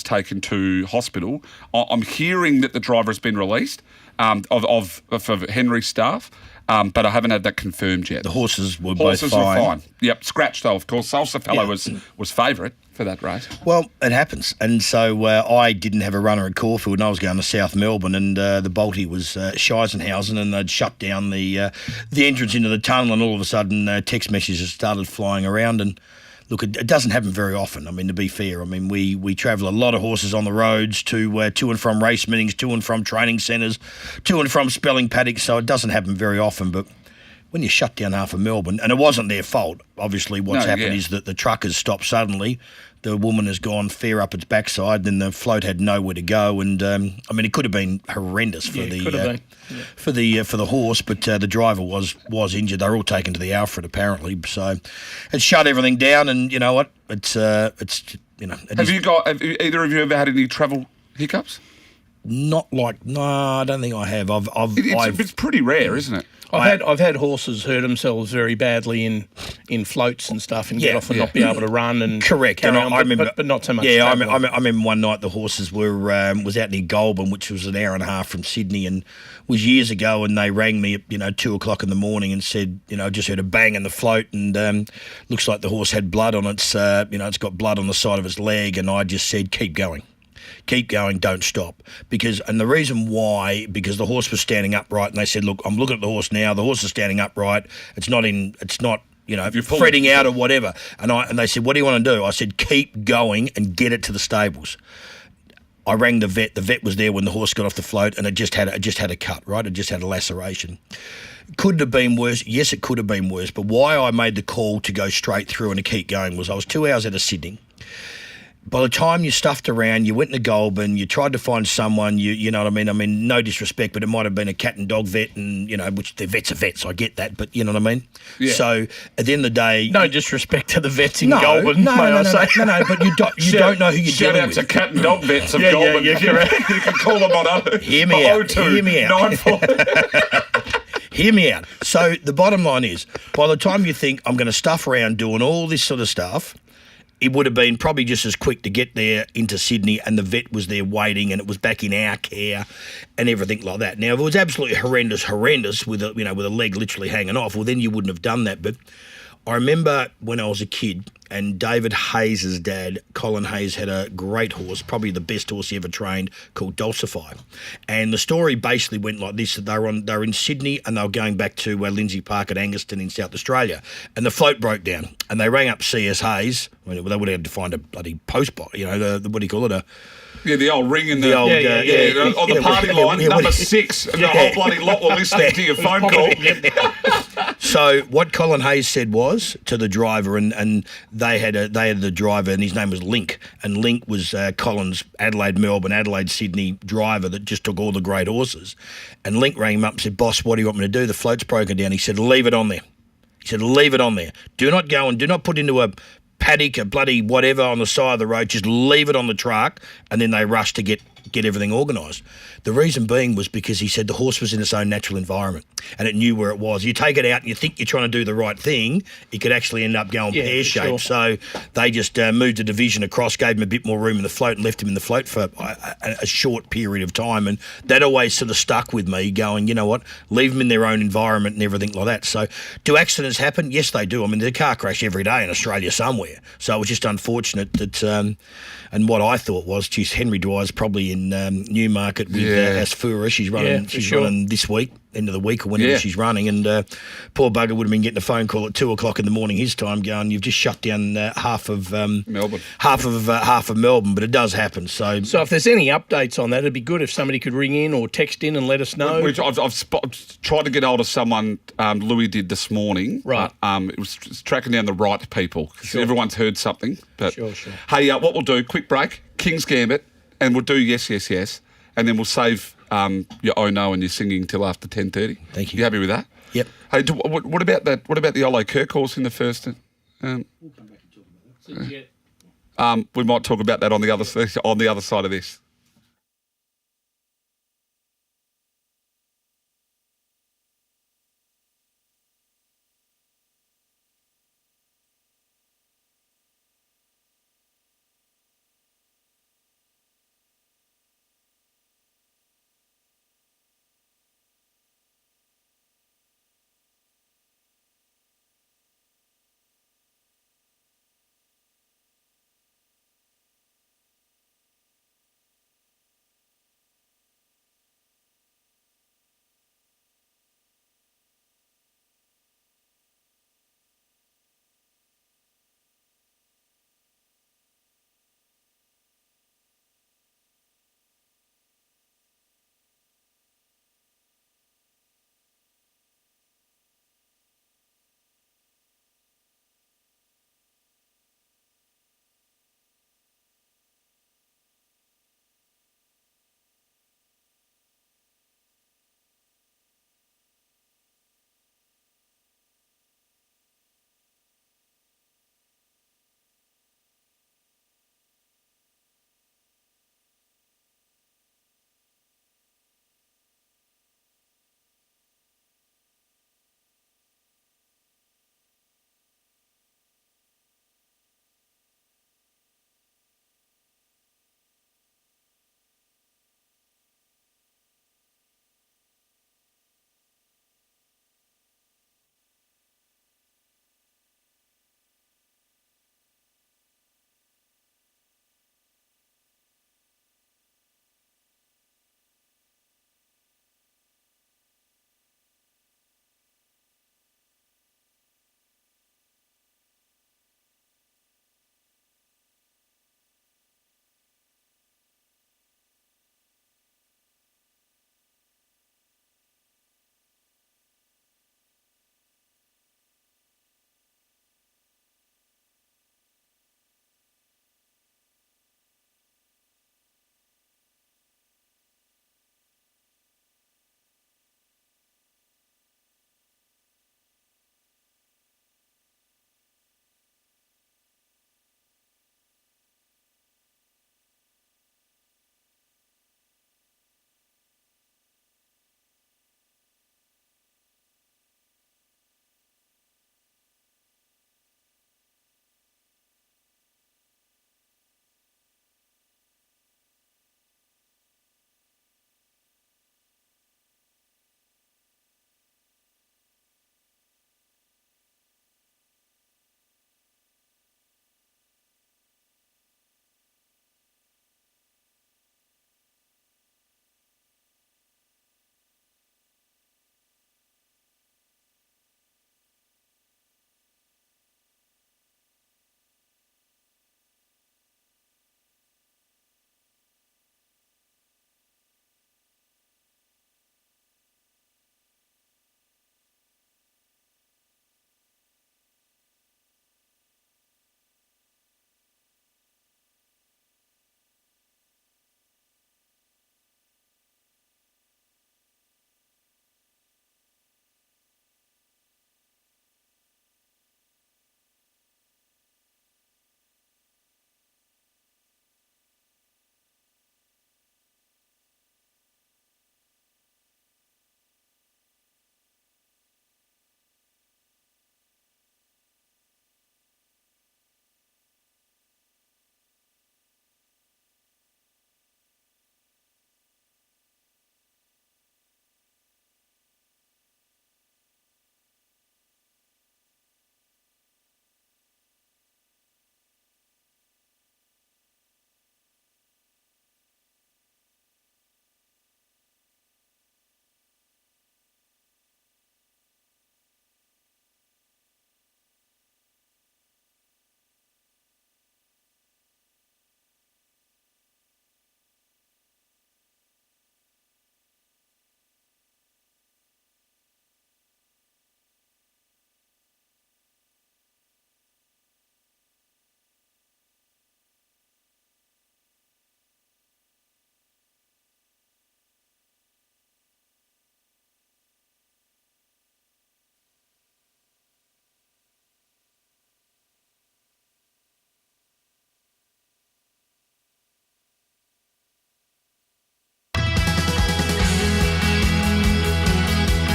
taken to hospital. I'm hearing that the driver has been released for Henry's staff. But I haven't had that confirmed yet. The horses were both fine. Yep, scratched though, of course. Salsa Fellow was favourite for that race. Well, it happens. And so I didn't have a runner at Caulfield, and I was going to South Melbourne, and the Balti was Scheisenhausen, and they'd shut down the entrance into the tunnel, and all of a sudden text messages started flying around. And look, it doesn't happen very often. I mean, to be fair, I mean, we travel a lot of horses on the roads to and from race meetings, to and from training centres, to and from spelling paddocks, so it doesn't happen very often. But when you shut down half of Melbourne, and it wasn't their fault, obviously what's happened is that the truckers stopped suddenly. The woman has gone fair up its backside, then the float had nowhere to go, and I mean, it could have been horrendous for the horse, but the driver was injured. They were all taken to the Alfred apparently, so it shut everything down. And you know what? It's you know. Have either of you ever had any travel hiccups? No, I don't think I have. It's pretty rare, isn't it? I've had horses hurt themselves very badly in floats and stuff, and get off and not be able to run and correct. Carry And on, I remember, but not so much. Yeah, I travelling. remember one night the horses were was out near Goulburn, which was an hour and a half from Sydney, and was years ago. And they rang me at 2 o'clock in the morning and said, I just heard a bang in the float, and looks like the horse had blood on its it's got blood on the side of its leg, and I just said, keep going. Keep going, don't stop. And the reason why, because the horse was standing upright, and they said, look, I'm looking at the horse now, the horse is standing upright, it's not fretting out or whatever. And they said, what do you want to do? I said, keep going and get it to the stables. I rang the vet. The vet was there when the horse got off the float, and it just had a cut, right? It just had a laceration. Could it have been worse? Yes, it could have been worse. But why I made the call to go straight through and to keep going was I was 2 hours out of Sydney. By the time you stuffed around, you went to Goulburn, you tried to find someone, you know what I mean? I mean, no disrespect, but it might have been a cat and dog vet, and, which the vets are vets, I get that, but you know what I mean? Yeah. So at the end of the day... No disrespect to the vets in Goulburn, No, but you don't know who you're dealing with. Shout out to cat and dog vets of Goulburn. Yeah, correct. You can call them on Hear me out. Hear me out. So the bottom line is, by the time you think, I'm going to stuff around doing all this sort of stuff, it would have been probably just as quick to get there into Sydney, and the vet was there waiting, and it was back in our care and everything like that. Now, if it was absolutely horrendous with a leg literally hanging off, well, then you wouldn't have done that. But I remember when I was a kid, and David Hayes' dad, Colin Hayes, had a great horse, probably the best horse he ever trained, called Dulcify. And the story basically went like this: that they were in Sydney, and they were going back to Lindsay Park at Angaston in South Australia, and the float broke down, and they rang up CS Hayes. I mean, they would have had to find a bloody post box, the what do you call it? The old ring in the old on the party line, number 6, and the whole bloody lot were listening to your phone call. So what Colin Hayes said was to the driver, and they had the driver, and his name was Link, and Link was Colin's Adelaide, Melbourne, Adelaide, Sydney driver that just took all the great horses. And Link rang him up and said, "Boss, what do you want me to do? The float's broken down." He said, "Leave it on there." He said, "Leave it on there. Do not go and do not put into a paddock, a bloody whatever on the side of the road. Just leave it on the truck." And then they rushed to get everything organised. The reason being was because he said the horse was in its own natural environment, and it knew where it was. You take it out and you think you're trying to do the right thing, it could actually end up going pear-shaped. Sure. So they just moved the division across, gave him a bit more room in the float, and left him in the float for a short period of time. And that always sort of stuck with me, going, you know what, leave them in their own environment and everything like that. So do accidents happen? Yes, they do. I mean, there's a car crash every day in Australia somewhere. So it was just unfortunate that, and what I thought was, geez, Henry Dwyer's probably in Newmarket with Asfura. She's running. She's sure. running this week, end of the week or whenever she's running. And poor bugger would have been getting a phone call at 2:00 in the morning his time, going, "You've just shut down half of Melbourne, half of Melbourne." But it does happen. So if there's any updates on that, it'd be good if somebody could ring in or text in and let us know. I've tried to get hold of someone. Louis did this morning. Right. It was tracking down the right people because everyone's heard something. But Sure. hey, what we'll do? Quick break. King's Gambit, and we'll do yes, and then we'll save your oh no and your singing till after 10:30. Thank you. You happy with that? Yep. Hey, what about that? What about the Ole Kerr course in the first? We'll come back and talk about that. We might talk about that on the other side of this.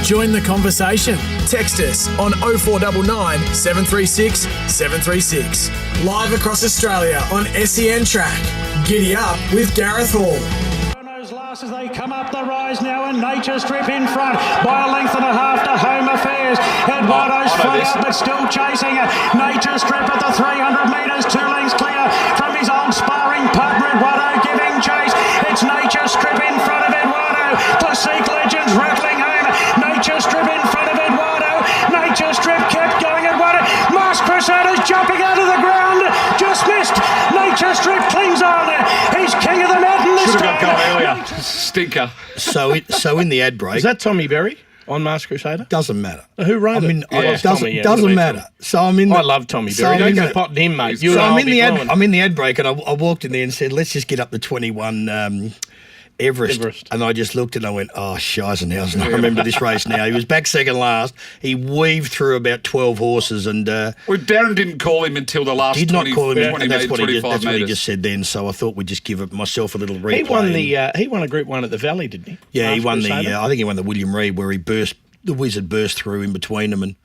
Join the conversation. Text us on 0499 736 736. Live across Australia on SEN Track. Giddy Up with Gareth Hall. As they come up the rise now, and Nature Strip in front by a length and a half to Home Affairs. Eduardo's front out, but still chasing it. Nature Strip at the 300 metres, 2 lengths clear from his old sparring partner Eduardo giving chase. It's Nature Strip in front of Eduardo. Classic Legends rattling home. Nature Strip in front of Eduardo. Nature Strip kept going. Eduardo. Masked Crusader's jumping out of the ground. Just missed. Nature Strip clings on. He's king of the mountain this time. Stinker. So in the ad break. Is that Tommy Berry on Masked Crusader? Doesn't matter. Who wrote it? Doesn't matter. So I'm in. I love Tommy Berry. Don't go potting him, mate. I'm in the ad break, and I walked in there and said, "Let's just get up to 21." Everest. And I just looked and I went, oh, Scheisenhausen. I remember this race now. He was back second last. He weaved through about 12 horses. And Darren didn't call him until the last 20 call him. That's what he just said then. So I thought we'd just give myself a little replay. He won a Group 1 at the Valley, didn't he? Yeah, he won I think he won the William Reid, where the Wizard burst through in between them, and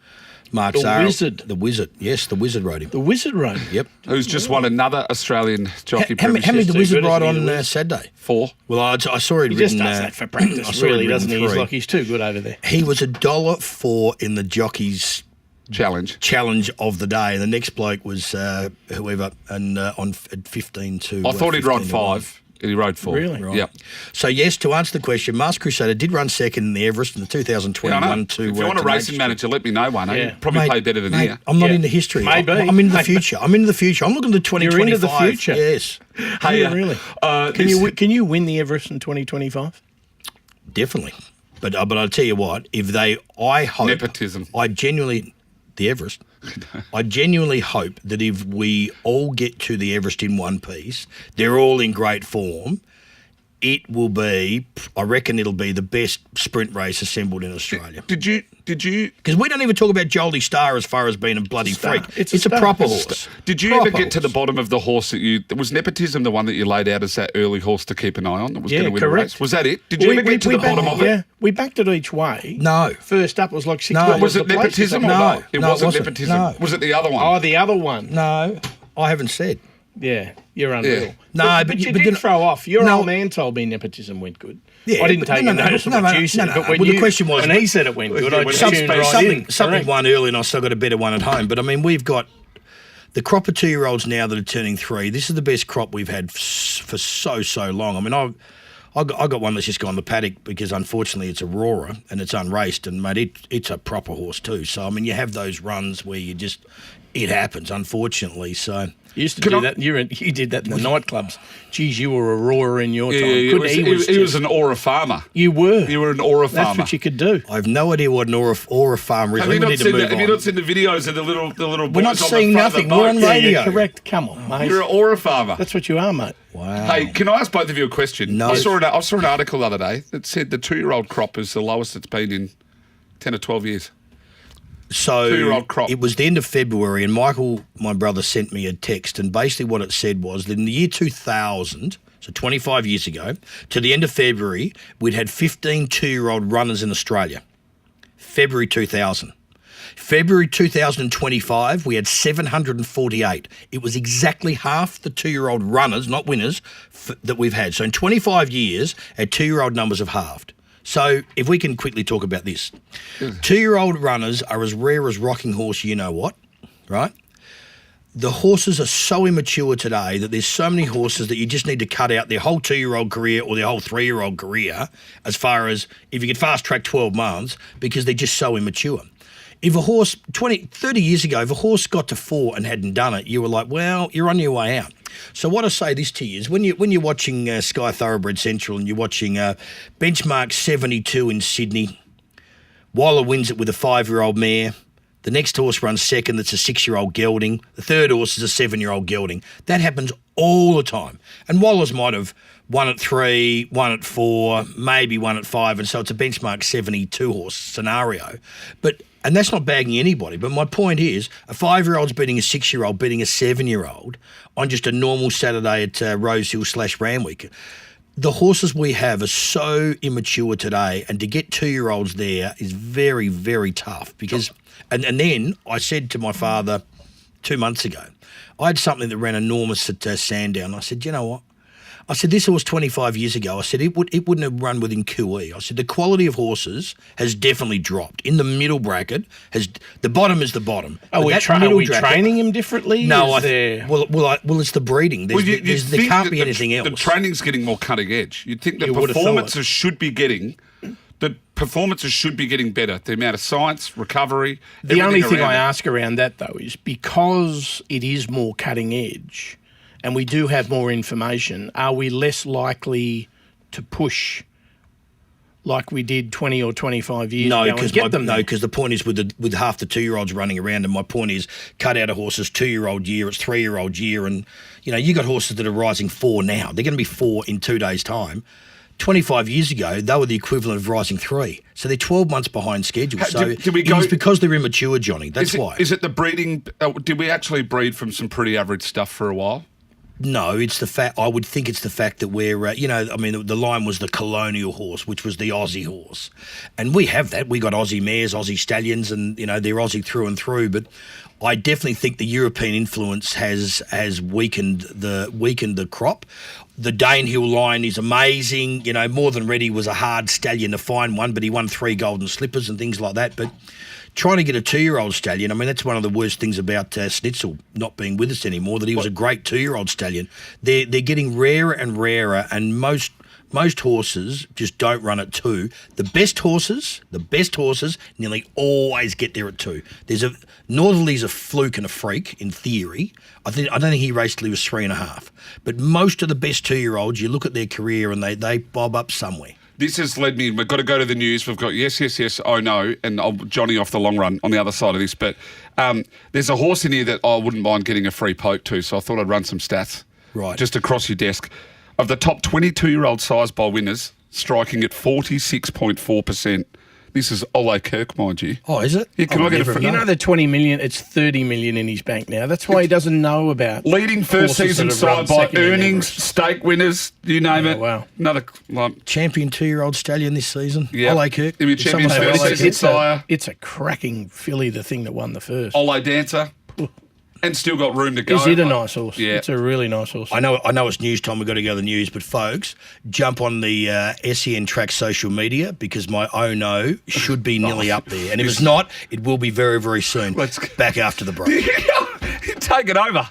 Mark Zara. The Wizard. Yes, the Wizard rode him. The Wizard rode him? Yep. Who's just won another Australian jockey How many did the Wizard ride on Saturday? 4. Well, I saw he'd he ridden... just does that for practice, really, doesn't he? He's too good over there. He was $1.04 in the jockeys... Challenge of the day. And the next bloke was whoever, and on 15 to... I thought he'd ride 5. He rode 4. Really? Right. Yep. So, yes, to answer the question, Masked Crusader did run second in the Everest in the 2021 If you want a racing manager, let me know one. Yeah. He'd probably play better than here. I'm not into history. Maybe. I'm into the future. I'm into the future. I'm looking to 2025. You're into the future? Yes. Hey, really? Can you win the Everest in 2025? Definitely. But I'll tell you what, I hope... Nepotism. The Everest. I genuinely hope that if we all get to the Everest in one piece, they're all in great form, it will be, I reckon it'll be the best sprint race assembled in Australia. Did you? Because we don't even talk about Joldy Star as far as being a bloody freak. It's a proper horse. Did you ever get to the bottom of the horse was Nepotism the one that you laid out as that early horse to keep an eye on that was going to win the race? Was that it? Did you ever get to the bottom of it? Yeah, we backed it each way. No. First up was like 6 No. Was it Nepotism or no? It wasn't Nepotism. No. Was it the other one? Oh, the other one. No, I haven't said. Yeah, you're unreal. Yeah. No, but you did throw off. Your old man told me Nepotism went good. Yeah, I didn't take a notice of what you said. But when the question was... When he said it went good, I just tuned right in. Something won early, and I still got a better one at home. But, I mean, we've got the crop of 2-year-olds now that are turning 3. This is the best crop we've had for so long. I mean, I got one that's just gone the paddock because, unfortunately, it's Aurora and it's unraced. And, mate, it's a proper horse too. So, I mean, you have those runs where you just... It happens, unfortunately, so... You used to do that. You did that in the nightclubs. Geez, you were Aurora in your time. He was an Aura farmer. You were. You were an Aura farmer. That's what you could do. I have no idea what an Aura farmer is. Have you not seen the videos of the little boys? We're not seeing nothing. We're on radio. Yeah, correct. Come on, mate. You're an Aura farmer. That's what you are, mate. Wow. Hey, can I ask both of you a question? No. I saw an article the other day that said the 2-year-old crop is the lowest it's been in 10 or 12 years. So 2-year-old crop. It was the end of February, and Michael, my brother, sent me a text, and basically what it said was that in the year 2000, so 25 years ago, to the end of February, we'd had 15 2-year-old runners in Australia. February 2000. February 2025, we had 748. It was exactly half the 2-year-old runners, not winners, that we've had. So in 25 years, our 2-year-old numbers have halved. So if we can quickly talk about this. 2-year-old runners are as rare as rocking horse you-know-what, right? The horses are so immature today that there's so many horses that you just need to cut out their whole 2-year-old career or their whole 3-year-old career as far as if you could fast-track 12 months because they're just so immature. If a horse, 30 years ago, if a horse got to 4 and hadn't done it, you were like, well, you're on your way out. So what I say this to you is when you're watching Sky Thoroughbred Central and you're watching Benchmark 72 in Sydney, Waller wins it with a 5-year-old mare. The next horse runs second, that's a 6-year-old gelding. The third horse is a 7-year-old gelding. That happens all the time. And Waller's might have won at 3, won at 4, maybe won at 5, and so it's a Benchmark 72 horse scenario. And that's not bagging anybody, but my point is a 5-year-old's beating a 6-year-old, beating a 7-year-old on just a normal Saturday at Rosehill /Randwick. the horses we have are so immature today, and to get 2-year-olds there is very, very tough because. And then I said to my father 2 months ago, I had something that ran enormous at Sandown. I said, you know what? I said, this horse 25 years ago, I said, it wouldn't have run within QE. I said, the quality of horses has definitely dropped. In the middle bracket, the bottom is the bottom. Are we training him differently? No, well, it's the breeding. There can't be anything else. The training's getting more cutting edge. You'd think the performances should be getting better. The amount of science, recovery. The only thing I ask around that, though, is because it is more cutting edge and we do have more information, are we less likely to push like we did 20 or 25 years ago and get them? No, because the point is with half the 2-year-olds running around, and my point is cut out a horse's 2-year-old year, it's 3-year-old year, and you got horses that are rising 4 now. They're going to be 4 in 2 days' time. 25 years ago, they were the equivalent of rising 3. So they're 12 months behind schedule. It's because they're immature, Johnny. That's why. Is it the breeding? Did we actually breed from some pretty average stuff for a while? No, it's the fact. I would think it's the fact that we're, the line was the colonial horse, which was the Aussie horse, and we have that. We got Aussie mares, Aussie stallions, and they're Aussie through and through. But I definitely think the European influence has weakened the crop. The Danehill line is amazing. More Than Ready was a hard stallion to find one, but he won 3 golden slippers and things like that. But trying to get a 2-year-old stallion, that's one of the worst things about Snitzel not being with us anymore, that he was a great 2-year-old stallion. They're getting rarer and rarer, and most horses just don't run at 2. The best horses nearly always get there at 2. Northerly's a fluke and a freak in theory. I don't think he raced till he was 3.5. But most of the best 2-year-olds, you look at their career and they bob up somewhere. This has led me, we've got to go to the news. We've got yes, oh no, and Johnny off the long run on the other side of this. But there's a horse in here that I wouldn't mind getting a free poke to, so I thought I'd run some stats. Right. Just across your desk. Of the top 22-year-old size by winners, striking at 46.4%. This is Ole Kirk, mind you. Oh, is it? Yeah, can I get a free? The 20 million, it's 30 million in his bank now. That's why he doesn't know about leading first season side by earnings, stake winners, you name it. Wow. Another champion 2-year-old stallion this season. Yeah. Ole Kirk. He'll be champion first season sire. It's a cracking filly, the thing that won the first. Ole Dancer. And still got room to go. Is it a nice horse? Yeah. It's a really nice horse. I know it's news time. We've got to go to the news. But, folks, jump on the SEN Track social media because my Oh No should be nearly up there. And if it's not, it will be very, very soon. Back after the break. Take it over.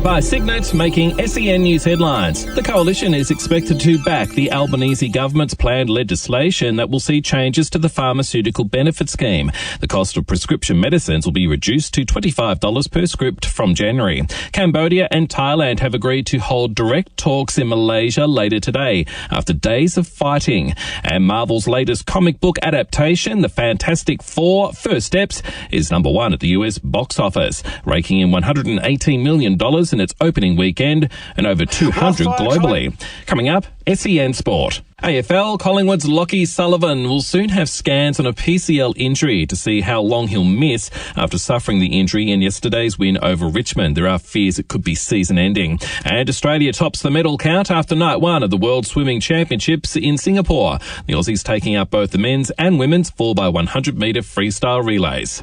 By Signet making SEN News headlines. The Coalition is expected to back the Albanese government's planned legislation that will see changes to the pharmaceutical benefit scheme. The cost of prescription medicines will be reduced to $25 per script from January. Cambodia and Thailand have agreed to hold direct talks in Malaysia later today after days of fighting. And Marvel's latest comic book adaptation, The Fantastic Four: First Steps, is number 1 at the US box office, raking in $118 million in its opening weekend and over 200 globally. Coming up, SEN Sport. AFL, Collingwood's Lachie Sullivan will soon have scans on a PCL injury to see how long he'll miss after suffering the injury in yesterday's win over Richmond. There are fears it could be season-ending. And Australia tops the medal count after night 1 of the World Swimming Championships in Singapore. The Aussies taking up both the men's and women's 4x100-metre freestyle relays.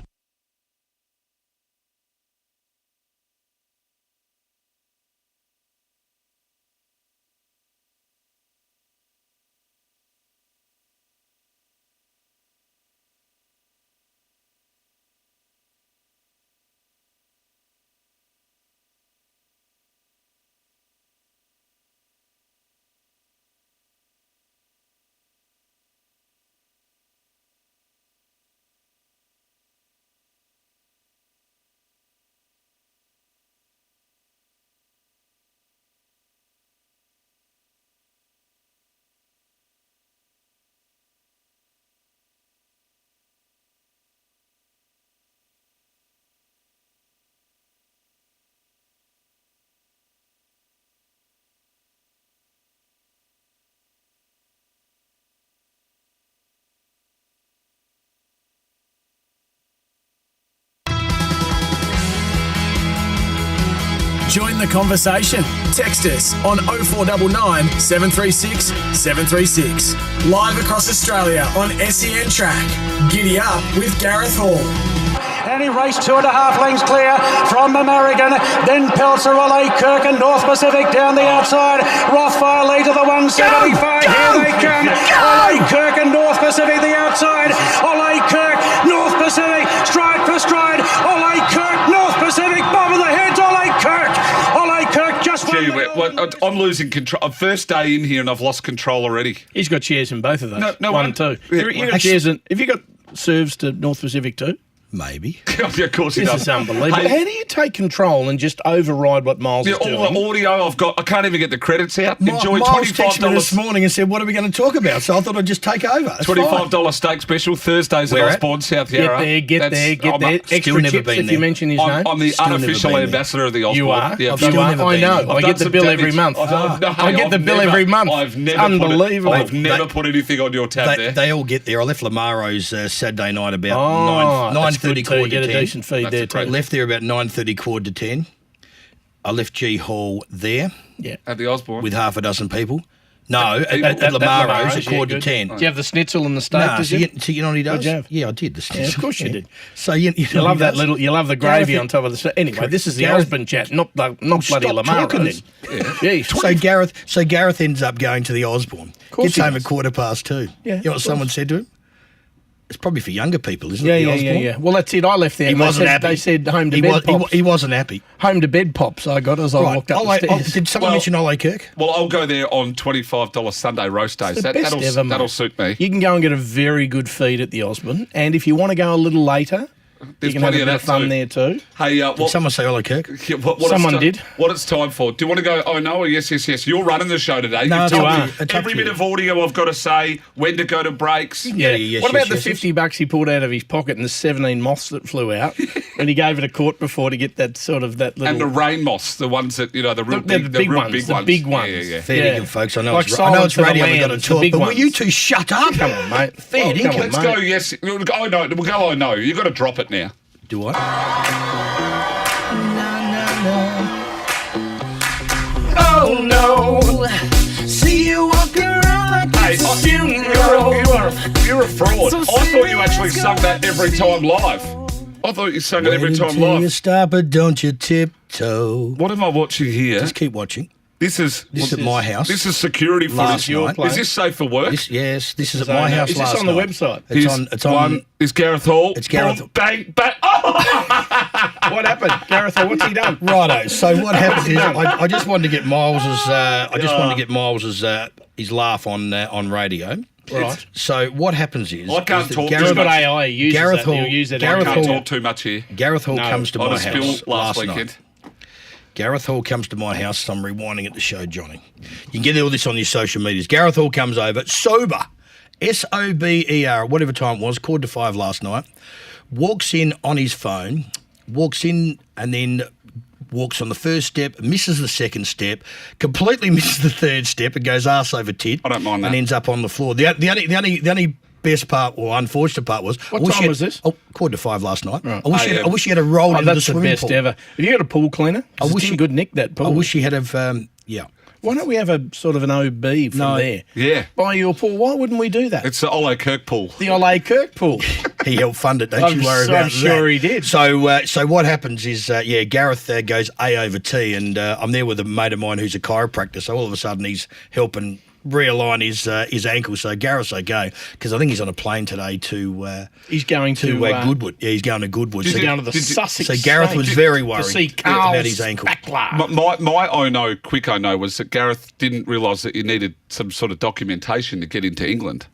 Join the conversation. Text us on 0499 736 736. Live across Australia on SEN Track. Giddy Up with Gareth Hall. And he raced 2.5 lengths clear from American. Then Peltzer, Ole Kirk and North Pacific down the outside. Rothfire lead to the 175. Here they come. Ole Kirk and North Pacific the outside. Ole Kirk, North Pacific, stride for stride. Ole Kirk, North Pacific, bob of the heads. Ole Kirk. Ole Kirk just won. I'm losing control. First day in here and I've lost control already. He's got shares in both of those. No, 1 and 2. You got shares in. Have you got serves to North Pacific too? Maybe. Of course he This does. is unbelievable. Hey, How do you take control and just override what Miles is doing? all the audio I've got, I can't even get the credits out. Enjoy Miles texted me this $25. morning and said, what are we going to talk about? So I thought I'd just take over. It's $25 steak special Thursdays at Where at? Osborne, South Yarra. Get there. Extra never chips been if there. you mention his name. I'm the Still never unofficial been there. ambassador of the Osborne. You are? Yeah, I've still never I been know. there. I I've get done the some bill damage. every month. I get the bill every month. I've never Unbelievable. I've never put anything on your tab there. They all get there. I left Lamaro's Saturday night about 9:30 quarter get to a 10. decent feed there too. Left there about 9:30 quarter to 10. I left G Hall there At the Osborne. with half a dozen people. No, at At Lamaro's at yeah, quarter to good. 10. Do you have the schnitzel and the steak? No, did so you? you know what he does? What'd you have? Yeah, I did. The schnitzel. Yeah, of course you did. So you You love that little. You love the gravy on top of the steak. Anyway, this is the Gareth- Osborne chat, not bloody Stop talking Lamaro's. then. So Gareth ends up going to the Osborne. course Gets he home does. at 2:15. Yeah, You know what of someone course. said to him? It's probably for younger people, isn't Yeah, it? the yeah, Osborne? yeah. Well, that's it. I left there. He and wasn't happy. They said home to He bed pops. He wasn't happy. Home to bed pops. I got as I walked up the stairs. Did someone mention Ole Kirk? Well, I'll go there on $25 Sunday roast days. It's the best ever, mate. That'll suit me. You can go and get a very good feed at the Osborne, and if you want to go a little later, There's you can have a plenty of bit of that fun too. there too. Hey, Did someone say Ole Kirk? Someone did. What it's time for? Do you want to go? Oh no, or yes. You're running the show today. No, You've it's told up me to you. It's up every to bit you. of audio I've got to say, when to go to breaks. Yeah. What about the $50 he pulled out of his pocket and the 17 moths that flew out, and he gave it a court before to get that sort of that little And the rain moths, the ones that the real the big, big real ones, big the ones. big ones. Yeah. Fair dinkum, folks. I know Like it's radio. We've got to talk, but will you two shut up? Come on, mate. Fair dinkum. Let's go. Yes. Oh no. We'll go. Oh no. You've got to drop it now. Do I? Oh no, see you walk around like Hey, it's a funeral. you're a fraud. So I thought you actually serious, sung that every time live. I thought you sung it every time Until you live. stop, but don't you tiptoe. What am I watching here? Just keep watching. This is at my house. This is security Last footage. night. Is this safe for work? This is at So, my house is last this on the night. website? It's on. Is Gareth Hall. It's Gareth. Boom, bang, bang. Oh! What happened, Gareth? What's he done? Righto. So what happened is I just wanted to get Miles's his laugh on radio. Right. So what happens is I can't is that talk Gareth, too much. AI uses Gareth that. Hall. He'll use it. Gareth I can't Hall. talk too much here. Gareth Hall No, comes to I my had a spill house last night. weekend. Gareth Hall comes to my house. I'm rewinding at the show, Johnny. You can get all this on your social medias. Gareth Hall comes over, sober, SOBER, whatever time it was, 4:45 last night. Walks in on his phone, walks in and then walks on the first step, misses the second step, completely misses the third step, and goes arse over tit. I don't mind that. And ends up on the floor. The only best part, or unfortunate part was... What time was this? 4:45 last night. Right. I wish he had a roll into the That's the swimming best pool. ever. Have you got a pool cleaner? I wish it's in good nick, that pool. I wish he had yeah. Why don't we have a sort of an OB from there? Yeah. By your pool. Why wouldn't we do that? It's the Ole Kirk pool. The Ole Kirk pool. He helped fund it, don't I'm you worry so- about I'm sure he did. So what happens is, Gareth goes A over T, and I'm there with a mate of mine who's a chiropractor, so all of a sudden he's helping realign his ankle. So Gareth's okay, because I think he's on a plane today to... He's going to Goodwood. Yeah, he's going to Goodwood. He's going to the Sussex. So Gareth was very worried to see Carl about his ankle. My quick oh no was that Gareth didn't realise that you needed some sort of documentation to get into England.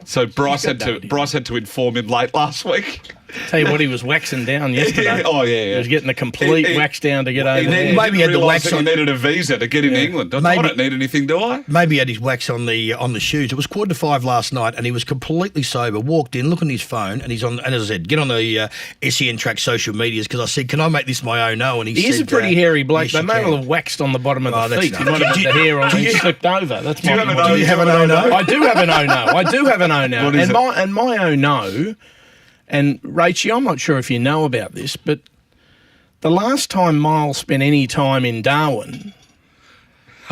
So Bryce had to inform him late last week. Tell you what, he was waxing down yesterday. Oh yeah. He was getting a complete wax down to get over there. Maybe he had the wax that you on. needed a visa to get into England. I don't need anything, do I? Maybe he had his wax on the shoes. It was 4:45 last night, and he was completely sober. Walked in, looked on his phone, and he's on. And as I said, get on the SEN Track social medias, because I said, "Can I make this my own?" No, and He is a pretty hairy bloke. yes, They you may can. well have waxed on the bottom of the that's feet. He nuts. might have had the hair on. He slipped over. That's Do you my have an point. Do you have an oh-no? I do have an oh-no. I do have an oh-no. What is it? My oh-no, and Rachie, I'm not sure if you know about this, but The last time Miles spent any time in Darwin,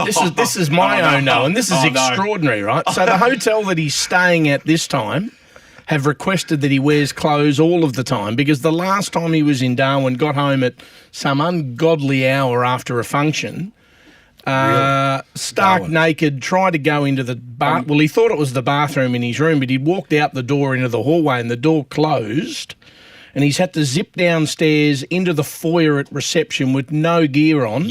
this is my own and this is extraordinary, right? So the hotel that he's staying at this time have requested that he wears clothes all of the time because the last time he was in Darwin, got home at some ungodly hour after a function, stark naked, tried to go into the bath. Well, he thought it was the bathroom in his room, but he'd walked out the door into the hallway and the door closed, and he's had to zip downstairs into the foyer at reception with no gear on.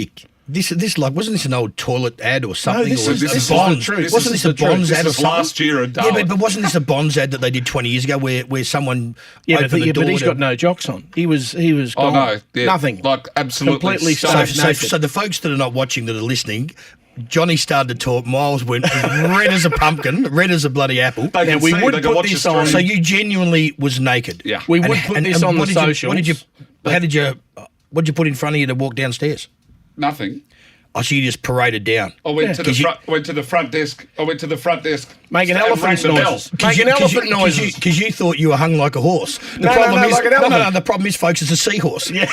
This like, wasn't this an old toilet ad or something? No, this is Bonds. the truth. Wasn't this a Bonds ad or something? Last year at Darwin. Yeah, but wasn't this a Bonds ad that they did 20 years ago where someone opened the door? But he's got no jocks on. He was gone. no, yeah, nothing. Like absolutely completely so the folks that are not watching, that are listening, Johnny started to talk. Miles went red as a pumpkin, red as a bloody apple. Now, we would put this on. So you genuinely was naked. Yeah, we would put this on the socials. What did you put in front of you to walk downstairs? Nothing. Oh, so you just paraded down. I went to the front desk. Making elephant noises. Because you thought you were hung like a horse. The problem is, folks, it's a seahorse. Yeah.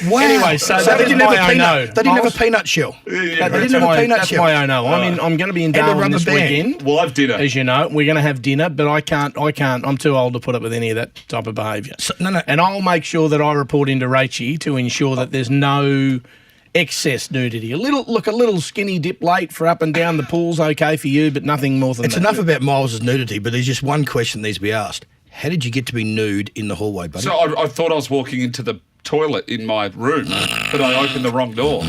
Wow. Anyway, so that they is didn't my have a ono. peanut. They didn't have a peanut shell. That's my ono. I'm going to be in Darwin this weekend. We'll have dinner, as you know. We're going to have dinner, but I can't. I'm too old to put up with any of that type of behaviour. And I'll make sure that I report into Rachie to ensure that there's no excess nudity. A little skinny dip late for up and down the pool's okay for you, but nothing more than that. It's enough about Miles' nudity, but there's just one question that needs to be asked. How did you get to be nude in the hallway, buddy? So I thought I was walking into the toilet in my room, but I opened the wrong door.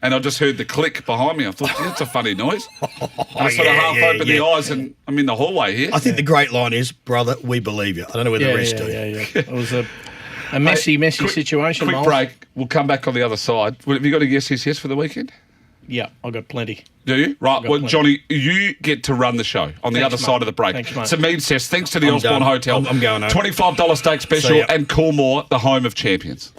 And I just heard the click behind me. I thought, that's a funny noise. I sort of half opened the eyes and I'm in the hallway here. I think the great line is, brother, we believe you. I don't know where the rest do. Yeah. It was a messy situation. Quick break. We'll come back on the other side. Have you got a yes for the weekend? Yeah, I've got plenty. Do you? Right. Well, plenty. Johnny, you get to run the show on the other side of the break. Thanks, mate. Sameen says, thanks to the Osborne Hotel. I'm going home. $25 steak special and Coolmore, the home of champions.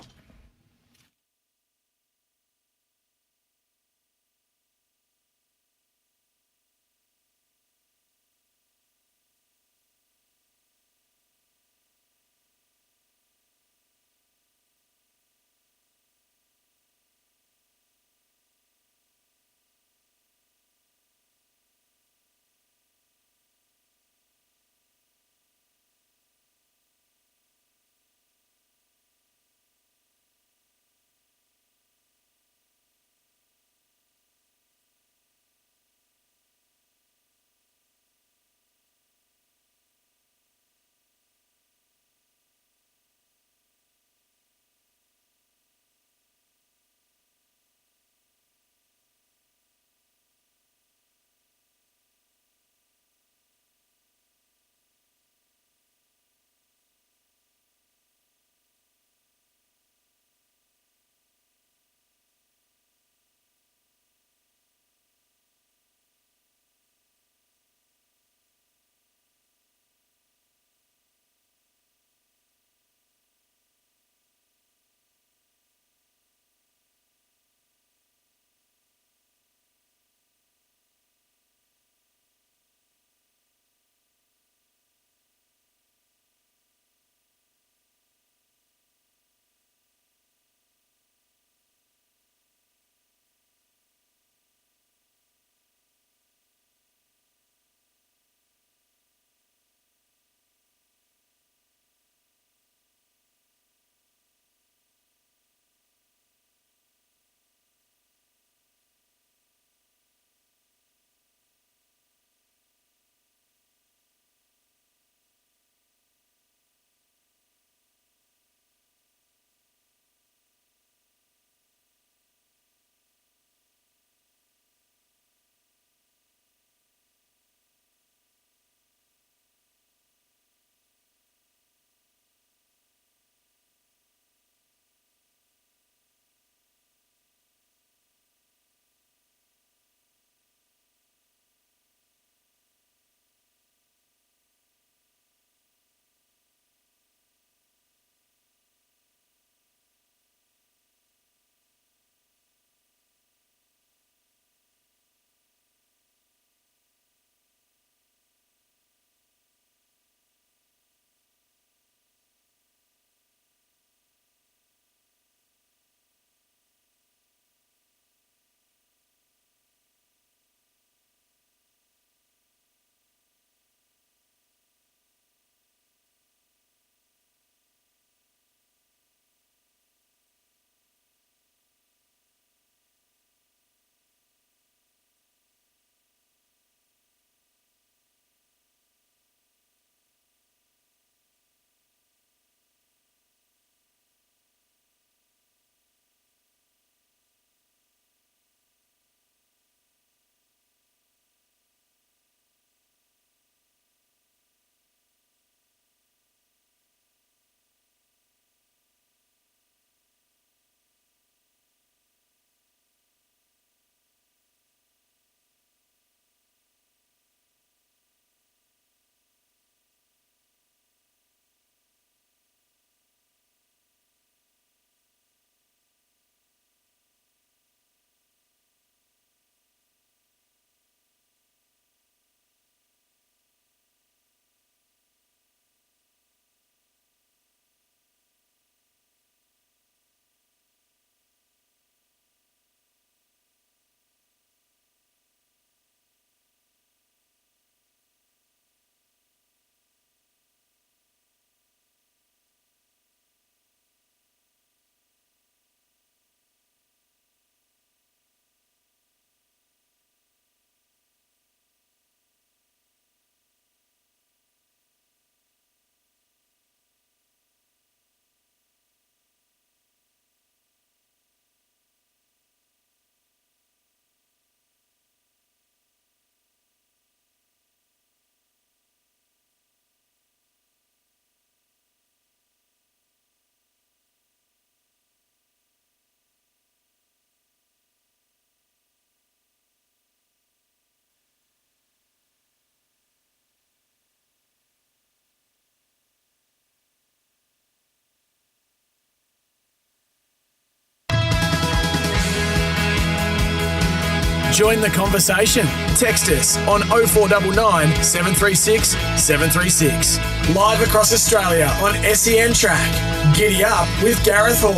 Join the conversation. Text us on 0499 736 736. Live across Australia on SEN Track. Giddy up with Gareth Hall.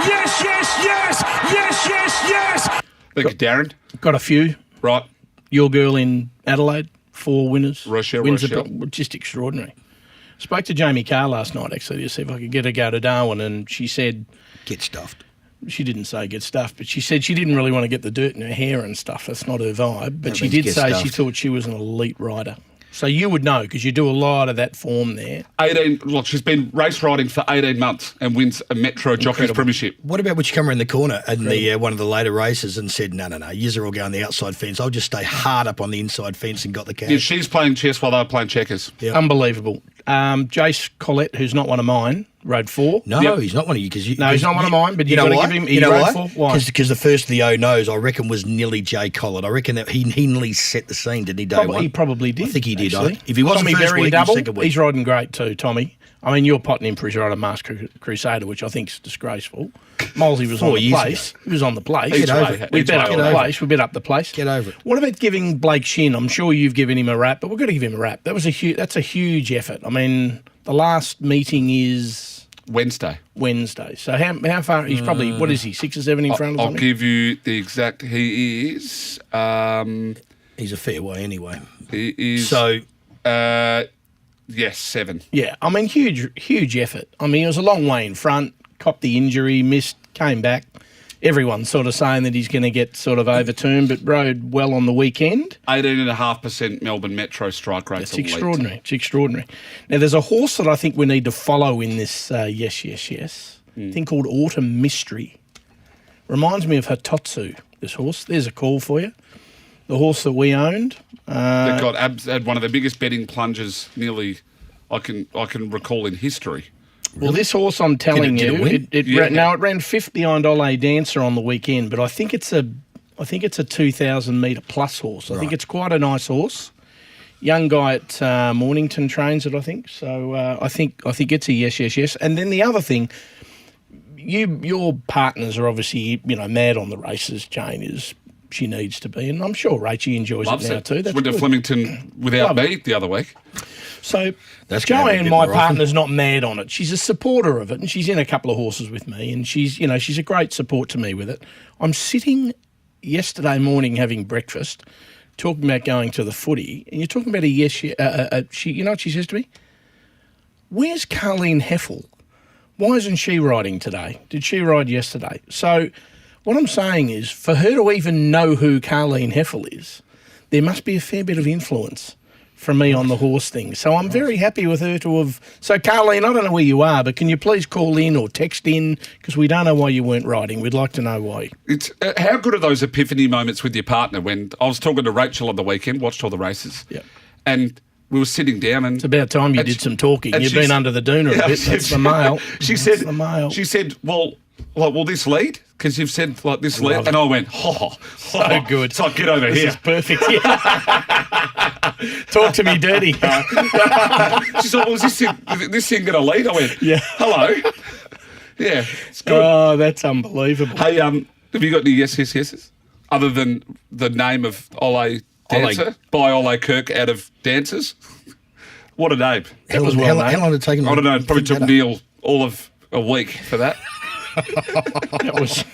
Yes, yes, yes, yes, yes, yes. Thank you, Darren. Got a few. Right. Your girl in Adelaide, 4 winners. Rochelle. Just extraordinary. Spoke to Jamie Carr last night, actually, to see if I could get her to go to Darwin, and she said... Get stuffed. She didn't say get stuffed, but she said she didn't really want to get the dirt in her hair and stuff. That's not her vibe. But That she means did get say stuffed. she thought she was an elite rider. So you would know, because you do a lot of that form there. 18. Look, she's been race riding for 18 months and wins a Metro Jockeys Premiership. What about when she come around the corner in the one of the later races and said, no, yous are all going the outside fence. I'll just stay hard up on the inside fence and got the cash. Yeah, she's playing chess while they were playing checkers. Yep. Unbelievable. Jace Collette, who's not one of mine, rode 4. No, he's not one of you. No, he's not one of mine, but you know why? give him. You know rode why? 4. Why? Because the first of the O-Nos, I reckon, was nearly Jay Collett. I reckon that he nearly set the scene, didn't he, day one? He probably did. I think he did. Actually. If he wasn't Tommy first Berry week, double, second week. he's riding great too, Tommy. I mean, you're potting him for his ride of Masked Crusader, which I think is disgraceful. Molesy was 4 on the years place. ago. He was on the place. Get over it. We bet up the place. We bet up the place. Get over it. What about giving Blake Shin? I'm sure you've given him a rap, but we've got to give him a rap. That's a huge effort. I mean, the last meeting is Wednesday. So how far? He's probably, what is he, 6 or 7 in front of I'll something? give you the exact. He is. He's a fair way anyway. He is. So. Yes, 7. Yeah, I mean, huge effort. I mean, it was a long way in front, copped the injury, missed, came back. Everyone's sort of saying that he's going to get sort of overturned, but rode well on the weekend. 18.5% Melbourne Metro strike rate. It's extraordinary. It's extraordinary. Now, there's a horse that I think we need to follow in this yes. A thing called Autumn Mystery. Reminds me of Hatotsu, this horse. There's a call for you. The horse that we owned. Had one of the biggest betting plunges nearly I can recall in history. Well, this horse, I'm telling you, it ran 5th behind Ole Dancer on the weekend, but I think it's a 2,000 metre plus horse. I think it's quite a nice horse. Young guy at Mornington trains it, I think. So I think it's a yes. And then the other thing, your partners are obviously mad on the races. Jane is. She needs to be, and I'm sure Rachie enjoys it now too. That's went to Flemington without me the other week. So Joanne, my partner's not mad on it. She's a supporter of it, and she's in a couple of horses with me, and she's a great support to me with it. I'm sitting yesterday morning having breakfast, talking about going to the footy, and you're talking about a yes. She, you know what she says to me? Where's Carleen Heffel? Why isn't she riding today? Did she ride yesterday? So. What I'm saying is, for her to even know who Carleen Heffel is, there must be a fair bit of influence from me on the horse thing. So I'm very happy with her to have... So, Carleen, I don't know where you are, but can you please call in or text in? Because we don't know why you weren't riding. We'd like to know why. It's how good are those epiphany moments with your partner? When I was talking to Rachel on the weekend, watched all the races, and we were sitting down and... It's about time you did some talking. You've been under the doona a bit. That's the mail. She said, well, will this lead? Because you've said this lead. And I went, so good. So get over this here. This is perfect. Talk to me dirty. She said, well, is this thing going to lead? I went, hello. Yeah, it's good. Oh, that's unbelievable. Hey, have you got any yeses? Other than the name of Ole Dancer, by Ole Kirk out of Dancers? What a name. How long did it take him? I don't know. It probably took Neil all of a week for that. That was.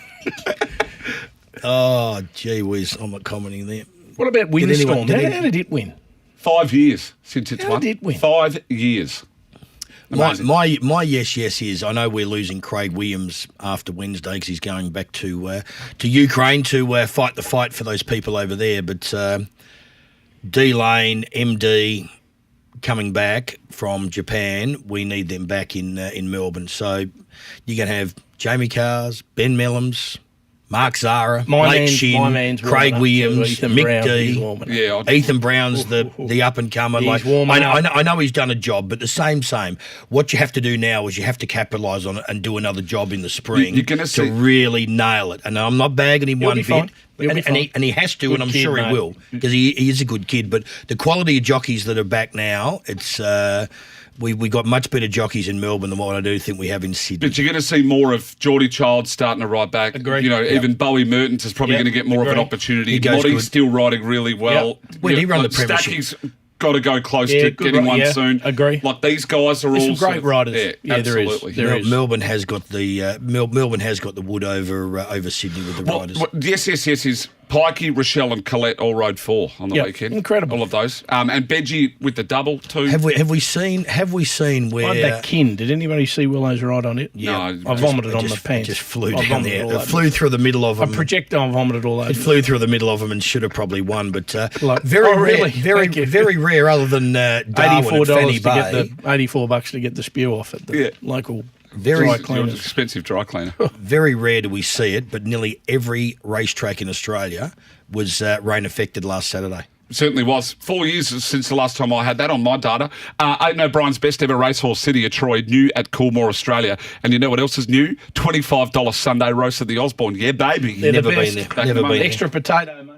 Oh, gee whiz! I'm not commenting there. What about Windstorm? How did it win? 5 years since it's won. How did it win? 5 years. My yes is I know we're losing Craig Williams after Wednesday because he's going back to Ukraine to fight the fight for those people over there. But D Lane, MD coming back from Japan, we need them back in Melbourne. So you're going to have Jamie Carrs, Ben Mellams, Mark Zara, Blake Shin, Craig Williams, Mick D. Ethan Brown's the up and comer. I know he's done a job, but the same. What you have to do now is you have to capitalise on it and do another job in the spring to really nail it. And I'm not bagging him one bit. And he has to, and I'm sure he will, because he is a good kid. But the quality of jockeys that are back now, it's We got much better jockeys in Melbourne than what I do think we have in Sydney. But you're going to see more of Geordie Child starting to ride back. Agree. You know, even Bowie Mertens is probably going to get more of an opportunity. Lottie's still riding really well. When he run the premiership? Stacky's got to go close to getting one soon. Agree. Like these guys are There's all some great riders. Yeah, absolutely. There is. Melbourne has got the Melbourne has got the wood over Sydney with the riders. Yes. Is Pikey, Rochelle, and Colette all rode 4 on the weekend. Incredible. All of those. And Benji with the double too. Have we seen where that kin? Did anybody see Willow's ride on it? Yeah, no, I vomited on the pants. Just flew down there. It flew through the middle of them. A projectile vomited all over. It flew through the middle of them and should have probably won, but really? very rare. Other than Darwin and Fanny Bay, $84 to get the spew off at the local. Very expensive dry cleaner. Very rare do we see it, but nearly every racetrack in Australia was rain affected last Saturday. Certainly was. 4 years since the last time I had that on my data. Aidan O'Brien's best ever racehorse, City of Troy, new at Coolmore, Australia. And you know what else is new? $25 Sunday roast at the Osborne. Yeah, baby. They're Never the best. been there. Never been there. Extra potato, mate.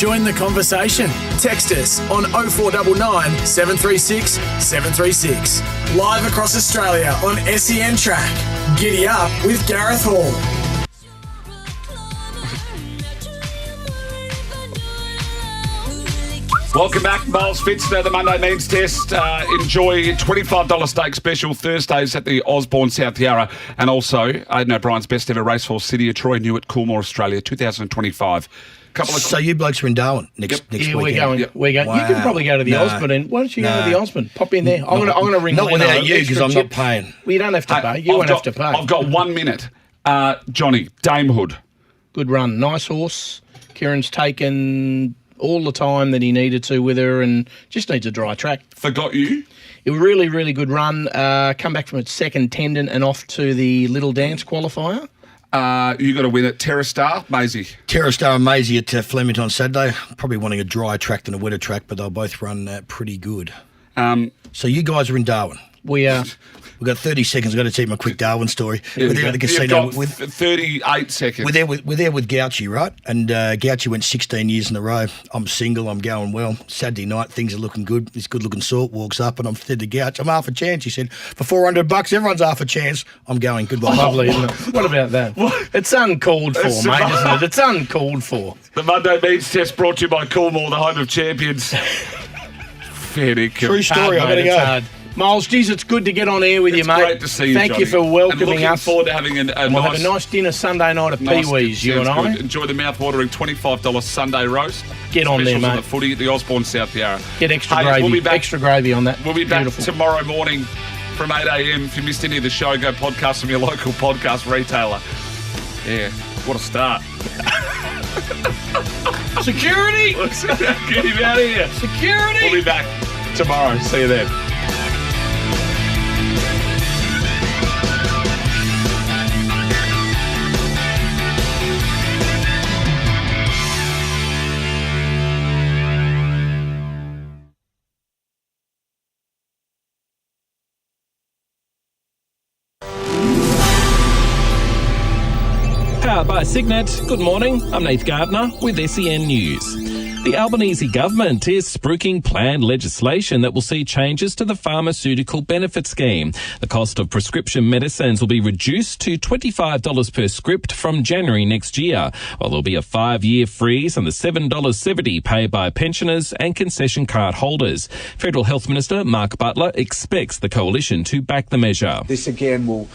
Join the conversation. Text us on 0499 736 736. Live across Australia on SEN Track. Giddy up with Gareth Hall. Welcome back, Miles Pfitzner, the Monday Means Test. Enjoy $25 stake special Thursdays at the Osborne South Yarra, and also Aidan O'Brien's best ever racehorse, City of Troy, new at Coolmore, Australia, 2025. So you blokes are in Darwin next weekend? We're going. Yep. We're going. Wow. You can probably go to the Osborne. Why don't you go to the Osborne? Pop in there. I'm going to ring. Not Leno, without you, because extra I'm chip. not paying. Well, you don't have to pay. You won't have to pay. I've got 1 minute. Johnny, Damehood. Good run. Nice horse. Kieran's taken all the time that he needed to with her and just needs a dry track. Forgot you? It was a really, really good run. Come back from its second tendon and off to the Little Dance qualifier. You got to win it. Terrastar, Maisie. Terrastar and Maisie at Flemington on Saturday. Probably wanting a drier track than a wetter track, but they'll both run pretty good. So you guys are in Darwin. We are. We've got 30 seconds. I've got to tell you my quick Darwin story. We're there at the casino. You've got 38 seconds. We're there with Gouchy, right? And Gouchy went 16 years in a row. I'm single. I'm going well. Saturday night, things are looking good. This good-looking sort walks up, and I'm said to Gouch, I'm half a chance. He said, for $400, everyone's half a chance. I'm going. Goodbye. Lovely, isn't it? What about that? It's uncalled for, mate, isn't it? It's uncalled for. The Monday Means Test brought to you by Coolmore, the home of champions. Fair dinkum. True story. I'm going to go. Miles, geez, it's good to get on air with you, mate. It's great to see you, Thank Johnny. you for welcoming and us. Looking forward to having We'll have a nice dinner Sunday night at Pee-wee's, you and I. Good. Enjoy the mouth-watering $25 Sunday roast. Get on there, Specials mate. on the footy at the Osborne South Yarra. Get extra gravy. We'll be back. Extra gravy on that. We'll be back Beautiful. tomorrow morning from 8 a.m. If you missed any of the show, go podcast from your local podcast retailer. Yeah, what a start. Security! Get him out of here. Security! We'll be back tomorrow. See you then. Powered by Signet. Good morning. I'm Nath Gardner with SEN News. The Albanese government is spruiking planned legislation that will see changes to the pharmaceutical benefit scheme. The cost of prescription medicines will be reduced to $25 per script from January next year, while there'll be a 5-year freeze on the $7.70 paid by pensioners and concession card holders. Federal Health Minister Mark Butler expects the coalition to back the measure. This again will